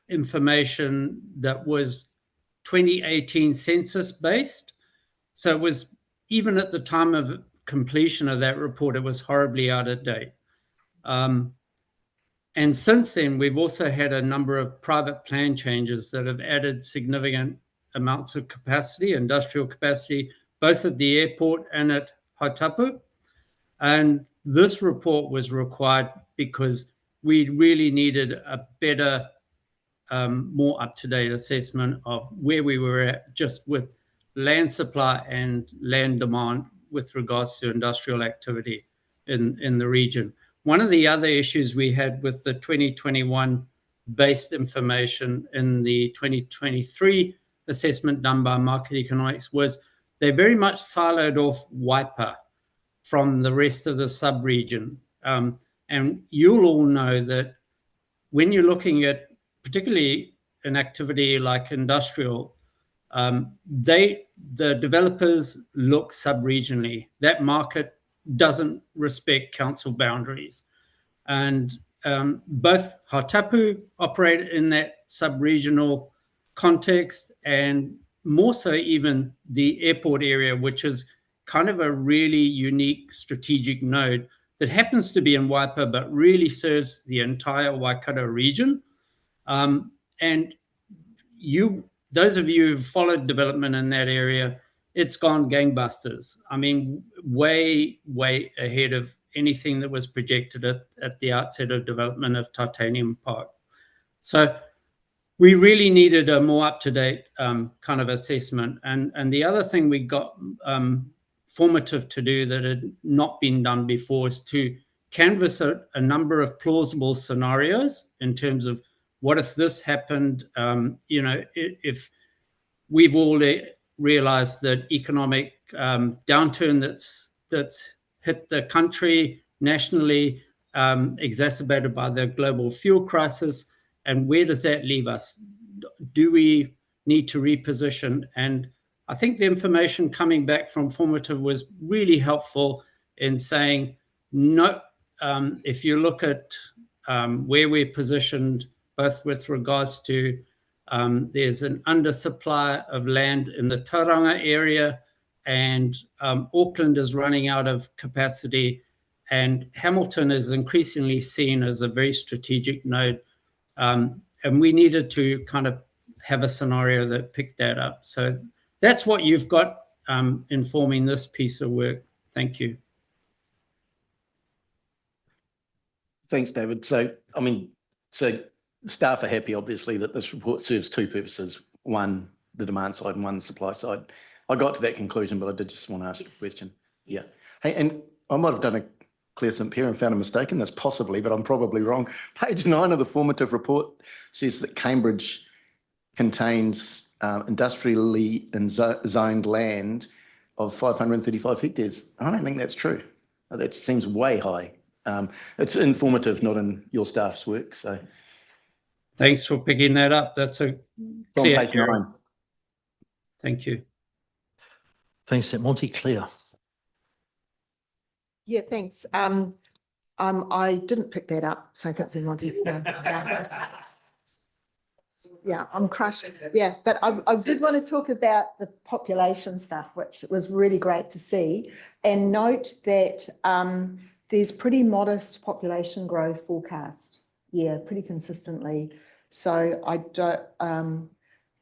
information that was 2018 census based. So it was, even at the time of completion of that report, it was horribly out of date. And since then, we've also had a number of private plan changes that have added significant amounts of capacity, industrial capacity, both at the airport and at Hautapu. And this report was required because we really needed a better, more up-to-date assessment of where we were at just with land supply and land demand with regards to industrial activity in the region. One of the other issues we had with the 2021 based information in the 2023 assessment done by Market Economics was they very much siloed off Waipa from the rest of the sub-region. And you'll all know that when you're looking at particularly an activity like industrial, the developers look sub-regionally. That market doesn't respect council boundaries. And both Hautapu operate in that sub-regional context, and more so even the airport area, which is kind of a really unique strategic node that happens to be in Waipa, but really serves the entire Waikato region. And those of you who've followed development in that area, it's gone gangbusters. I mean, way, way ahead of anything that was projected at the outset of development of Titanium Park. So we really needed a more up-to-date kind of assessment. And the other thing we got formative to do that had not been done before is to canvass a number of plausible scenarios in terms of what if this happened, if we've all realized that economic downturn that's hit the country nationally, exacerbated by the global fuel crisis, and where does that leave us? Do we need to reposition? And I think the information coming back from Formative was really helpful in saying, no, if you look at where we're positioned, both with regards to there's an undersupply of land in the Tauranga area, and Auckland is running out of capacity, and Hamilton is increasingly seen as a very strategic node. And we needed to kind of have a scenario that picked that up. So that's what you've got informing this piece of work. Thank you. Thanks, David. So, I mean, so staff are happy, obviously, that this report serves two purposes. One, the demand side, and one, the supply side. I got to that conclusion, but I did just want to ask the question. Yeah. Hey, and I might have done a Claire St. Pierre and found a mistake in this, possibly, but I'm probably wrong. Page 9 of the formative report says that Cambridge contains industrially zoned land of 535 hectares. I don't think that's true. That seems way high. It's informative, not in your staff's work. So, thanks for picking that up. That's a clear page 9. Thank you. Thanks, Monty. Claire. Yeah, thanks. I didn't pick that up, so thank you, Monty. yeah, I'm crushed. Yeah, but I did want to talk about the population stuff, which was really great to see. And note that there's pretty modest population growth forecast. Yeah, pretty consistently. So I don't,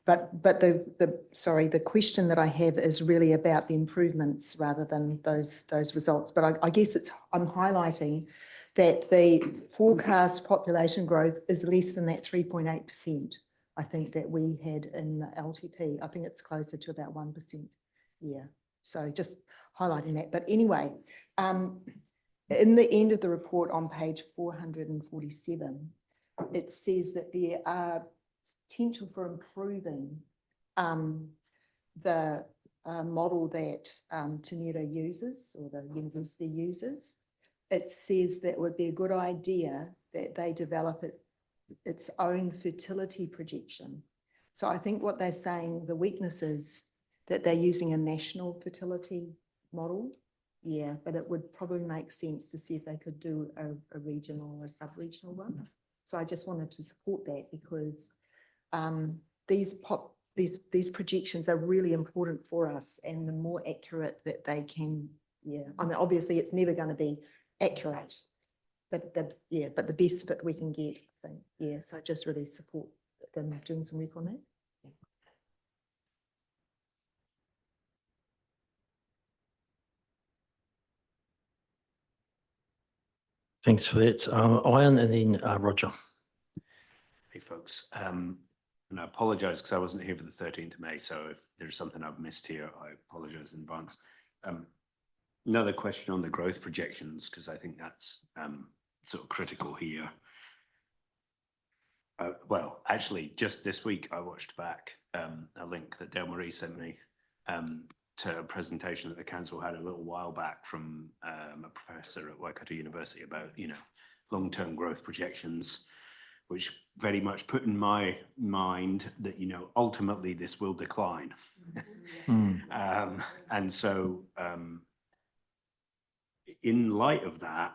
but the question that I have is really about the improvements rather than those results. But I guess I'm highlighting that the forecast population growth is less than that 3.8%, I think, that we had in the LTP. I think it's closer to about 1%. Yeah, so just highlighting that. But anyway, in the end of the report on page 447, it says that there are potential for improving the model that Te Nere uses, or the university uses. It says that it would be a good idea that they develop its own fertility projection. So I think what they're saying, the weakness is that they're using a national fertility model. Yeah, but it would probably make sense to see if they could do a regional or a sub-regional one. So I just wanted to support that, because these projections are really important for us, and the more accurate that they can, yeah. I mean, obviously it's never going to be accurate, but the best fit we can get, I think. Yeah, so I just really support them doing some work on that. Thanks for that, Ian, and then Roger. Hey, folks. And I apologise because I wasn't here for the 13th of May. So if there's something I've missed here, I apologise in advance. Another question on the growth projections, because I think that's sort of critical here. Well, actually, just this week, I watched back a link that Dale Marie sent me to a presentation that the council had a little while back from a professor at Waikato University about, long-term growth projections, which very much put in my mind that, ultimately this will decline. And so in light of that,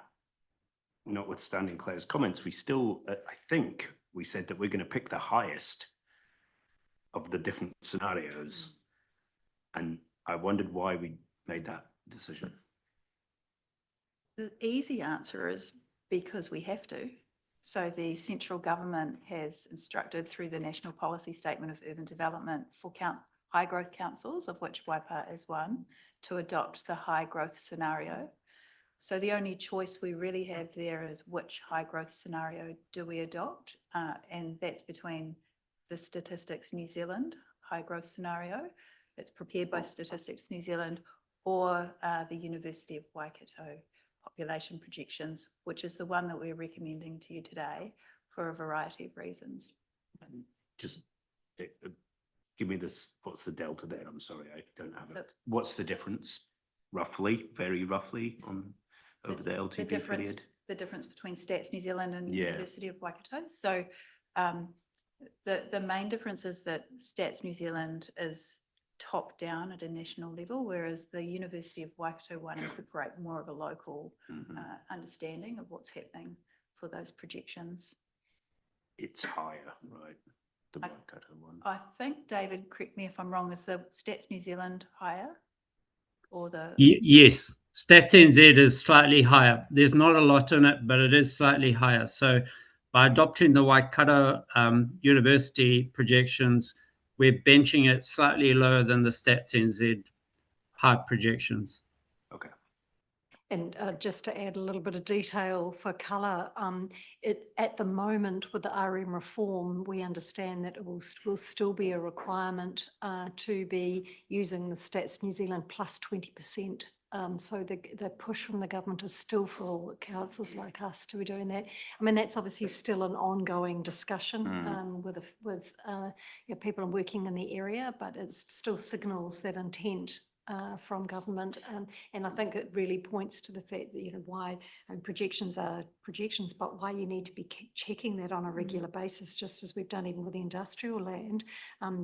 notwithstanding Claire's comments, we still, I think we said that we're going to pick the highest of the different scenarios. And I wondered why we made that decision. The easy answer is because we have to. So the central government has instructed through the National Policy Statement of Urban Development for high growth councils, of which Waipa is one, to adopt the high growth scenario. So the only choice we really have there is which high growth scenario do we adopt? And that's between the Statistics New Zealand high growth scenario, it's prepared by Statistics New Zealand, or the University of Waikato population projections, which is the one that we're recommending to you today for a variety of reasons. Just give me this, what's the delta there? I'm sorry, I don't have it. What's the difference, roughly, very roughly, over the LTP period? The difference between Stats New Zealand and University of Waikato. So the main difference is that Stats New Zealand is top down at a national level, whereas the University of Waikato one incorporate more of a local understanding of what's happening for those projections. It's higher, right? The Waikato one. I think, David, correct me if I'm wrong, is the Stats New Zealand higher? Or the Yes, Stats NZ is slightly higher. There's not a lot in it, but it is slightly higher. So by adopting the Waikato University projections, we're benching it slightly lower than the Stats NZ high projections. Okay. And just to add a little bit of detail for colour, at the moment with the RM reform, we understand that it will still be a requirement to be using the Stats New Zealand plus 20%. So the push from the government is still for councils like us to be doing that. I mean, that's obviously still an ongoing discussion with people working in the area, but it still signals that intent from government, and I think it really points to the fact that why projections are projections, but why you need to be checking that on a regular basis, just as we've done even with the industrial land,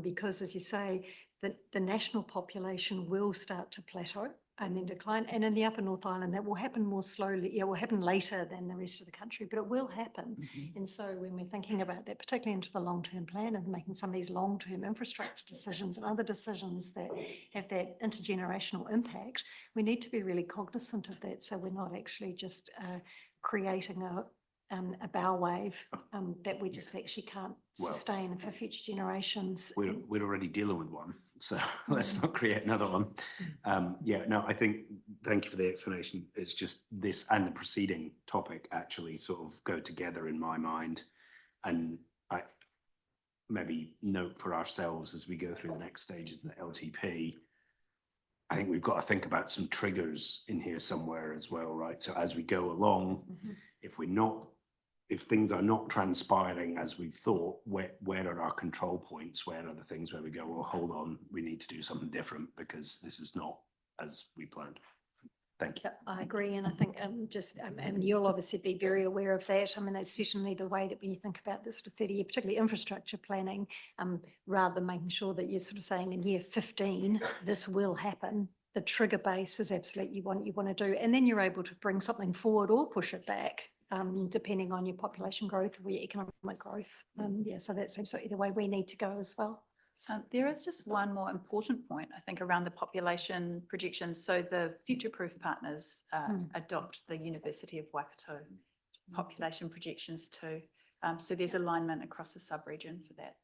because as you say, the national population will start to plateau. and then decline. And in the Upper North Island, that will happen more slowly. It will happen later than the rest of the country, but it will happen. And so when we're thinking about that, particularly into the long-term plan and making some of these long-term infrastructure decisions and other decisions that have that intergenerational impact, we need to be really cognizant of that. So we're not actually just creating a bow wave that we just actually can't sustain for future generations. We're already dealing with one, so let's not create another one. Yeah, no, I think, thank you for the explanation. It's just this and the preceding topic actually sort of go together in my mind. And I maybe note for ourselves as we go through the next stages of the LTP, I think we've got to think about some triggers in here somewhere as well, right? So as we go along, if things are not transpiring as we thought, where are our control points? Where are the things where we go, well, hold on, we need to do something different because this is not as we planned. Thank you. I agree. And I think and you'll obviously be very aware of that. I mean, that's certainly the way that when you think about this sort of 30-year, particularly infrastructure planning, rather than making sure that you're sort of saying in year 15, this will happen. The trigger base is absolutely what you want to do. And then you're able to bring something forward or push it back, depending on your population growth or your economic growth. Yeah, so that's absolutely the way we need to go as well. There is just one more important point, I think, around the population projections. So the future-proof partners adopt the University of Waikato population projections too. So there's alignment across the sub-region for that.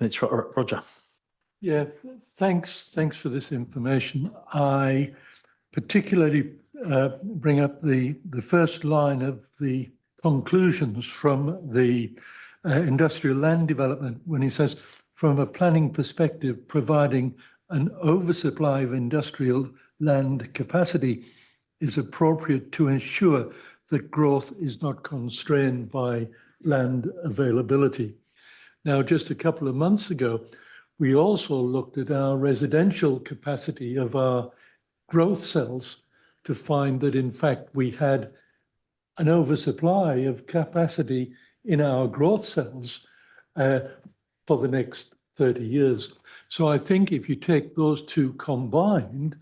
That's right, Roger. Yeah, thanks for this information. I particularly bring up the first line of the conclusions from the industrial land development when he says, from a planning perspective, providing an oversupply of industrial land capacity is appropriate to ensure that growth is not constrained by land availability. Now, just a couple of months ago, we also looked at our residential capacity of our growth cells to find that, in fact, we had an oversupply of capacity in our growth cells for the next 30 years. So I think if you take those two combined,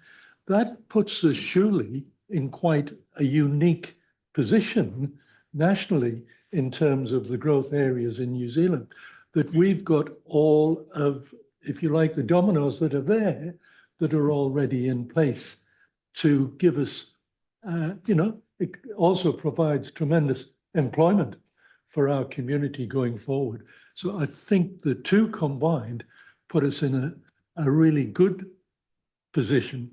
that puts us surely in quite a unique position nationally in terms of the growth areas in New Zealand, that we've got all of, if you like, the dominoes that are there that are already in place to give us, it also provides tremendous employment for our community going forward. So I think the two combined put us in a really good position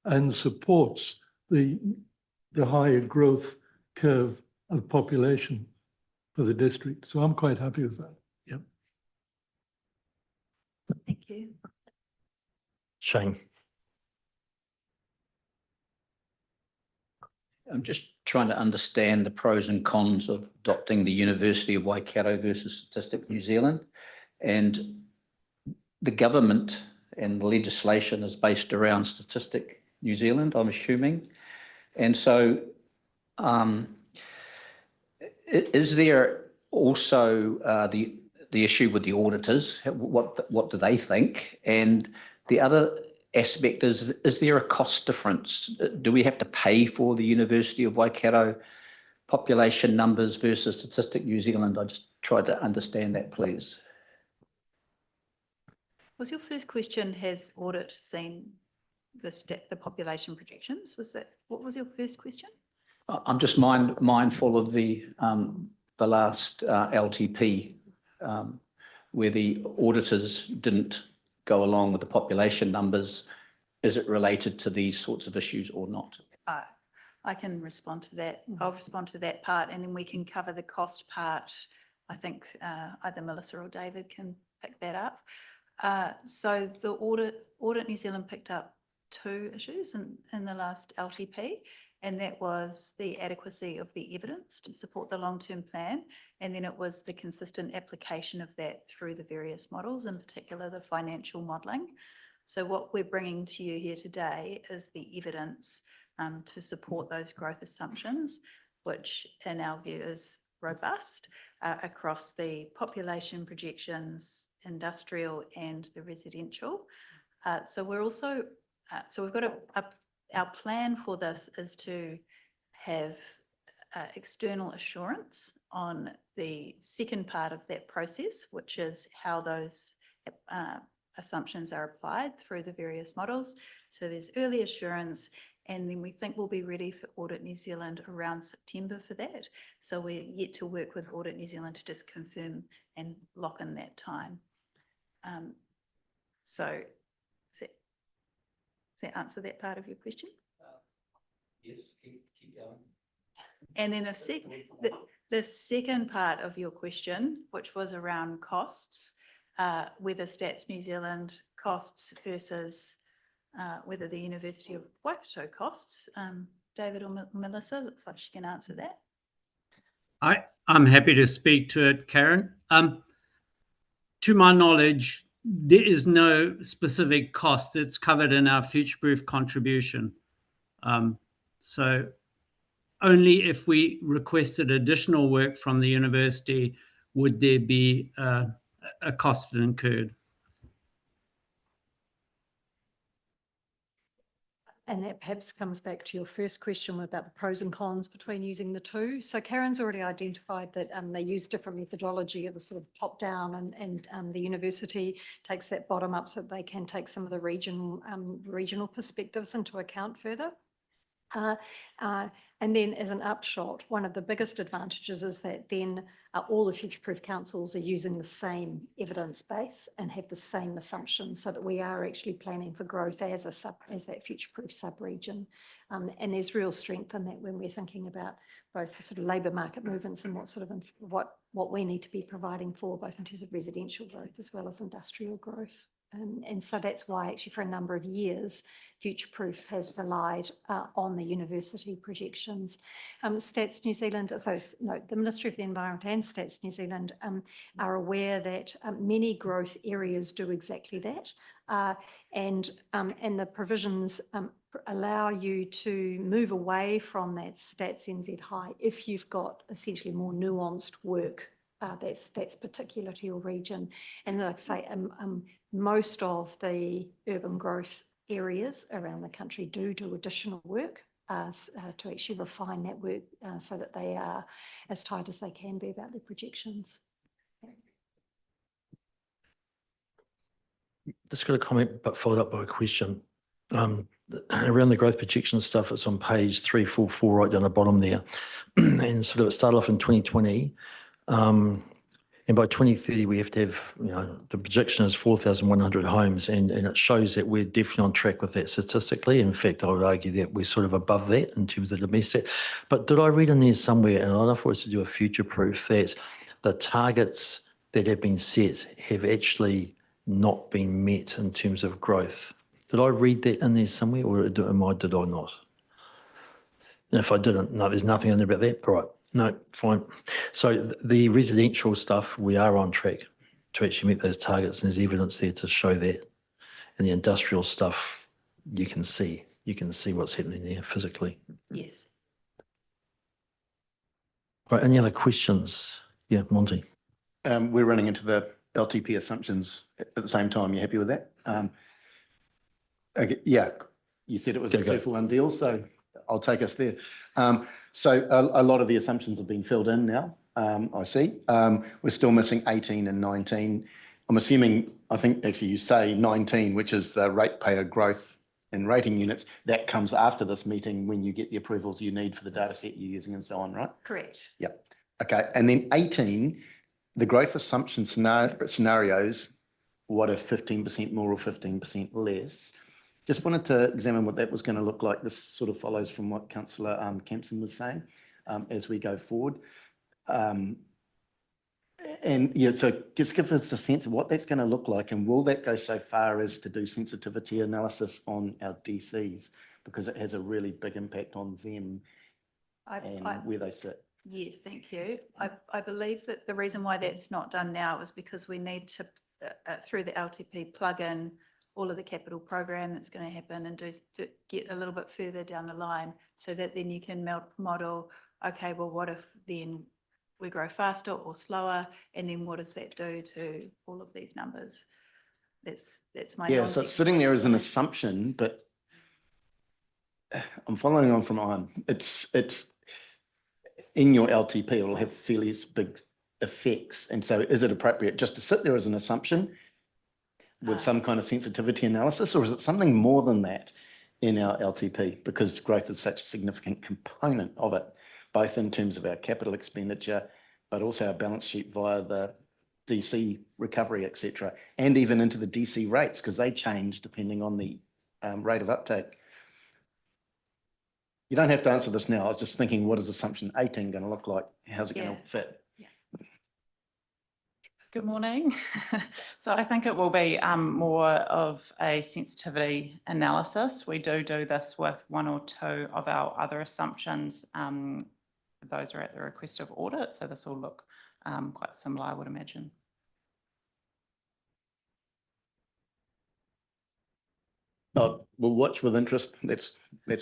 and supports the higher growth curve of population for the district. So I'm quite happy with that. Yep. Thank you. Shane. I'm just trying to understand the pros and cons of adopting the University of Waikato versus Statistics New Zealand. And the government and the legislation is based around Statistics New Zealand, I'm assuming. And so is there also the issue with the auditors? What do they think? And the other aspect is there a cost difference? Do we have to pay for the University of Waikato population numbers versus Statistics New Zealand? I just tried to understand that, please. Was your first question, has audit seen the population projections? What was your first question? I'm just mindful of the last LTP where the auditors didn't go along with the population numbers. Is it related to these sorts of issues or not? I can respond to that. I'll respond to that part and then we can cover the cost part. I think either Melissa or David can pick that up. So the Audit New Zealand picked up two issues in the last LTP, and that was the adequacy of the evidence to support the long-term plan, and then it was the consistent application of that through the various models, in particular the financial modelling. So what we're bringing to you here today is the evidence to support those growth assumptions, which in our view is robust across the population projections, industrial and the residential. So we're also So we've got our plan for this is to have external assurance on the second part of that process, which is how those assumptions are applied through the various models. So there's early assurance, and then we think we'll be ready for Audit New Zealand around September for that. So we're yet to work with Audit New Zealand to just confirm and lock in that time. So does that answer that part of your question? Yes, keep going. And then the second part of your question, which was around costs, whether Stats New Zealand costs versus whether the University of Waikato costs. David or Melissa, looks like she can answer that. I'm happy to speak to it, Karen. To my knowledge, there is no specific cost that's covered in our future-proof contribution. So only if we requested additional work from the university would there be a cost incurred. And that perhaps comes back to your first question about the pros and cons between using the two. So Karen's already identified that they use different methodology of the sort of top down, and the university takes that bottom up so that they can take some of the regional perspectives into account further. And then as an upshot, one of the biggest advantages is that then all the future-proof councils are using the same evidence base and have the same assumptions, so that we are actually planning for growth as that future-proof sub-region. And there's real strength in that when we're thinking about both the sort of labour market movements and what we need to be providing for, both in terms of residential growth as well as industrial growth. And so that's why actually for a number of years, Future-Proof has relied on the university projections. Stats New Zealand, the Ministry of the Environment and Stats New Zealand are aware that many growth areas do exactly that. And the provisions allow you to move away from that Stats NZ high if you've got essentially more nuanced work that's particular to your region. And like I say, most of the urban growth areas around the country do additional work to actually refine that work so that they are as tight as they can be about their projections. Just got a comment, but followed up by a question. Around the growth projection stuff, it's on page 344, right down the bottom there. And sort of it started off in 2020. And by 2030, we have to have, the projection is 4,100 homes, and it shows that we're definitely on track with that statistically. In fact, I would argue that we're sort of above that in terms of the domestic. But did I read in there somewhere, and I don't know if it was to do a future-proof, that the targets that have been set have actually not been met in terms of growth? Did I read that in there somewhere, or did I not? And if I didn't, no, there's nothing in there about that. All right. No, fine. So the residential stuff, we are on track to actually meet those targets, and there's evidence there to show that. And the industrial stuff, you can see what's happening there physically. Yes. Right, any other questions? Yeah, Monty. We're running into the LTP assumptions at the same time. You happy with that? Okay, yeah, you said it was a 2-for-1 deal, so I'll take us there. So a lot of the assumptions have been filled in now, I see. We're still missing 18 and 19. I'm assuming, I think actually you say 19, which is the ratepayer growth in rating units. That comes after this meeting when you get the approvals you need for the data set you're using and so on, right? Correct. Yep. Okay, and then 18, the growth assumption scenarios, what if 15% more or 15% less? Just wanted to examine what that was going to look like. This sort of follows from what Councillor Kempson was saying as we go forward. And yeah, so just give us a sense of what that's going to look like, and will that go so far as to do sensitivity analysis on our DCs, because it has a really big impact on them and where they sit. Yes, thank you. I believe that the reason why that's not done now is because we need to, through the LTP, plug in all of the capital program that's going to happen and to get a little bit further down the line, so that then you can model, okay, well, what if then we grow faster or slower, and then what does that do to all of these numbers? That's my yeah. So it's sitting there as an assumption, but I'm following on from Ian. It's in your LTP, it'll have fairly big effects. And so is it appropriate just to sit there as an assumption with some kind of sensitivity analysis, or is it something more than that in our LTP? Because growth is such a significant component of it, both in terms of our capital expenditure, but also our balance sheet via the DC recovery, et cetera, and even into the DC rates, because they change depending on the rate of uptake. You don't have to answer this now. I was just thinking, what is assumption 18 going to look like? How's it going to fit? Good morning. So I think it will be more of a sensitivity analysis. We do this with one or two of our other assumptions. Those are at the request of audit, so this will look quite similar, I would imagine. We'll watch with interest. That's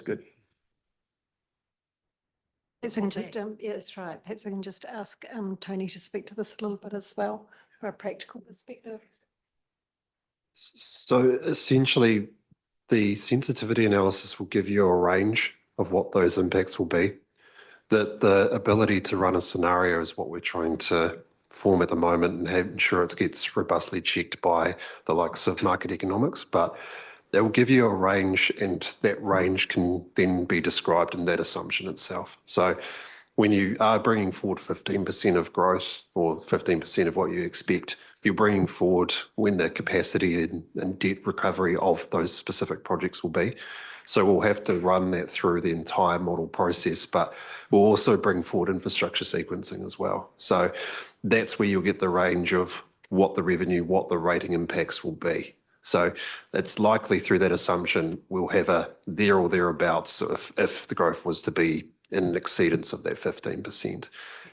good. Perhaps we can just, yeah, that's right. Perhaps we can just ask Tony to speak to this a little bit as well, from a practical perspective. So essentially, the sensitivity analysis will give you a range of what those impacts will be. The ability to run a scenario is what we're trying to form at the moment and ensure it gets robustly checked by the likes of market economics. But it will give you a range, and that range can then be described in that assumption itself. So when you are bringing forward 15% of growth or 15% of what you expect, you're bringing forward when the capacity and debt recovery of those specific projects will be. So we'll have to run that through the entire model process, but we'll also bring forward infrastructure sequencing as well. So that's where you'll get the range of what the revenue, what the rating impacts will be. So it's likely through that assumption, we'll have a there or thereabouts if the growth was to be in an exceedance of that 15%.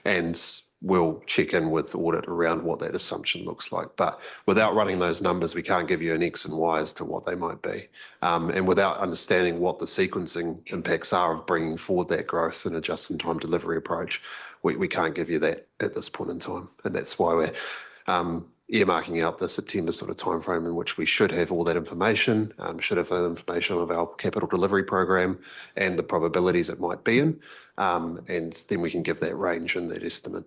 And we'll check in with audit around what that assumption looks like. But without running those numbers, we can't give you an X and Y as to what they might be. And without understanding what the sequencing impacts are of bringing forward that growth and a just-in-time delivery approach, we can't give you that at this point in time. And that's why we're earmarking out the September sort of timeframe in which we should have all that information, should have the information of our capital delivery program and the probabilities it might be in, and then we can give that range and that estimate.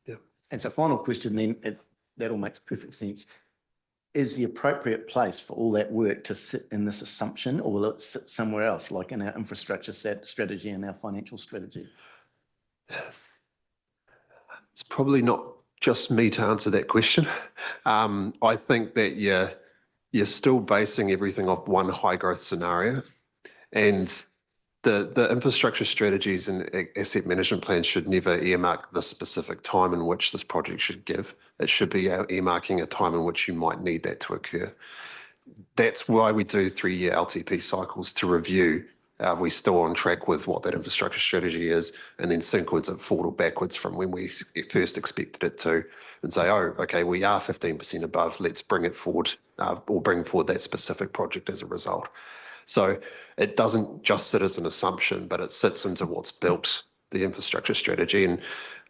Yeah. And so final question then, that all makes perfect sense. Is the appropriate place for all that work to sit in this assumption, or will it sit somewhere else, like in our infrastructure strategy and our financial strategy? It's probably not just me to answer that question. I think that you're still basing everything off one high growth scenario, and the infrastructure strategies and asset management plans should never earmark the specific time in which this project should give. It should be earmarking a time in which you might need that to occur. That's why we do 3-year LTP cycles to review. Are we still on track with what that infrastructure strategy is, and then sequence it forward or backwards from when we first expected it to, and say, oh, okay, we are 15% above, let's bring it forward or bring forward that specific project as a result. So it doesn't just sit as an assumption, but it sits into what's built the infrastructure strategy. And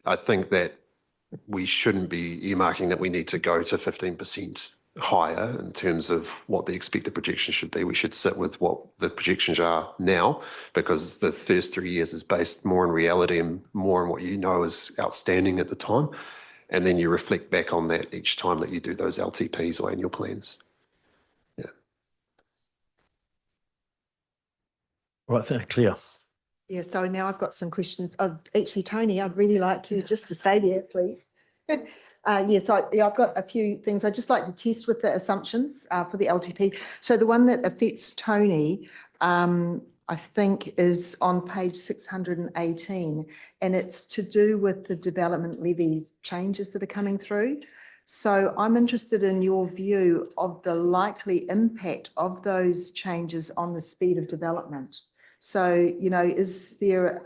I think that we shouldn't be earmarking that we need to go to 15% higher in terms of what the expected projection should be. We should sit with what the projections are now, because the first 3 years is based more in reality and more on what you know is outstanding at the time. And then you reflect back on that each time that you do those LTPs or annual plans. Yeah. Right, clear. Yeah, so now I've got some questions. Actually, Tony, I'd really like you just to stay there, please. Yes, I've got a few things I'd just like to test with the assumptions for the LTP. So the one that affects Tony, I think, is on page 618, and it's to do with the development levy changes that are coming through. So I'm interested in your view of the likely impact of those changes on the speed of development. So, you know, is there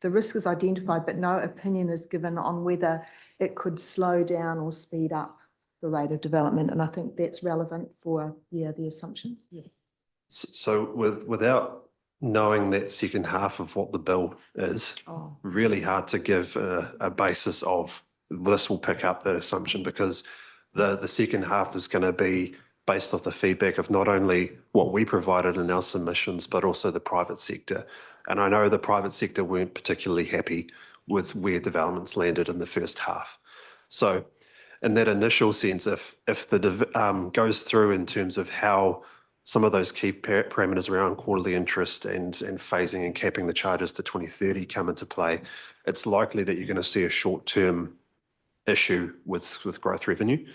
the risk is identified, but no opinion is given on whether it could slow down or speed up the rate of development. And I think that's relevant for, the assumptions. Yeah. So without knowing that second half of what the bill is, really hard to give a basis of this will pick up the assumption, because the second half is going to be based off the feedback of not only what we provided in our submissions, but also the private sector. And I know the private sector weren't particularly happy with where developments landed in the first half. So in that initial sense, if the goes through in terms of how some of those key parameters around quarterly interest and phasing and capping the charges to 2030 come into play, it's likely that you're going to see a short-term issue with growth revenue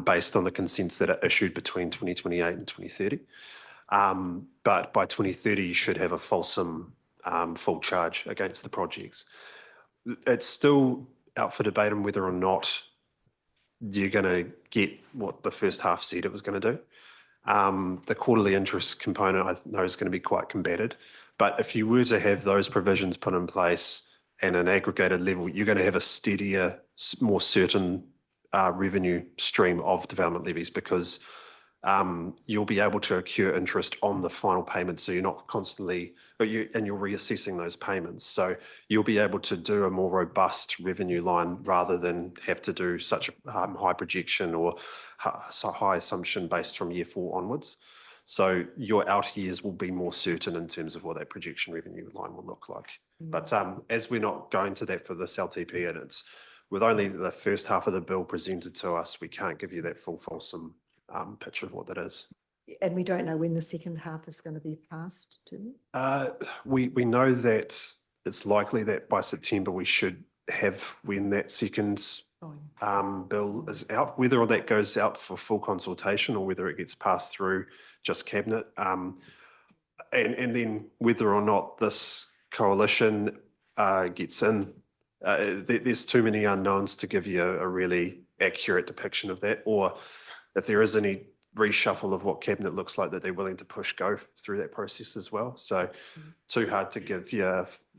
based on the consents that are issued between 2028 and 2030. But by 2030, you should have a fulsome full charge against the projects. It's still out for debate on whether or not you're going to get what the first half said it was going to do. The quarterly interest component, I know, is going to be quite combated. But if you were to have those provisions put in place and an aggregated level, you're going to have a steadier, more certain revenue stream of development levies, because you'll be able to accrue interest on the final payment. So you're not constantly, and you're reassessing those payments. So you'll be able to do a more robust revenue line rather than have to do such a high projection or so high assumption based from year 4 onwards. So your out years will be more certain in terms of what that projection revenue line will look like. But as we're not going to that for this LTP, and it's with only the first half of the bill presented to us, we can't give you that full fulsome picture of what that is. And we don't know when the second half is going to be passed, do we? We know that it's likely that by September we should have when that second bill is out, whether that goes out for full consultation or whether it gets passed through just cabinet, and then whether or not this coalition gets in. There's too many unknowns to give you a really accurate depiction of that, or if there is any reshuffle of what cabinet looks like that they're willing to go through that process as well. So too hard to give you,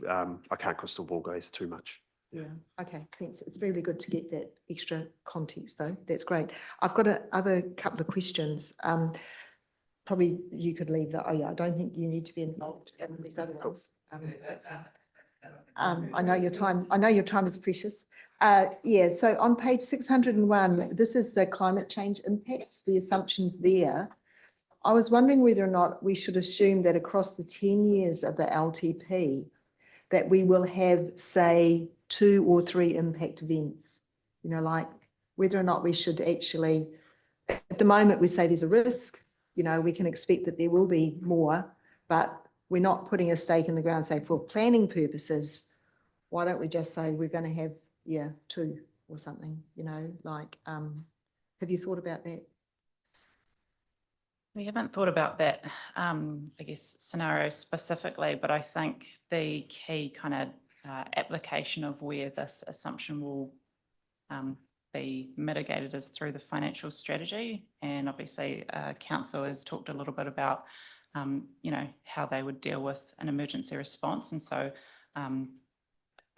I can't crystal ball gaze too much. Yeah, okay, thanks. It's really good to get that extra context though. That's great. I've got other couple of questions. Probably you could leave that. Oh yeah, I don't think you need to be involved in these other ones. I know your time is precious. Yeah, so on page 601, this is the climate change impacts, the assumptions there. I was wondering whether or not we should assume that across the 10 years of the LTP, that we will have, say, 2 or 3 impact events, you know, like whether or not we should actually, at the moment we say there's a risk, you know, we can expect that there will be more, but we're not putting a stake in the ground, say for planning purposes, why don't we just say we're going to have, 2 or something, you know, like, have you thought about that? We haven't thought about that, I guess, scenario specifically, but I think the key kind of application of where this assumption will be mitigated is through the financial strategy. And obviously, Council has talked a little bit about, you know, how they would deal with an emergency response. And so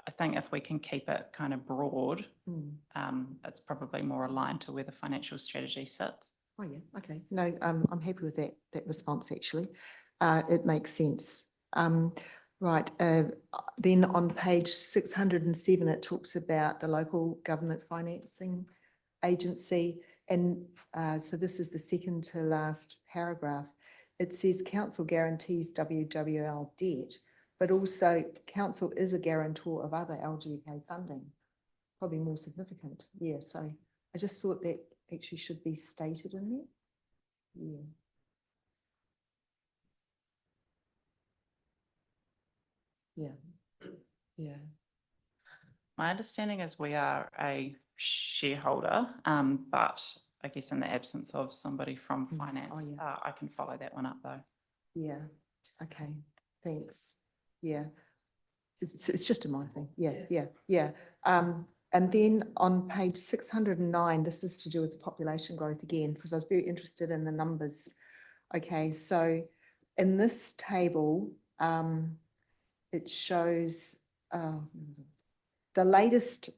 I think if we can keep it kind of broad, it's probably more aligned to where the financial strategy sits. Oh yeah, okay. No, I'm happy with that response actually. It makes sense. Right, then on page 607, it talks about the local government financing agency. And so this is the second to last paragraph. It says council guarantees WWL debt, but also council is a guarantor of other LGK funding, probably more significant. Yeah, so I just thought that actually should be stated in there. Yeah. Yeah. Yeah. My understanding is we are a shareholder, but I guess in the absence of somebody from finance, I can follow that one up though. Yeah. Okay. Thanks. Yeah. It's just a minor thing. Yeah. And then on page 609, this is to do with the population growth again, because I was very interested in the numbers. Okay, so in this table, it shows the latest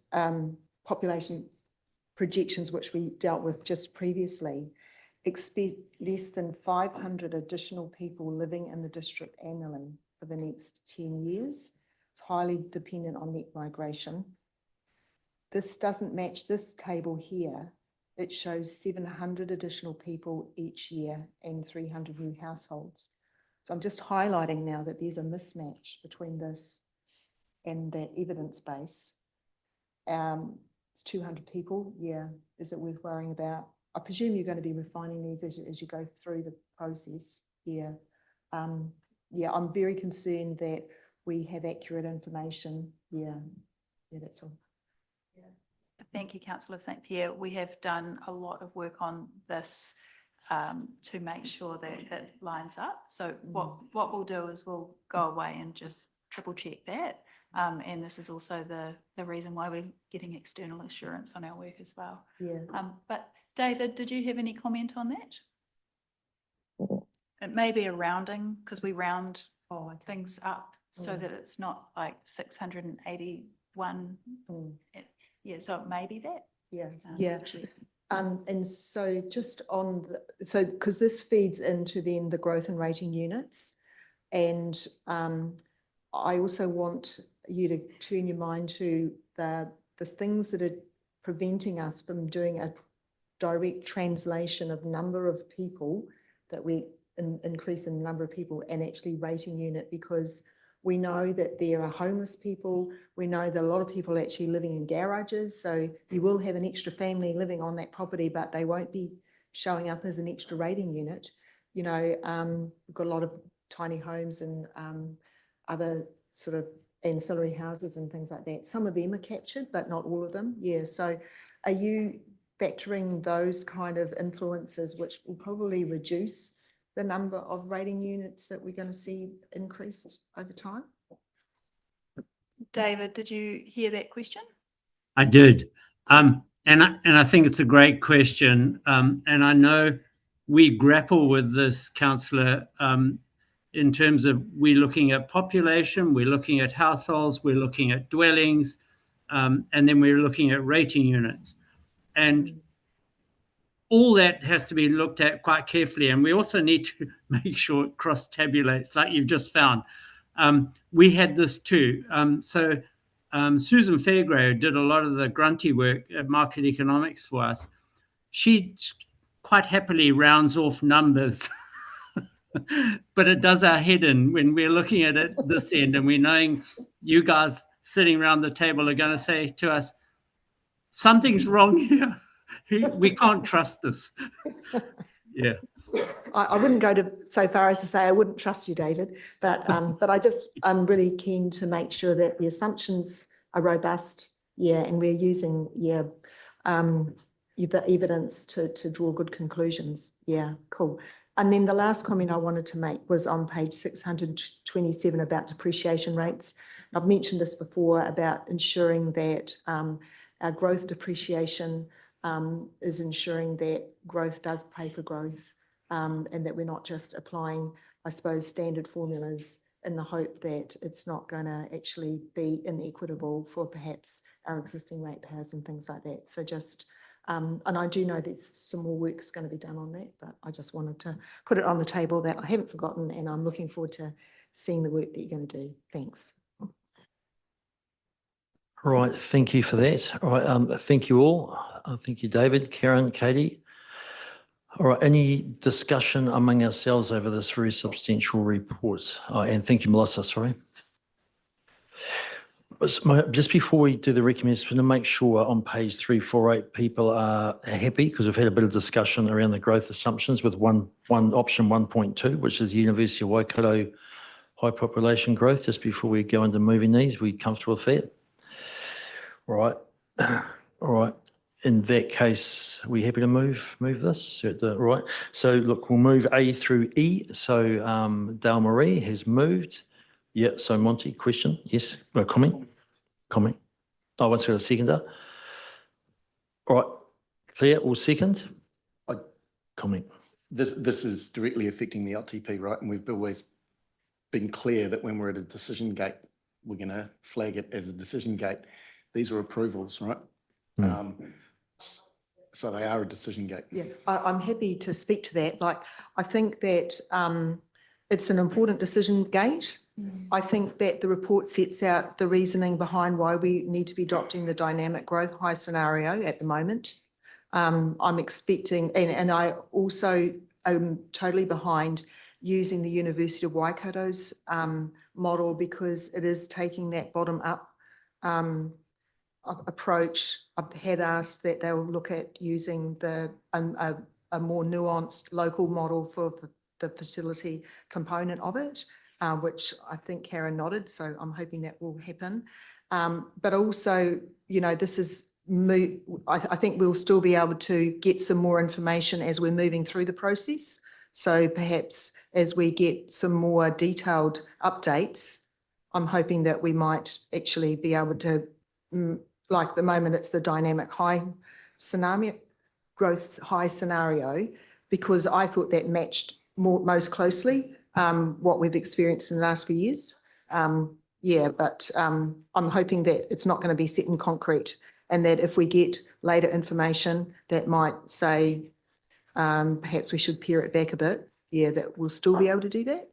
population projections, which we dealt with just previously, expect less than 500 additional people living in the district annually for the next 10 years. It's highly dependent on net migration. This doesn't match this table here, it shows 700 additional people each year and 300 new households. So I'm just highlighting now that there's a mismatch between this and that evidence base. It's 200 people. Yeah. Is it worth worrying about? I presume you're going to be refining these as you go through the process. Yeah. Yeah, I'm very concerned that we have accurate information. Yeah. Yeah, that's all. Thank you, Councillor St Pierre. We have done a lot of work on this to make sure that it lines up. So what we'll do is we'll go away and just triple check that. And this is also the reason why we're getting external assurance on our work as well. Yeah. But David, did you have any comment on that? It may be a rounding because we round things up so that it's not like 681. Yeah, so it may be that. Yeah, yeah. And so just on so because this feeds into then the growth and rating units, and I also want you to turn your mind to the things that are preventing us from doing a direct translation of number of people that we increase in the number of people and actually rating unit, because we know that there are homeless people. We know that a lot of people are actually living in garages. So you will have an extra family living on that property, but they won't be showing up as an extra rating unit. You know, we've got a lot of tiny homes and other sort of ancillary houses and things like that. Some of them are captured, but not all of them. Yeah. So are you factoring those kind of influences, which will probably reduce the number of rating units that we're going to see increased over time? David, did you hear that question? I did. And I think it's a great question. And I know we grapple with this, Councillor, in terms of we're looking at population, we're looking at households, we're looking at dwellings, and then we're looking at rating units. And all that has to be looked at quite carefully. And we also need to make sure it cross-tabulates like you've just found. We had this too. So Susan Fairgrave did a lot of the grunty work at Market Economics for us. She quite happily rounds off numbers, but it does our head in when we're looking at it this end, and we're knowing you guys sitting around the table are going to say to us, something's wrong here. We can't trust this. Yeah. I wouldn't go so far as to say I wouldn't trust you, David, but I'm really keen to make sure that the assumptions are robust, yeah, and we're using the evidence to draw good conclusions. Yeah, cool. And then the last comment I wanted to make was on page 627 about depreciation rates. I've mentioned this before about ensuring that our growth depreciation is ensuring that growth does pay for growth, and that we're not just applying, I suppose, standard formulas in the hope that it's not going to actually be inequitable for perhaps our existing ratepayers and things like that. So just, and I do know that some more work's going to be done on that, but I just wanted to put it on the table that I haven't forgotten, and I'm looking forward to seeing the work that you're going to do. Thanks. All right, thank you for that. All right, thank you all. Thank you, David, Karen, Katie. All right, any discussion among ourselves over this very substantial report? And thank you, Melissa, sorry. Just before we do the recommendation, to make sure on page 348 people are happy, because we've had a bit of discussion around the growth assumptions with one option 1.2, which is University of Waikato high population growth. Just before we go into moving these, we comfortable with that? All right. All right. In that case, are we happy to move this? Right. So look, we'll move A through E. So Dale Marie has moved. Yeah. So Monty, question? Yes. No, comment? Comment. Oh, once got a seconder. All right. Claire, will second? Comment. This is directly affecting the LTP, right? And we've always been clear that when we're at a decision gate, we're going to flag it as a decision gate. These are approvals, right? So they are a decision gate. Yeah, I'm happy to speak to that. Like, I think that it's an important decision gate. I think that the report sets out the reasoning behind why we need to be adopting the dynamic growth high scenario at the moment. I'm expecting, and I also am totally behind using the University of Waikato's model, because it is taking that bottom-up approach. I've had asked that they'll look at using a more nuanced local model for the facility component of it, which I think Karen nodded, so I'm hoping that will happen. But also, this is, I think we'll still be able to get some more information as we're moving through the process. So perhaps as we get some more detailed updates, I'm hoping that we might actually be able to, like at the moment, it's the dynamic high scenario, growth high scenario, because I thought that matched most closely what we've experienced in the last few years. But I'm hoping that it's not going to be set in concrete, and that if we get later information that might say perhaps we should pare it back a bit, that we'll still be able to do that.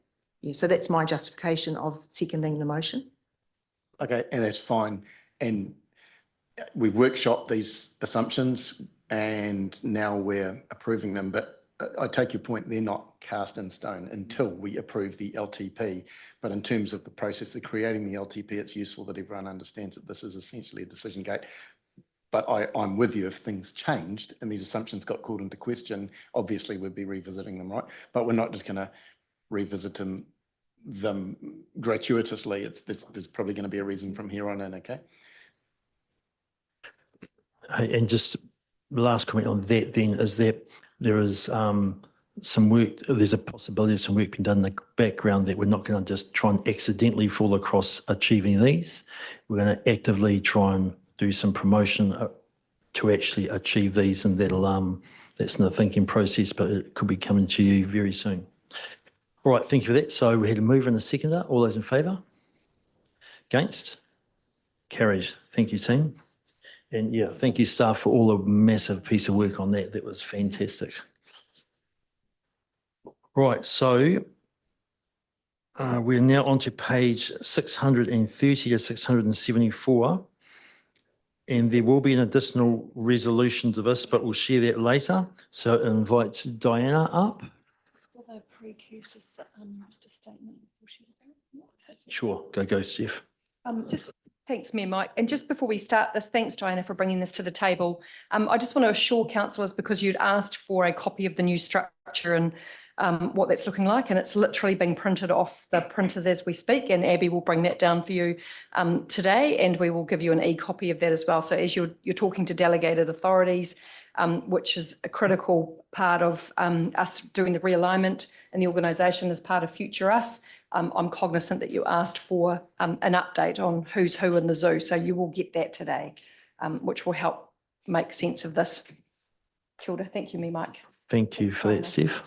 So that's my justification of seconding the motion. Okay, and that's fine. And we've workshopped these assumptions and now we're approving them, but I take your point, they're not cast in stone until we approve the LTP. But in terms of the process of creating the LTP, it's useful that everyone understands that this is essentially a decision gate. But I'm with you, if things changed and these assumptions got called into question, obviously we'd be revisiting them, right? But we're not just going to revisit them gratuitously. There's probably going to be a reason from here on in, okay? And just last comment on that then is that there is some work, there's a possibility of some work being done in the background that we're not going to just try and accidentally fall across achieving these. We're going to actively try and do some promotion to actually achieve these, and that's in the thinking process, but it could be coming to you very soon. All right, thank you for that. So we had a mover and a seconder. All those in favour? Against? Carried. Thank you, team. And yeah, thank you, staff, for all the massive piece of work on that. That was fantastic. Right, so we're now on to page 630 to 674. And there will be an additional resolution to this, but we'll share that later. So it invites Diana up. For the precursors, Mr. Statement before she starts. Sure, go, Steph. Thanks, Mayor Mike. And just before we start this, thanks, Diana, for bringing this to the table. I just want to assure councillors, because you'd asked for a copy of the new structure and what that's looking like, and it's literally being printed off the printers as we speak, and Abby will bring that down for you today, and we will give you an e-copy of that as well. So as you're talking to delegated authorities, which is a critical part of us doing the realignment and the organisation as part of Future Us, I'm cognisant that you asked for an update on who's who in the zoo, so you will get that today, which will help make sense of this. Kia ora. Thank you, Mayor Mike. Thank you for that, Steph.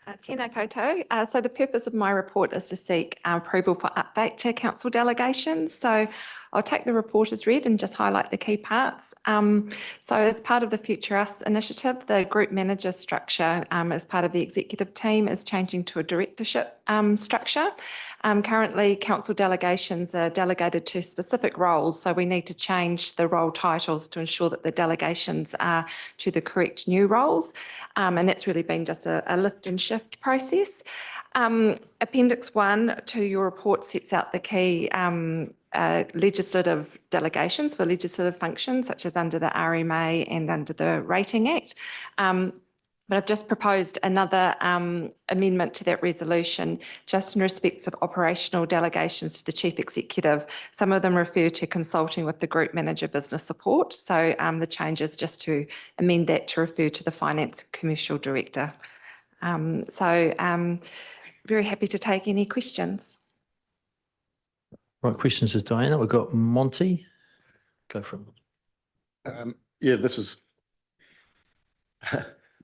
Tēnā koutou. So the purpose of my report is to seek approval for update to council delegations. So I'll take the report as read and just highlight the key parts. So as part of the Future Us initiative, the group manager structure as part of the executive team is changing to a directorship structure. Currently, council delegations are delegated to specific roles, so we need to change the role titles to ensure that the delegations are to the correct new roles, and that's really been just a lift and shift process. Appendix 1 to your report sets out the key legislative delegations for legislative functions, such as under the RMA and under the Rating Act. But I've just proposed another amendment to that resolution, just in respect of operational delegations to the Chief Executive. Some of them refer to consulting with the Group Manager Business Support. So the change is just to amend that to refer to the Finance Commercial Director. Very happy to take any questions. Right, questions to Diana. We've got Monty. Go for it. Yeah, this is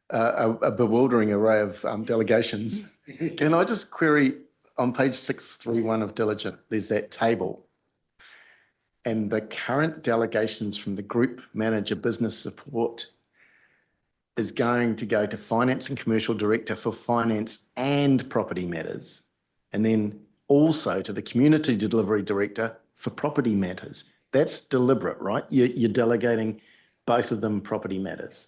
a bewildering array of delegations. Can I just query on page 631 of Diligent, there's that table. And the current delegations from the Group Manager Business Support is going to go to Finance and Commercial Director for Finance and Property Matters. And then also to the Community Delivery Director for Property Matters. That's deliberate, right? You're delegating both of them property matters.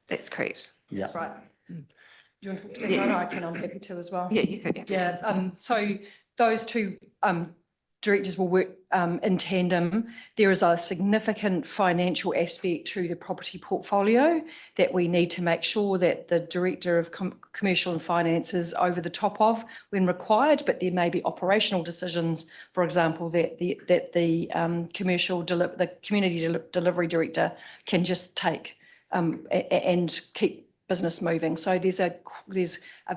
That's correct. Yeah. That's right. Do you want to talk to that? No, I can, I'm happy to as well. Yeah, you could. Yeah, so those two directors will work in tandem. There is a significant financial aspect to the property portfolio that we need to make sure that the Director of Commercial and Finance is over the top of when required, but there may be operational decisions, for example, that the Community Delivery Director can just take and keep business moving. So there's a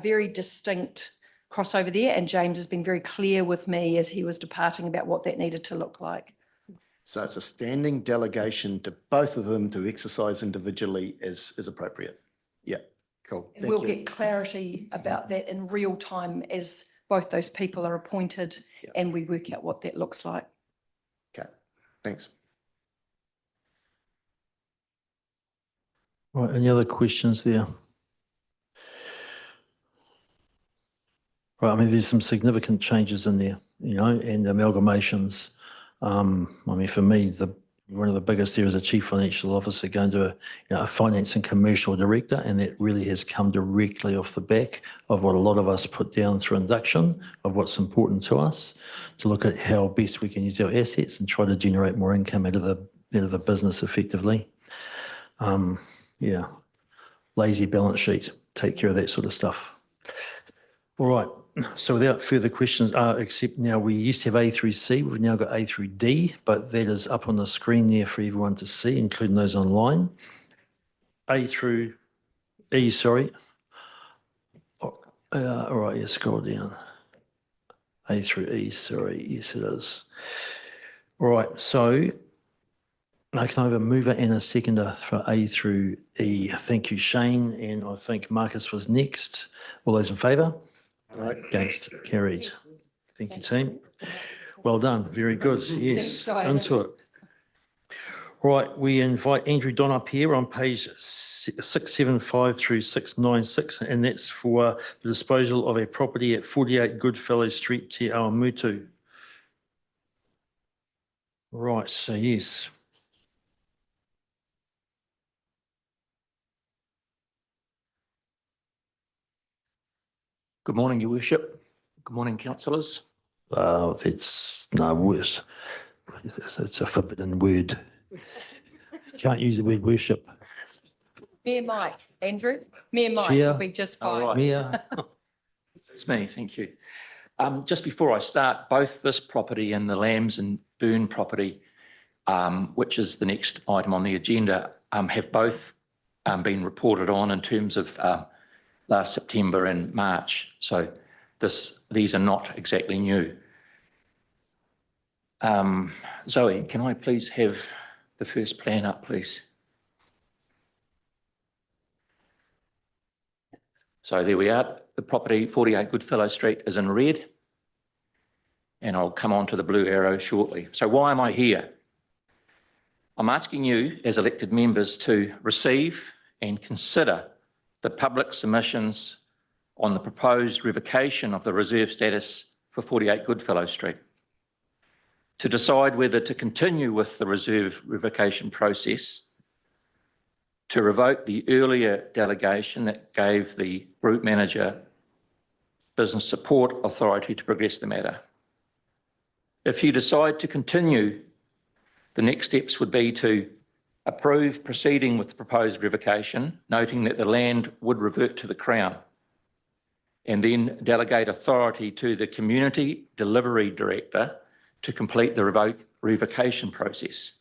very distinct crossover there, and James has been very clear with me as he was departing about what that needed to look like. So it's a standing delegation to both of them to exercise individually as appropriate. Yeah, cool. And we'll get clarity about that in real time as both those people are appointed and we work out what that looks like. Okay, thanks. Right, any other questions there? Right, I mean, there's some significant changes in there, you know, and amalgamations. I mean, for me, one of the biggest there is a chief financial officer going to a finance and commercial director, and that really has come directly off the back of what a lot of us put down through induction of what's important to us, to look at how best we can use our assets and try to generate more income out of the business effectively. Yeah, lazy balance sheet, take care of that sort of stuff. All right, so without further questions, except now we used to have A through C, we've now got A through D, but that is up on the screen there for everyone to see, including those online. A through E, sorry. All right, yeah, scroll down. A through E, sorry, yes it is. All right, so I can have a mover and a seconder for A through E. Thank you, Shane, and I think Marcus was next. All those in favour? Right. Against, carried. Thank you, team. Well done, very good, yes, into it. Right, we invite Andrew Don up here on page 675 through 696, and that's for the disposal of a property at 48 Goodfellow Street, Te Awamutu. Right, so yes. Good morning, Your Worship. Good morning, councillors. It's no worse. It's a forbidden word. Can't use the word worship. Mayor Mike, Andrew, Mayor Mike Chair. will be just All fine. right. Mayor, It's me, thank you. Just before I start, both this property and the Lambs and Burn property, which is the next item on the agenda, have both been reported on in terms of last September and March. So these are not exactly new. Zoe, can I please have the first plan up, please? So there we are. The property, 48 Goodfellow Street, is in red. And I'll come on to the blue arrow shortly. So why am I here? I'm asking you as elected members to receive and consider the public submissions on the proposed revocation of the reserve status for 48 Goodfellow Street, to decide whether to continue with the reserve revocation process, to revoke the earlier delegation that gave the group manager business support authority to progress the matter. If you decide to continue, the next steps would be to approve proceeding with the proposed revocation, noting that the land would revert to the Crown, and then delegate authority to the Community Delivery Director to complete the revocation process.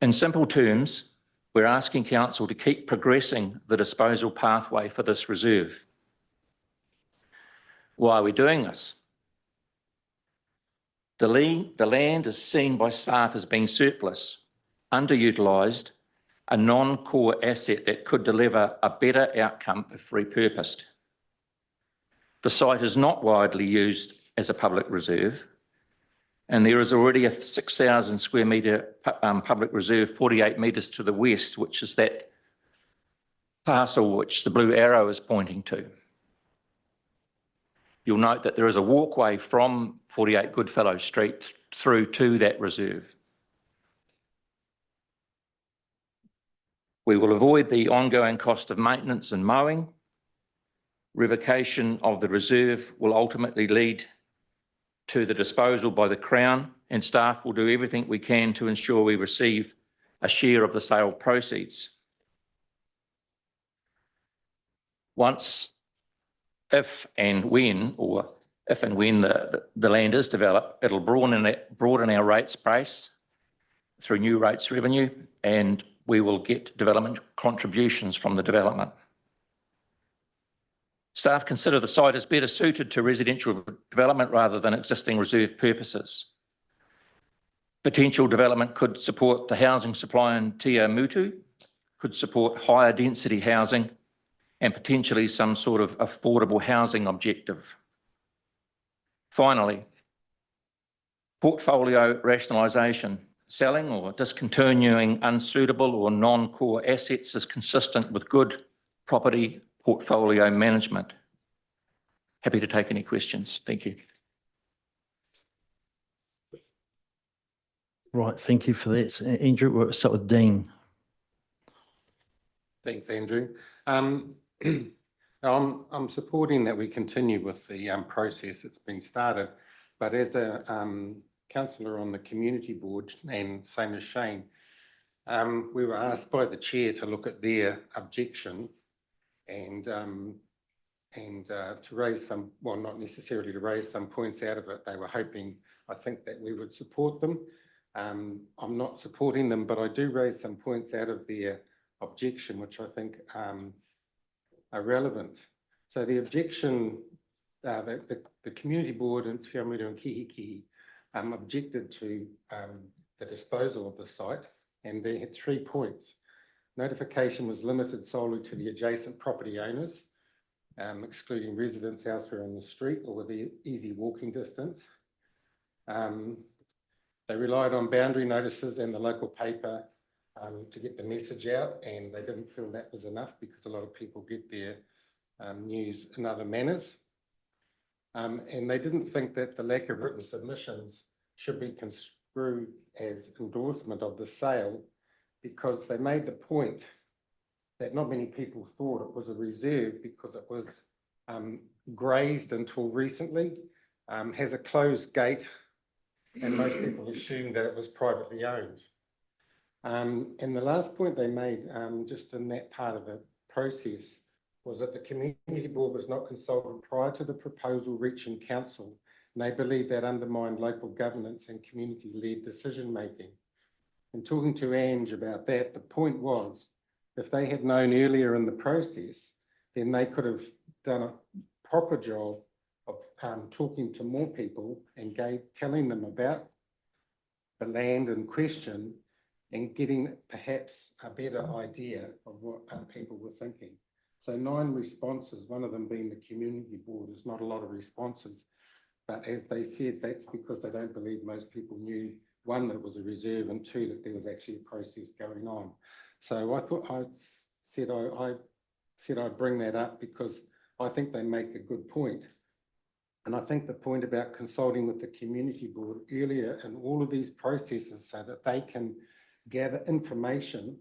In simple terms, we're asking Council to keep progressing the disposal pathway for this reserve. Why are we doing this? The land is seen by staff as being surplus, underutilised, a non-core asset that could deliver a better outcome if repurposed. The site is not widely used as a public reserve, and there is already a 6,000 square metre public reserve 48 metres to the west, which is that parcel which the blue arrow is pointing to. You'll note that there is a walkway from 48 Goodfellow Street through to that reserve. We will avoid the ongoing cost of maintenance and mowing. Revocation of the reserve will ultimately lead to the disposal by the Crown, and staff will do everything we can to ensure we receive a share of the sale proceeds. If and when the land is developed, it'll broaden our rates base through new rates revenue, and we will get development contributions from the development. Staff consider the site is better suited to residential development rather than existing reserve purposes. Potential development could support the housing supply in Te Mutu, could support higher density housing, and potentially some sort of affordable housing objective. Finally, portfolio rationalisation. Selling or discontinuing unsuitable or non-core assets is consistent with good property portfolio management. Happy to take any questions. Thank you. Right, thank you for that. Andrew, we'll start with Dean. Thanks, Andrew. I'm supporting that we continue with the process that's been started, but as a councillor on the community board, and same as Shane, we were asked by the chair to look at their objection and to raise some, well, not necessarily to raise some points out of it. They were hoping, I think, that we would support them. I'm not supporting them, but I do raise some points out of their objection, which I think are relevant. So the objection, the community board in Te Awamutu and Kihikihi objected to the disposal of the site, and they had 3 points. Notification was limited solely to the adjacent property owners, excluding residents elsewhere on the street or within easy walking distance. They relied on boundary notices and the local paper to get the message out, and they didn't feel that was enough because a lot of people get their news in other manners. And they didn't think that the lack of written submissions should be construed as endorsement of the sale, because they made the point that not many people thought it was a reserve because it was grazed until recently, has a closed gate, and most people assumed that it was privately owned. And the last point they made, just in that part of the process, was that the community board was not consulted prior to the proposal reaching council, and they believe that undermined local governance and community-led decision-making. And talking to Ange about that, the point was, if they had known earlier in the process, then they could have done a proper job of talking to more people and telling them about the land in question and getting perhaps a better idea of what people were thinking. So 9 responses, one of them being the community board, is not a lot of responses. But as they said, that's because they don't believe most people knew, 1, that it was a reserve, and 2, that there was actually a process going on. So I thought I said I'd bring that up because I think they make a good point. And I think the point about consulting with the community board earlier in all of these processes so that they can gather information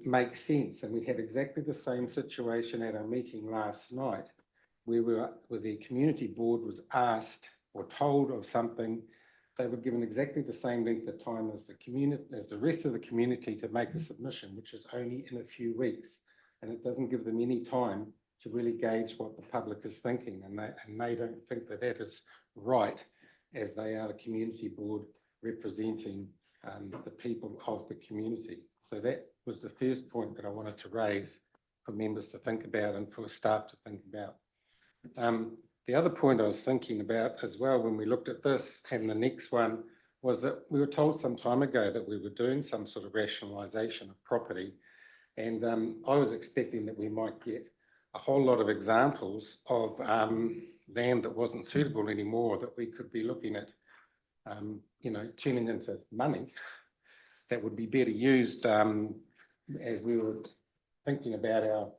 makes sense. And we had exactly the same situation at our meeting last night, where the community board was asked or told of something. They were given exactly the same length of time as the rest of the community to make a submission, which is only in a few weeks. And it doesn't give them any time to really gauge what the public is thinking. And they don't think that that is right, as they are the community board representing the people of the community. So that was the first point that I wanted to raise for members to think about and for staff to think about. The other point I was thinking about as well when we looked at this and the next one was that we were told some time ago that we were doing some sort of rationalisation of property, and I was expecting that we might get a whole lot of examples of land that wasn't suitable anymore that we could be looking at, turning into money that would be better used as we were thinking about our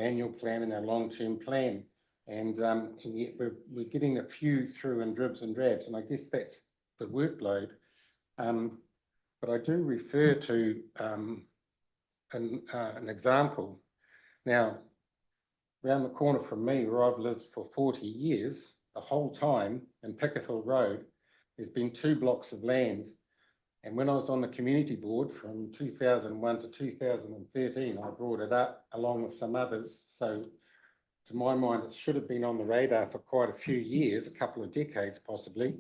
annual plan and our long-term plan. And yet we're getting a few through in dribs and drabs, and I guess that's the workload. But I do refer to an example. Now, around the corner from me, where I've lived for 40 years, the whole time in Picket Hill Road, there's been 2 blocks of land. And when I was on the community board from 2001 to 2013, I brought it up along with some others. So to my mind, it should have been on the radar for quite a few years, a couple of decades possibly.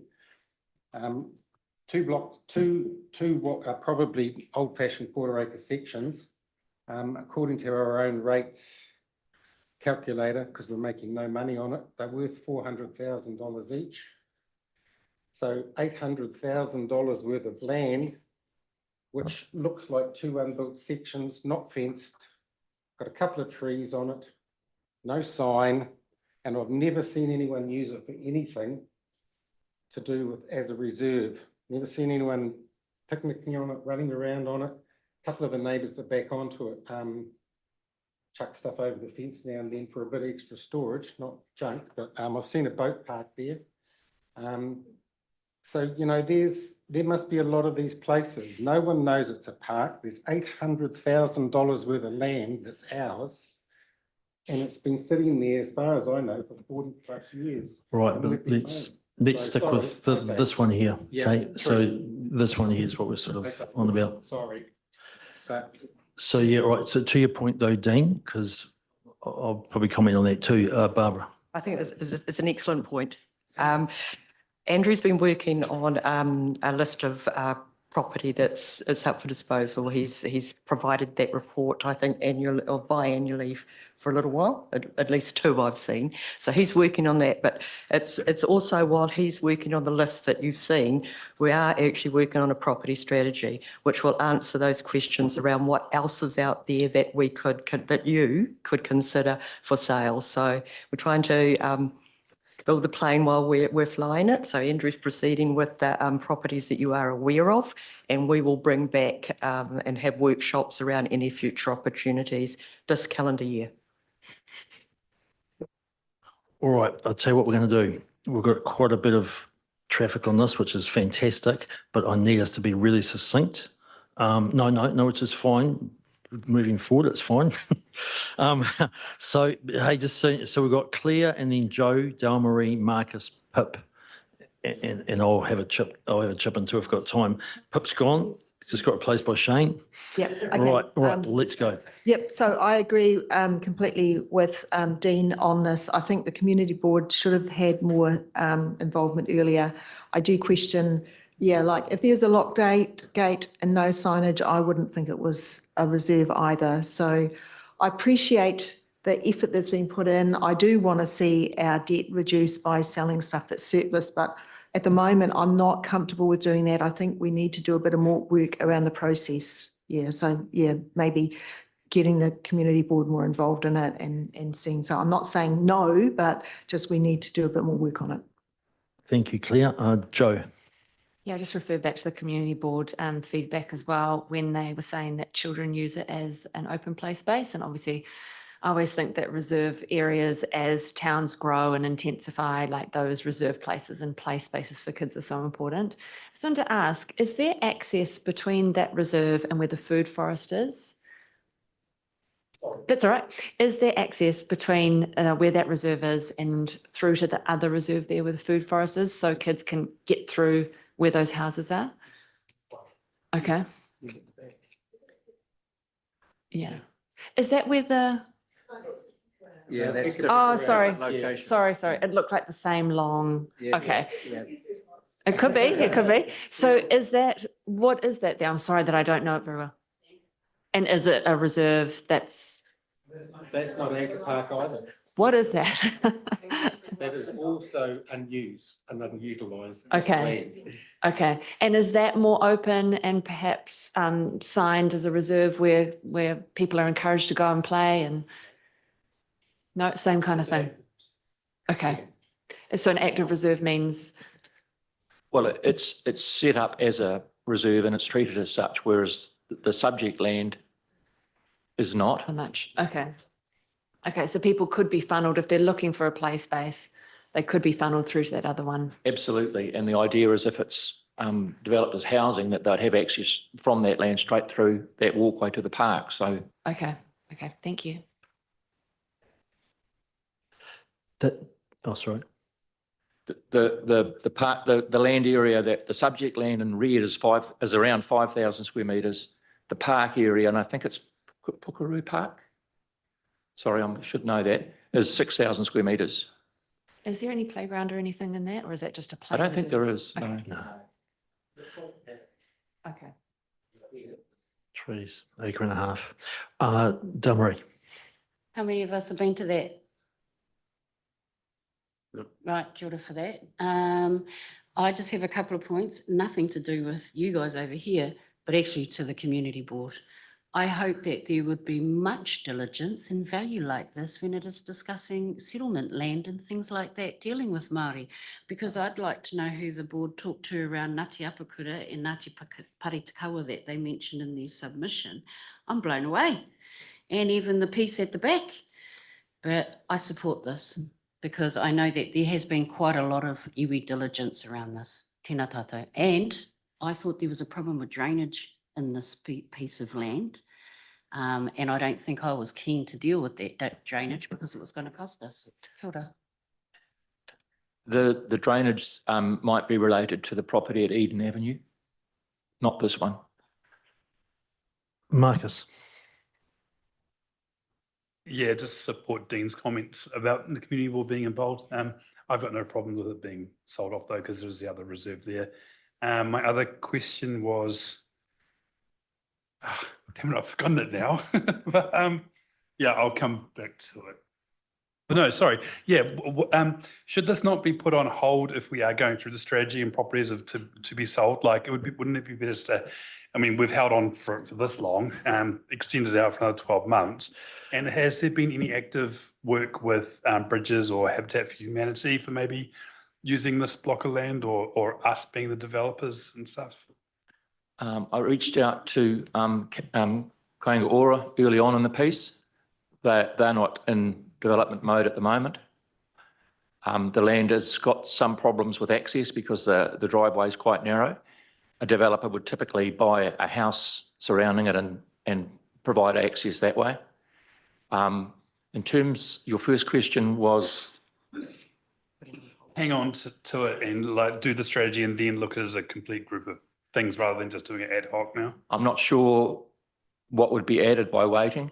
2 blocks, two what are probably old-fashioned quarter-acre sections, according to our own rates calculator, because we're making no money on it, they're worth $400,000 each. So $800,000 worth of land, which looks like 2 unbuilt sections, not fenced, got a couple of trees on it, no sign, and I've never seen anyone use it for anything to do with as a reserve. Never seen anyone picnicking on it, running around on it. A couple of the neighbours that back onto it chuck stuff over the fence now and then for a bit of extra storage, not junk, but I've seen a boat parked there. So, you know, there must be a lot of these places. No one knows it's a park. There's $800,000 worth of land that's ours. And it's been sitting there, as far as I know, for 40 plus years. Right, but let's stick with this one here. Yeah, Okay, true. so this one here is what we're sort of on about. Sorry. So, yeah, right. So to your point though, Dean, because I'll probably comment on that too, Barbara. I think it's an excellent point. Andrew's been working on a list of property that's up for disposal. He's provided that report, I think, annually or biannually for a little while, at least 2 I've seen. So he's working on that, but it's also while he's working on the list that you've seen, we are actually working on a property strategy, which will answer those questions around what else is out there that we that you could consider for sale. So we're trying to build the plane while we're flying it. So Andrew's proceeding with the properties that you are aware of, and we will bring back and have workshops around any future opportunities this calendar year. All right, I'll tell you what we're going to do. We've got quite a bit of traffic on this, which is fantastic, but I need us to be really succinct. No, which is fine. Moving forward, it's fine. So, hey, so we've got Claire and then Joe, Delmarie, Marcus, Pip, and I'll have a chip until we've got time. Pip's gone. It's just got replaced by Shane. Yeah. Okay. Right, let's go. Yep, so I agree completely with Dean on this. I think the community board should have had more involvement earlier. I do question, like if there's a locked gate and no signage, I wouldn't think it was a reserve either. So I appreciate the effort that's been put in. I do want to see our debt reduced by selling stuff that's surplus, but at the moment, I'm not comfortable with doing that. I think we need to do a bit of more work around the process. So maybe getting the community board more involved in it and seeing. So I'm not saying no, but just we need to do a bit more work on it. Thank you, Claire. Joe. Yeah, I just refer back to the community board feedback as well, when they were saying that children use it as an open play space. And obviously, I always think that reserve areas, as towns grow and intensify, like those reserve places and play spaces for kids are so important. I just wanted to ask, is there access between that reserve and where the food forest is? That's all right. Is there access between where that reserve is and through to the other reserve there where the food forest is, so kids can get through where those houses are? Okay. Yeah. Is that where the... Yeah, that's the- Oh, sorry. Location. Sorry. It looked like the same long, Yeah, okay. yeah. It could be. So what is that there? I'm sorry that I don't know it very well. And is it a reserve that's... That's not Anchor Park either. What is that? That is also unused and unutilised. Okay. And is that more open and perhaps signed as a reserve where people are encouraged to go and play and... No, same kind of thing. Okay. So an active reserve means... Well, it's set up as a reserve and it's treated as such, whereas the subject land is not. So much. Okay, so people could be funneled if they're looking for a play space. They could be funneled through to that other one. Absolutely. And the idea is if it's developed as housing, that they'd have access from that land straight through that walkway to the park. So Okay, thank you. Sorry. the park, the land area, that the subject land in red is around 5,000 square metres. The park area, and I think it's Pukeru Park. Sorry, I should know that, is 6,000 square metres. Is there any playground or anything in that, or is that just a I play? don't think there reserve? is, Okay. no. Okay. Trees, acre and a half. Damarie. How many of us have been to that? Right, kia ora for that. I just have a couple of points, nothing to do with you guys over here, but actually to the community board. I hope that there would be much diligence and value like this when it is discussing settlement land and things like that, dealing with Māori, because I'd like to know who the board talked to around Ngāti Apakura and Ngāti Paritakawa that they mentioned in their submission. I'm blown away. And even the piece at the back. But I support this because I know that there has been quite a lot of iwi diligence around this, tēnā tātou. And I thought there was a problem with drainage in this piece of land. And I don't think I was keen to deal with that drainage because it was going to cost us. Kia ora. The drainage might be related to the property at Eden Avenue, not this one. Marcus. Yeah, just support Dean's comments about the community board being involved. I've got no problems with it being sold off though, because there's the other reserve there. My other question was, damn it, I've forgotten it now. But yeah, I'll come back to it. But no, sorry. Yeah, should this not be put on hold if we are going through the strategy and properties to be sold? Like, wouldn't it be better to? I mean, we've held on for this long, extended out for another 12 months. And has there been any active work with Bridges or Habitat for Humanity for maybe using this block of land, or us being the developers and stuff? I reached out to Kāinga Ora early on in the piece. They're not in development mode at the moment. The land has got some problems with access because the driveway is quite narrow. A developer would typically buy a house surrounding it and provide access that way. In terms, your first question was? Hang on to it and like do the strategy and then look at it as a complete group of things rather than just doing it ad hoc now? I'm not sure what would be added by waiting.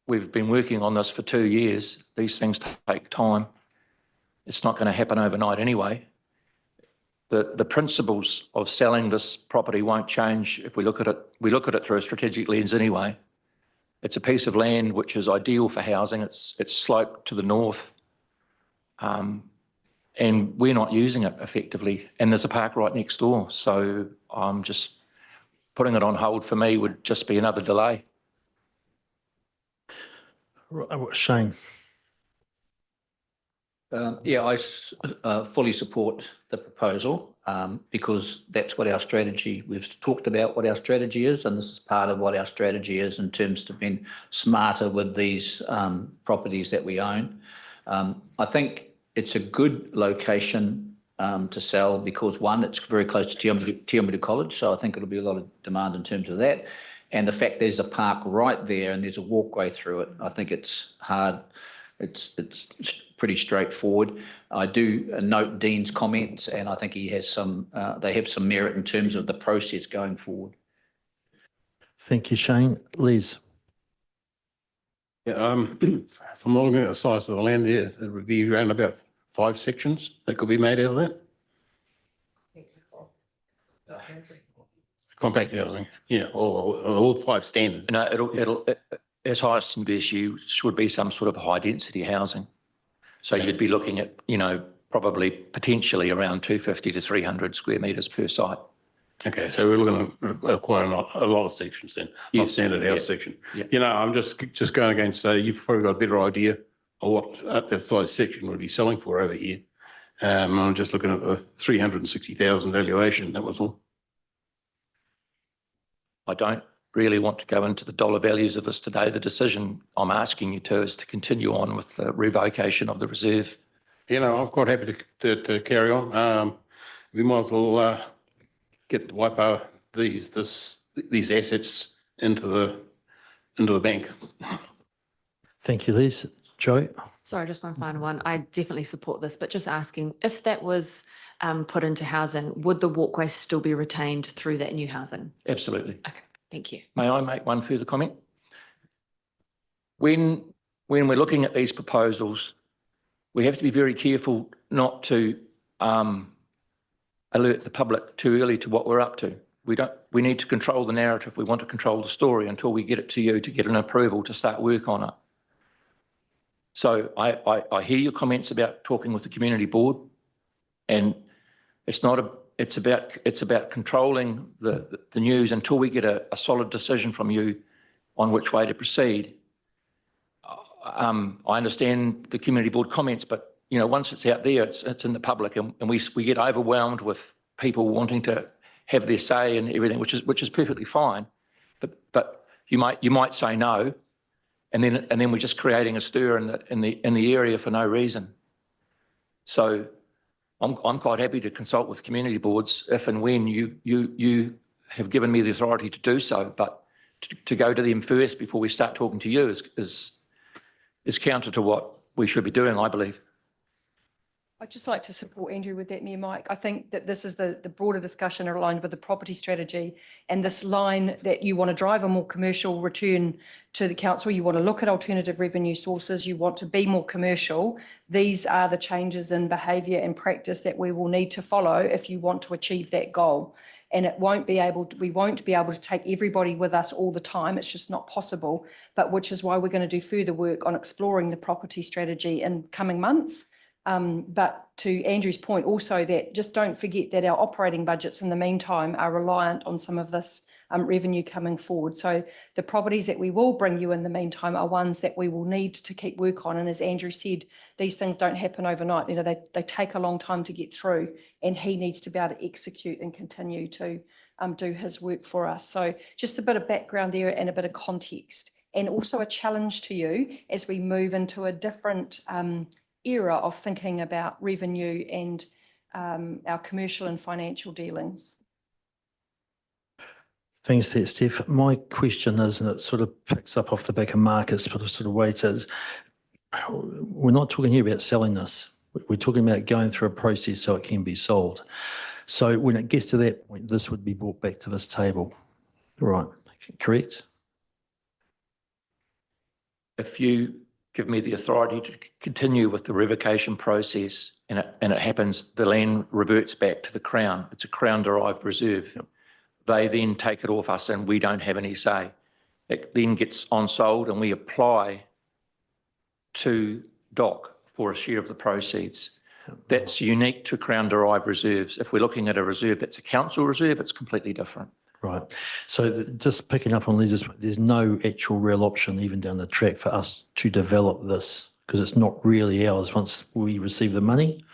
We've been working on this for 2 years. These things take time. It's not going to happen overnight anyway. The principles of selling this property won't change if we look at it. We look at it through a strategic lens anyway. It's a piece of land which is ideal for housing. It's sloped to the north. And we're not using it effectively. And there's a park right next door. So I'm just putting it on hold for me would just be another delay. Shane. Yeah, I fully support the proposal because that's what our strategy, we've talked about what our strategy is, and this is part of what our strategy is in terms of being smarter with these properties that we own. I think it's a good location to sell because one, it's very close to Tiamutu College, so I think it'll be a lot of demand in terms of that. And the fact there's a park right there and there's a walkway through it, I think it's hard. It's pretty straightforward. I do note Dean's comments, and I think he has some. They have some merit in terms of the process going forward. Thank you, Shane. Liz. Yeah, from looking at the size of the land there, there would be around about 5 sections that could be made out of that. Compact housing, yeah, all 5 standards. No, it'll as highest and best use should be some sort of high density housing. So you'd be looking at, probably potentially around 250 to 300 square metres per site. Okay, so we're looking at quite a lot of sections then, not standard house section. Yeah. I'm just going against, you've probably got a better idea of what that size section would be selling for over here. I'm just looking at the 360,000 valuation, that was all. I don't really want to go into the dollar values of this today. The decision I'm asking you to is to continue on with the revocation of the reserve. I'm quite happy to carry on. We might as well wipe out these assets into the bank. Thank you, Liz. Joe? Sorry, just one final one. I definitely support this, but just asking, if that was put into housing, would the walkway still be retained through that new housing? Absolutely. Okay, thank you. May I make one further comment? When we're looking at these proposals, we have to be very careful not to alert the public too early to what we're up to. We need to control the narrative. We want to control the story until we get it to you to get an approval to start work on it. So I hear your comments about talking with the community board, and it's about controlling the news until we get a solid decision from you on which way to proceed. I understand the community board comments, but once it's out there, it's in the public, and we get overwhelmed with people wanting to have their say and everything, which is perfectly fine. But you might say no, and then we're just creating a stir in the area for no reason. So I'm quite happy to consult with community boards if and when you have given me the authority to do so, but to go to them first before we start talking to you is counter to what we should be doing, I believe. I'd just like to support Andrew with that, Mayor Mike. I think that this is the broader discussion aligned with the property strategy, and this line that you want to drive a more commercial return to the council. You want to look at alternative revenue sources. You want to be more commercial. These are the changes in behaviour and practice that we will need to follow if you want to achieve that goal. And we won't be able to take everybody with us all the time. It's just not possible, but which is why we're going to do further work on exploring the property strategy in coming months. But to Andrew's point also, that just don't forget that our operating budgets in the meantime are reliant on some of this revenue coming forward. So the properties that we will bring you in the meantime are ones that we will need to keep work on. And as Andrew said, these things don't happen overnight. They take a long time to get through, and he needs to be able to execute and continue to do his work for us. So just a bit of background there and a bit of context, and also a challenge to you as we move into a different era of thinking about revenue and our commercial and financial dealings. Thanks, Steph. My question is, and it sort of picks up off the back of Marcus, but sort of weight is, we're not talking here about selling this. We're talking about going through a process so it can be sold. So when it gets to that point, this would be brought back to this table. Right, correct? If you give me the authority to continue with the revocation process and it happens, the land reverts back to the Crown. It's a Crown-derived reserve. Yep. They then take it off us and we don't have any say. It then gets on-sold and we apply to DOC for a share of the proceeds. That's unique to Crown-derived reserves. If we're looking at a reserve that's a council reserve, it's completely different. Right. So just picking up on Liz's, there's no actual real option even down the track for us to develop this, because it's not really ours once we receive the money.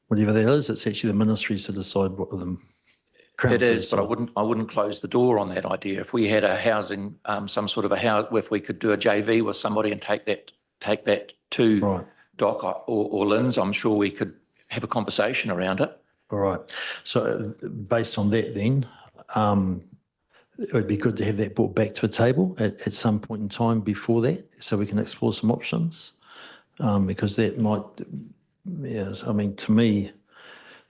Whatever that is, it's actually the ministries to decide what of them. It is, but I wouldn't close the door on that idea. If we had a housing, some sort of a house, if we could do a JV with somebody and take that to right. DOC or Lynn's, I'm sure we could have a conversation around it. All right. So based on that then, it would be good to have that brought back to a table at some point in time before that, so we can explore some options, because that might, yes, I mean, to me,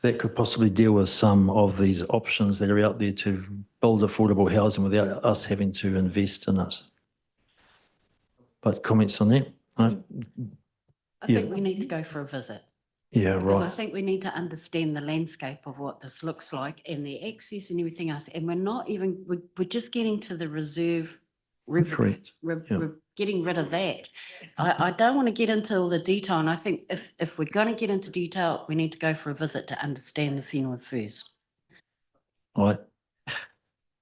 that could possibly deal with some of these options that are out there to build affordable housing without us having to invest in it. But comments on that? I think we need to go for a visit. Yeah, Because right. I think we need to understand the landscape of what this looks like and the access and everything else. And we're just getting to the reserve. Correct. We're getting rid of that. I don't want to get into all the detail. And I think if we're going to get into detail, we need to go for a visit to understand the whenua first. All right.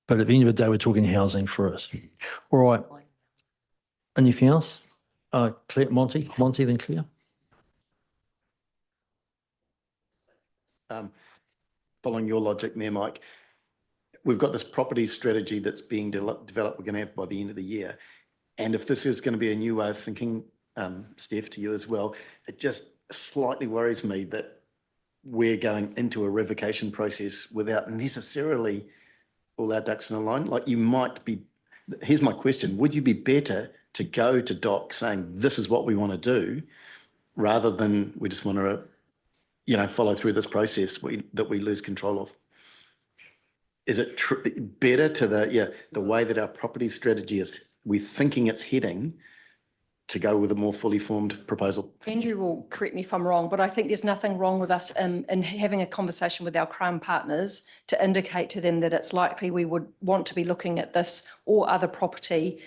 But at the end of the day, we're talking housing for us. All right. Anything else? Claire, Monty, then Claire. Following your logic, Mayor Mike, we've got this property strategy that's being developed we're going to have by the end of the year. And if this is going to be a new way of thinking, Steph, to you as well, it just slightly worries me that we're going into a revocation process without necessarily all our ducks in a line. Like you might be, here's my question, would you be better to go to DOC saying this is what we want to do rather than we just want to, you know, follow through this process that we lose control of? Is it better to the way that our property strategy is, we're thinking it's heading, to go with a more fully formed proposal? Andrew will correct me if I'm wrong, but I think there's nothing wrong with us in having a conversation with our Crown partners to indicate to them that it's likely we would want to be looking at this or other property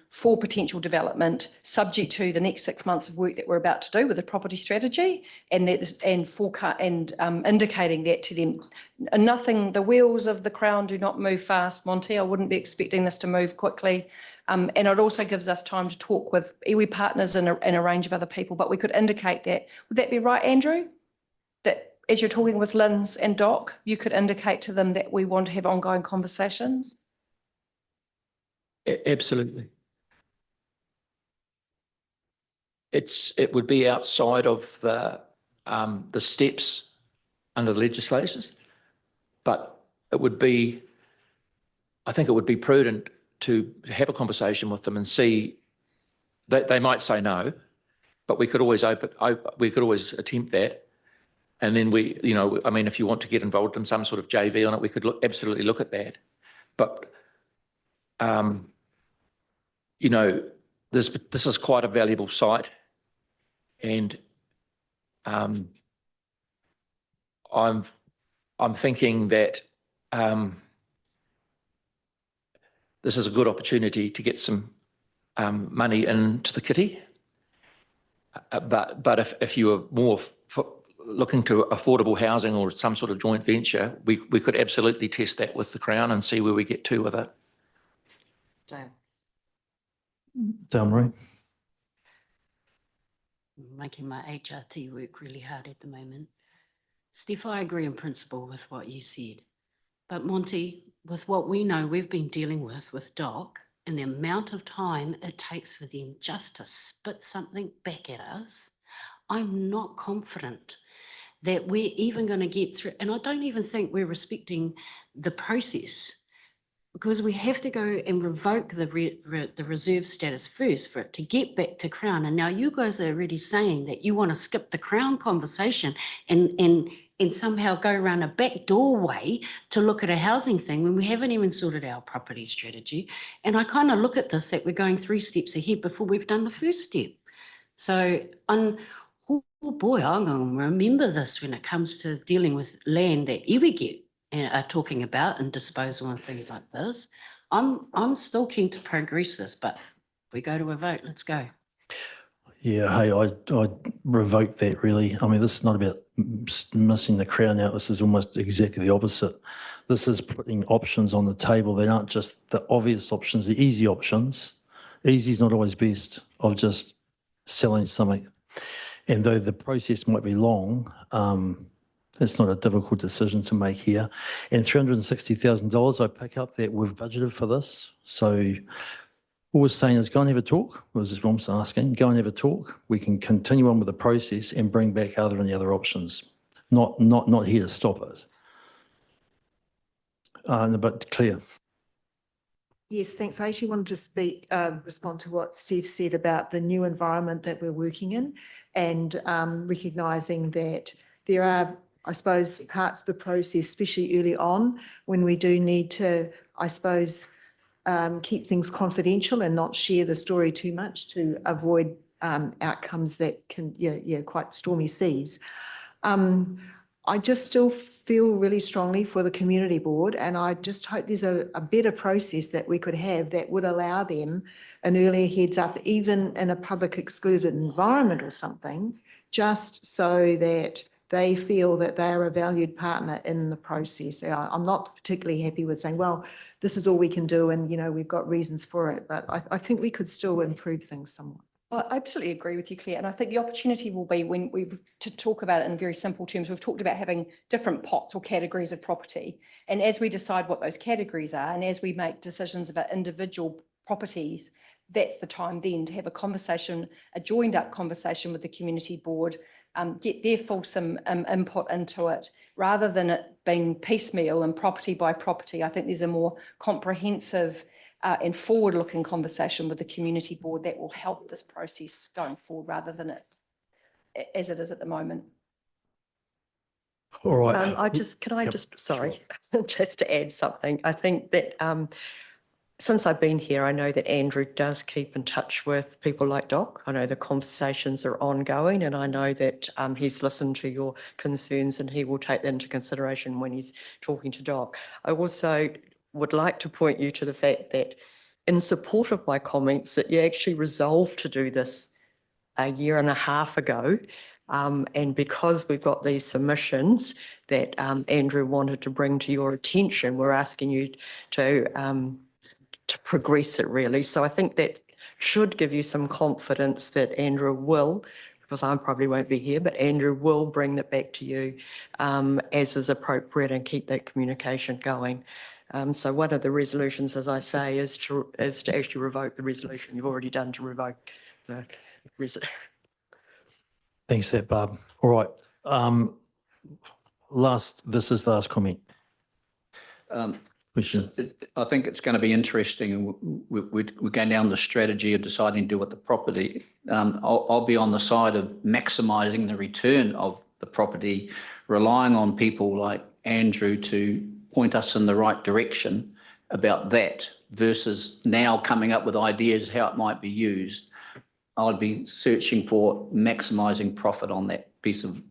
for potential development, subject to the next 6 months of work that we're about to do with the property strategy, and indicating that to them. Nothing, the wheels of the Crown do not move fast, Monty. I wouldn't be expecting this to move quickly. And it also gives us time to talk with iwi partners and a range of other people, but we could indicate that. Would that be right, Andrew? That as you're talking with Linz and Doc, you could indicate to them that we want to have ongoing conversations? Absolutely. It would be outside of the steps under the legislation, but it would be, I think it would be prudent to have a conversation with them and see that they might say no, but we could always attempt that. And then we, you know, I mean, if you want to get involved in some sort of JV on it, we could absolutely look at that. But, you know, this is quite a valuable site, and I'm thinking that this is a good opportunity to get some money into the kitty. But if you are more looking to affordable housing or some sort of joint venture, we could absolutely test that with the Crown and see where we get to with it. Dale Marie. Making my HRT work really hard at the moment. Steph, I agree in principle with what you said. But Monty, with what we know we've been dealing with DOC, and the amount of time it takes for them just to spit something back at us, I'm not confident that we're even going to get through. And I don't even think we're respecting the process, because we have to go and revoke the reserve status first for it to get back to Crown. And now you guys are already saying that you want to skip the Crown conversation and somehow go around a back doorway to look at a housing thing when we haven't even sorted our property strategy. And I kind of look at this that we're going 3 steps ahead before we've done the first step. So oh boy, I'm going to remember this when it comes to dealing with land that iwi get are talking about and disposal and things like this. I'm still keen to progress this, but we go to a vote, let's go. Yeah, hey, I revoke that really. I mean, this is not about missing the Crown out. This is almost exactly the opposite. This is putting options on the table. They aren't just the obvious options, the easy options. Easy is not always best of just selling something. And though the process might be long, it's not a difficult decision to make here. And $360,000, I pick up that we've budgeted for this. So all we're saying is go and have a talk, was as Rom's asking, go and have a talk. We can continue on with the process and bring back any other options. Not here to stop it. But Claire. Yes, thanks. I actually wanted to respond to what Steve said about the new environment that we're working in, and recognising that there are, I suppose, parts of the process, especially early on, when we do need to, I suppose, keep things confidential and not share the story too much to avoid outcomes that can, quite stormy seas. I just still feel really strongly for the community board, and I just hope there's a better process that we could have that would allow them an earlier heads up, even in a public excluded environment or something, just so that they feel that they are a valued partner in the process. I'm not particularly happy with saying, well, this is all we can do and, we've got reasons for it, but I think we could still improve things somewhat. I absolutely agree with you, Claire. And I think the opportunity will be when to talk about it in very simple terms. We've talked about having different pots or categories of property. And as we decide what those categories are, and as we make decisions about individual properties, that's the time then to have a conversation, a joined up conversation with the community board, get their fulsome input into it, rather than it being piecemeal and property by property. I think there's a more comprehensive and forward-looking conversation with the community board that will help this process going forward, rather than it as it is at the moment. All right. Sorry, just to add something. I think that since I've been here, I know that Andrew does keep in touch with people like Doc. I know the conversations are ongoing, and I know that he's listened to your concerns and he will take that into consideration when he's talking to Doc. I also would like to point you to the fact that in support of my comments, that you actually resolved to do this a year and a half ago. And because we've got these submissions that Andrew wanted to bring to your attention, we're asking you to progress it really. So I think that should give you some confidence that Andrew will, because I probably won't be here, but Andrew will bring that back to you as is appropriate and keep that communication going. So one of the resolutions, as I say, is to actually revoke the resolution you've already done to revoke the resolution. Thanks for that, Barb. All right. This is the last comment. Question. I think it's going to be interesting, and we're going down the strategy of deciding to do with the property. I'll be on the side of maximising the return of the property, relying on people like Andrew to point us in the right direction about that, versus now coming up with ideas how it might be used. I'd be searching for maximising profit on that piece of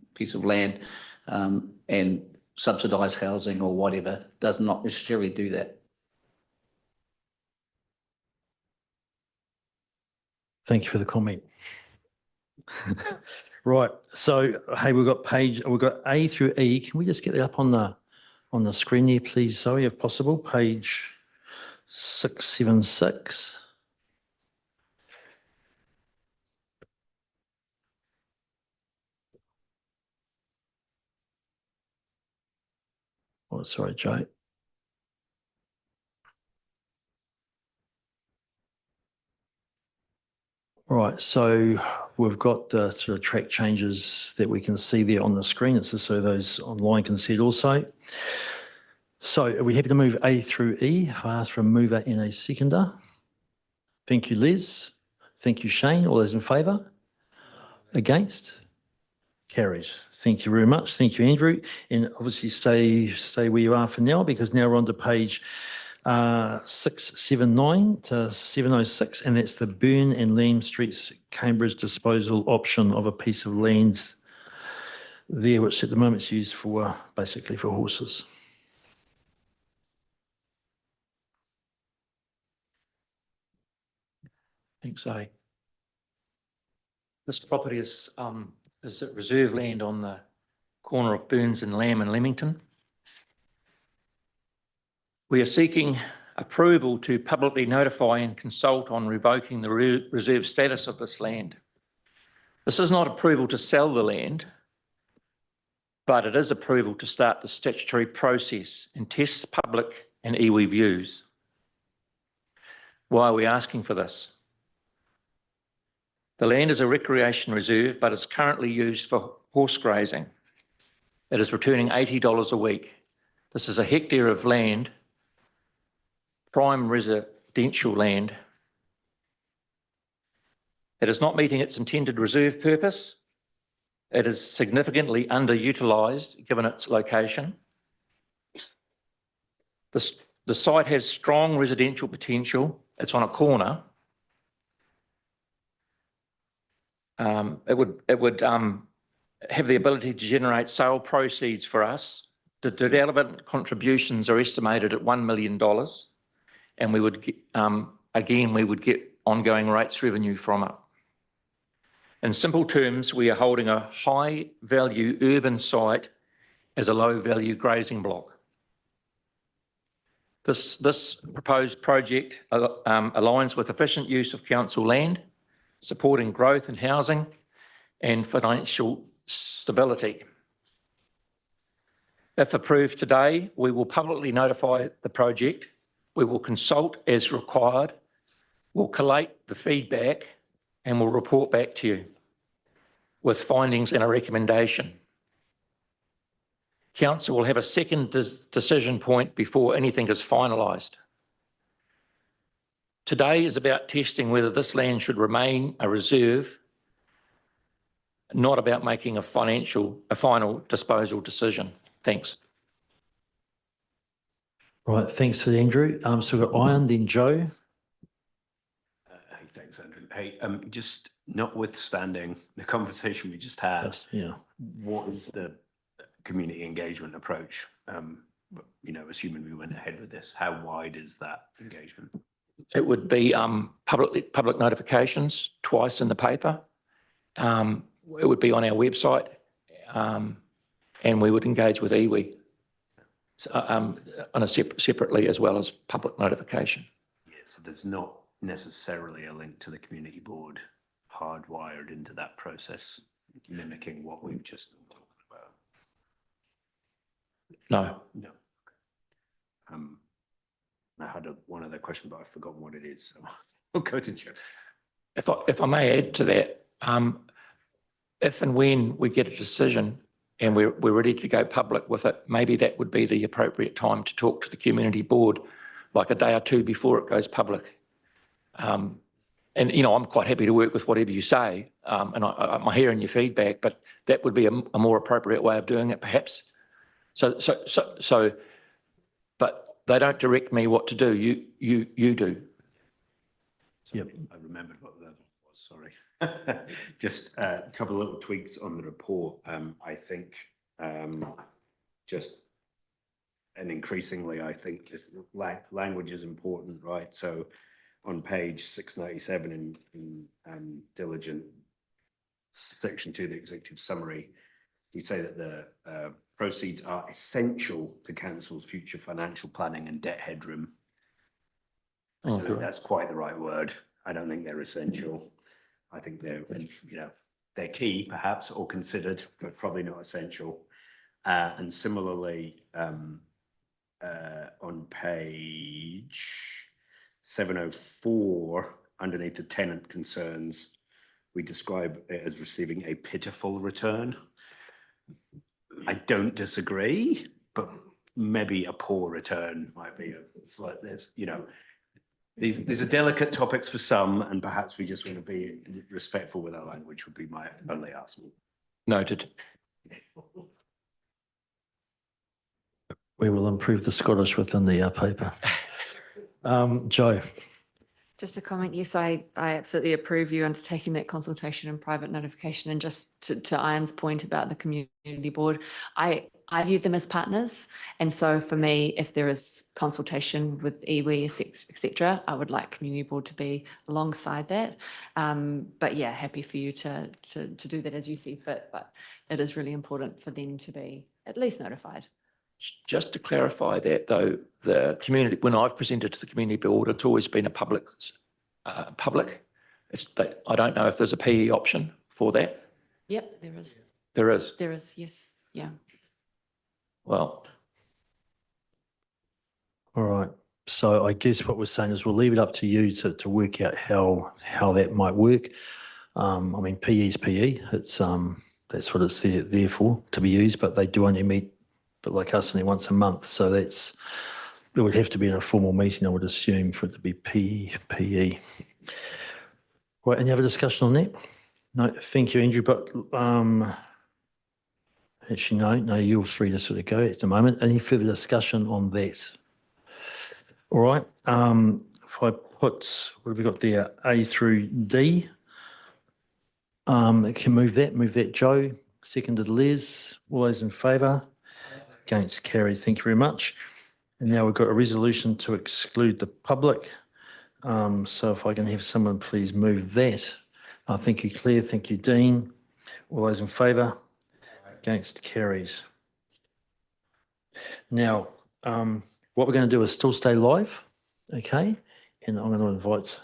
land, and subsidised housing or whatever does not necessarily do that. Thank you for the comment. Right. So, hey, we've got A through E. Can we just get that up on the screen there, please, Zoe, if possible? Page 676. Oh, sorry, Joe. Right, so we've got the sort of track changes that we can see there on the screen. It's just so those online can see it also. So are we happy to move A through E? If I ask for a mover and a seconder. Thank you, Liz. Thank you, Shane. All those in favour? Against? Carries. Thank you very much. Thank you, Andrew. And obviously stay where you are for now, because now we're on to page 679 to 706, and that's the Burn and Lamb Streets Cambridge disposal option of a piece of land there, which at the moment is used for basically for horses. Thanks, Zoe. This property is reserve land on the corner of Burns and Lamb in Leamington. We are seeking approval to publicly notify and consult on revoking the reserve status of this land. This is not approval to sell the land, but it is approval to start the statutory process and test public and iwi views. Why are we asking for this? The land is a recreation reserve, but is currently used for horse grazing. It is returning $80 a week. This is a hectare of land, prime residential land. It is not meeting its intended reserve purpose. It is significantly underutilised given its location. The site has strong residential potential. It's on a corner. It would have the ability to generate sale proceeds for us. The development contributions are estimated at $1 million, and we would get, again, we would get ongoing rates revenue from it. In simple terms, we are holding a high-value urban site as a low-value grazing block. This proposed project aligns with efficient use of council land, supporting growth in housing and financial stability. If approved today, we will publicly notify the project. We will consult as required. We'll collate the feedback and we'll report back to you. with findings and a recommendation. Council will have a second decision point before anything is finalised. Today is about testing whether this land should remain a reserve, not about making a final disposal decision. Thanks. Right, thanks for Andrew. So we've got Ian, then Joe. Hey, thanks, Andrew. Hey, just notwithstanding the conversation we just had, Yes, yeah. what is the community engagement approach? Assuming we went ahead with this, how wide is that engagement? It would be public notifications twice in the paper. It would be on our website, and we would engage with iwi on a separately as well as public notification. Yeah, so there's not necessarily a link to the community board hardwired into that process, mimicking what we've just talked about. No. No. I had one other question, but I've forgotten what it is. So I'll go to Joe. If I may add to that, if and when we get a decision and we're ready to go public with it, maybe that would be the appropriate time to talk to the community board, like a day or two before it goes public. And I'm quite happy to work with whatever you say, and I'm hearing your feedback, but that would be a more appropriate way of doing it, perhaps. So, but they don't direct me what to do. You do. Yep. I remembered what that was. Sorry. Just a couple of little tweaks on the report. I think and increasingly, I think this language is important, right? So on page 697 in diligent section 2, the executive summary, we say that the proceeds are essential to council's future financial planning and debt headroom. I don't think that's quite the right word. I don't think they're essential. I think they're key, perhaps, or considered, but probably not essential. And similarly, on page 704, underneath the tenant concerns, we describe it as receiving a pitiful return. I don't disagree, but maybe a poor return might be like this. These are delicate topics for some, and perhaps we just want to be respectful with our language would be my only ask. Noted. We will improve the Scottish within the paper. Joe. Just a comment. Yes, I absolutely approve you undertaking that consultation and private notification. And just to Ian's point about the community board, I view them as partners. And so for me, if there is consultation with iwi, etc., I would like community board to be alongside that. But yeah, happy for you to do that as you see fit. But it is really important for them to be at least notified. Just to clarify that, though, the community, when I've presented to the community board, it's always been a public. It's that I don't know if there's a PE option for that. Yep, there is. There is. There is, yes, yeah. Well. All right. So I guess what we're saying is we'll leave it up to you to work out how that might work. I mean, PE is PE. It's that's what it's there for, to be used, but they do only meet, but like us, only once a month. So it would have to be in a formal meeting, I would assume, for it to be PE. Right, any other discussion on that? No, thank you, Andrew. But actually, no, you're free to sort of go at the moment. Any further discussion on that? All right. If I put, what have we got there? A through D. Can move that, Joe. Seconded Les. All those in favour? Against, carried. Thank you very much. And now we've got a resolution to exclude the public. So if I can have someone please move that. Thank you, Claire. Thank you, Dean. All those in favour? Against, carries. Now, what we're going to do is still stay live, okay? And I'm going to invite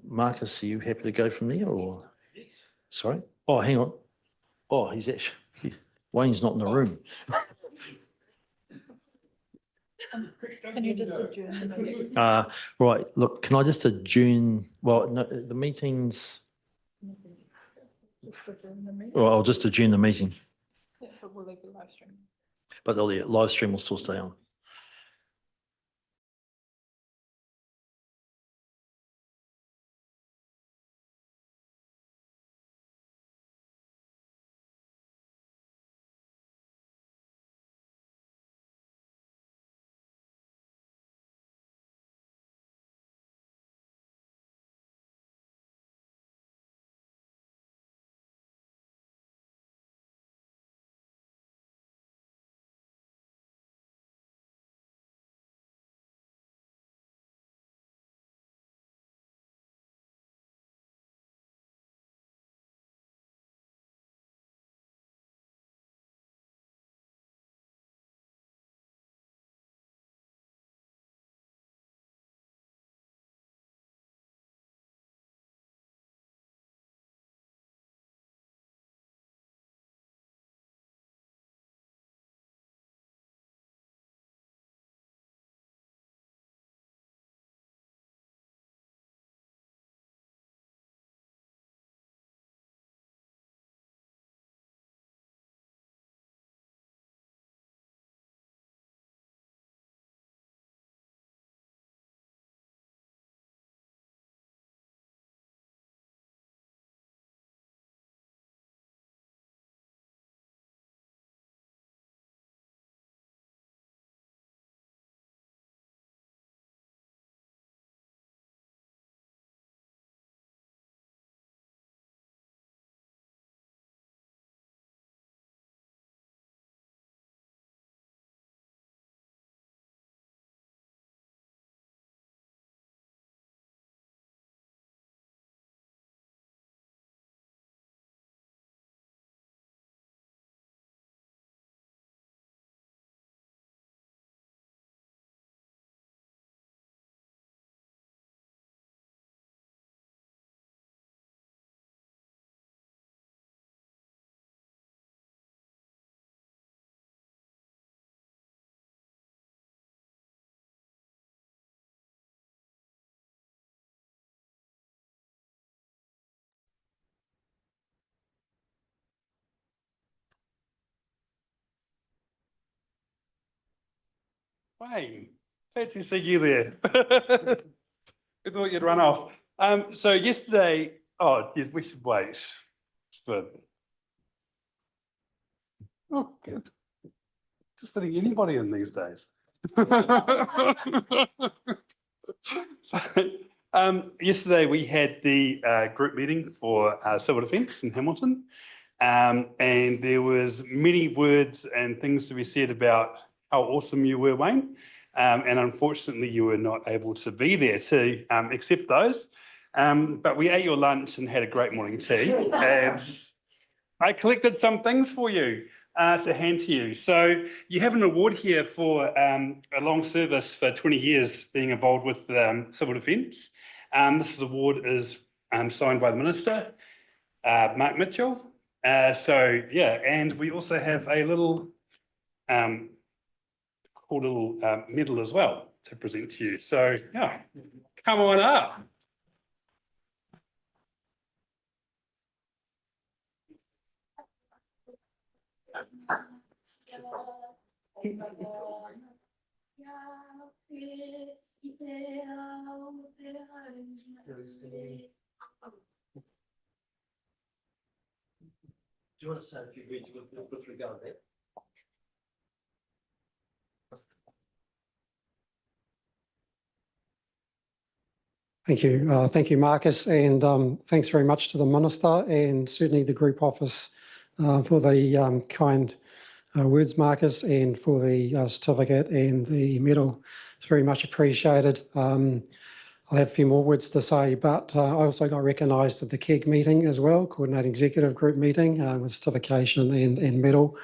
Marcus. Are you happy to go from there, or? Yes. Sorry? Oh, hang on. Oh, he's actually, Wayne's not in the room. Can you just adjourn the meeting? Right, look, can I just adjourn, well, no, the meetings, Well, I'll just adjourn the meeting, Yeah, but will they be live streaming? but the live stream will still stay on. Wayne, glad to see you there. We thought you'd run off. So yesterday, yeah, we should wait for. Oh, good. Just letting anybody in these days. So, yesterday we had the group meeting for civil defence in Hamilton, and there was many words and things to be said about how awesome you were, Wayne. And unfortunately, you were not able to be there to accept those. But we ate your lunch and had a great morning tea. And I collected some things for you to hand to you. So you have an award here for a long service for 20 years being involved with civil defence. This award is signed by the Minister, Mark Mitchell. So yeah, and we also have a little medal as well to present to you. So yeah, come on up. Do you want to say a few words with regard to that? Thank you. Thank you, Marcus, and thanks very much to the Minister and certainly the Group Office for the kind words, Marcus, and for the certificate and the medal. It's very much appreciated. I'll have a few more words to say, but I also got recognised at the KEG meeting as well, Coordinating Executive Group meeting with certification and medal.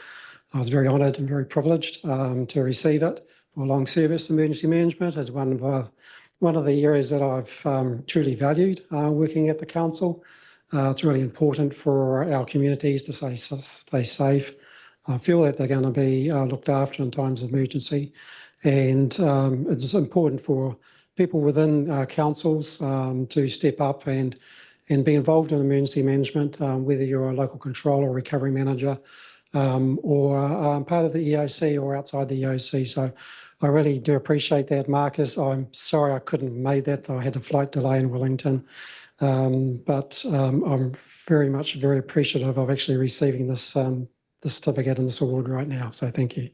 I was very honoured and very privileged to receive it for long service emergency management as one of the areas that I've truly valued working at the council. It's really important for our communities to stay safe. I feel that they're going to be looked after in times of emergency, and it's important for people within councils to step up and and be involved in emergency management, whether you're a local controller or recovery manager, or part of the EOC or outside the EOC. So I really do appreciate that, Marcus. I'm sorry I couldn't have made that. I had a flight delay in Wellington. But I'm very appreciative of actually receiving this, this certificate and this award right now. So thank you.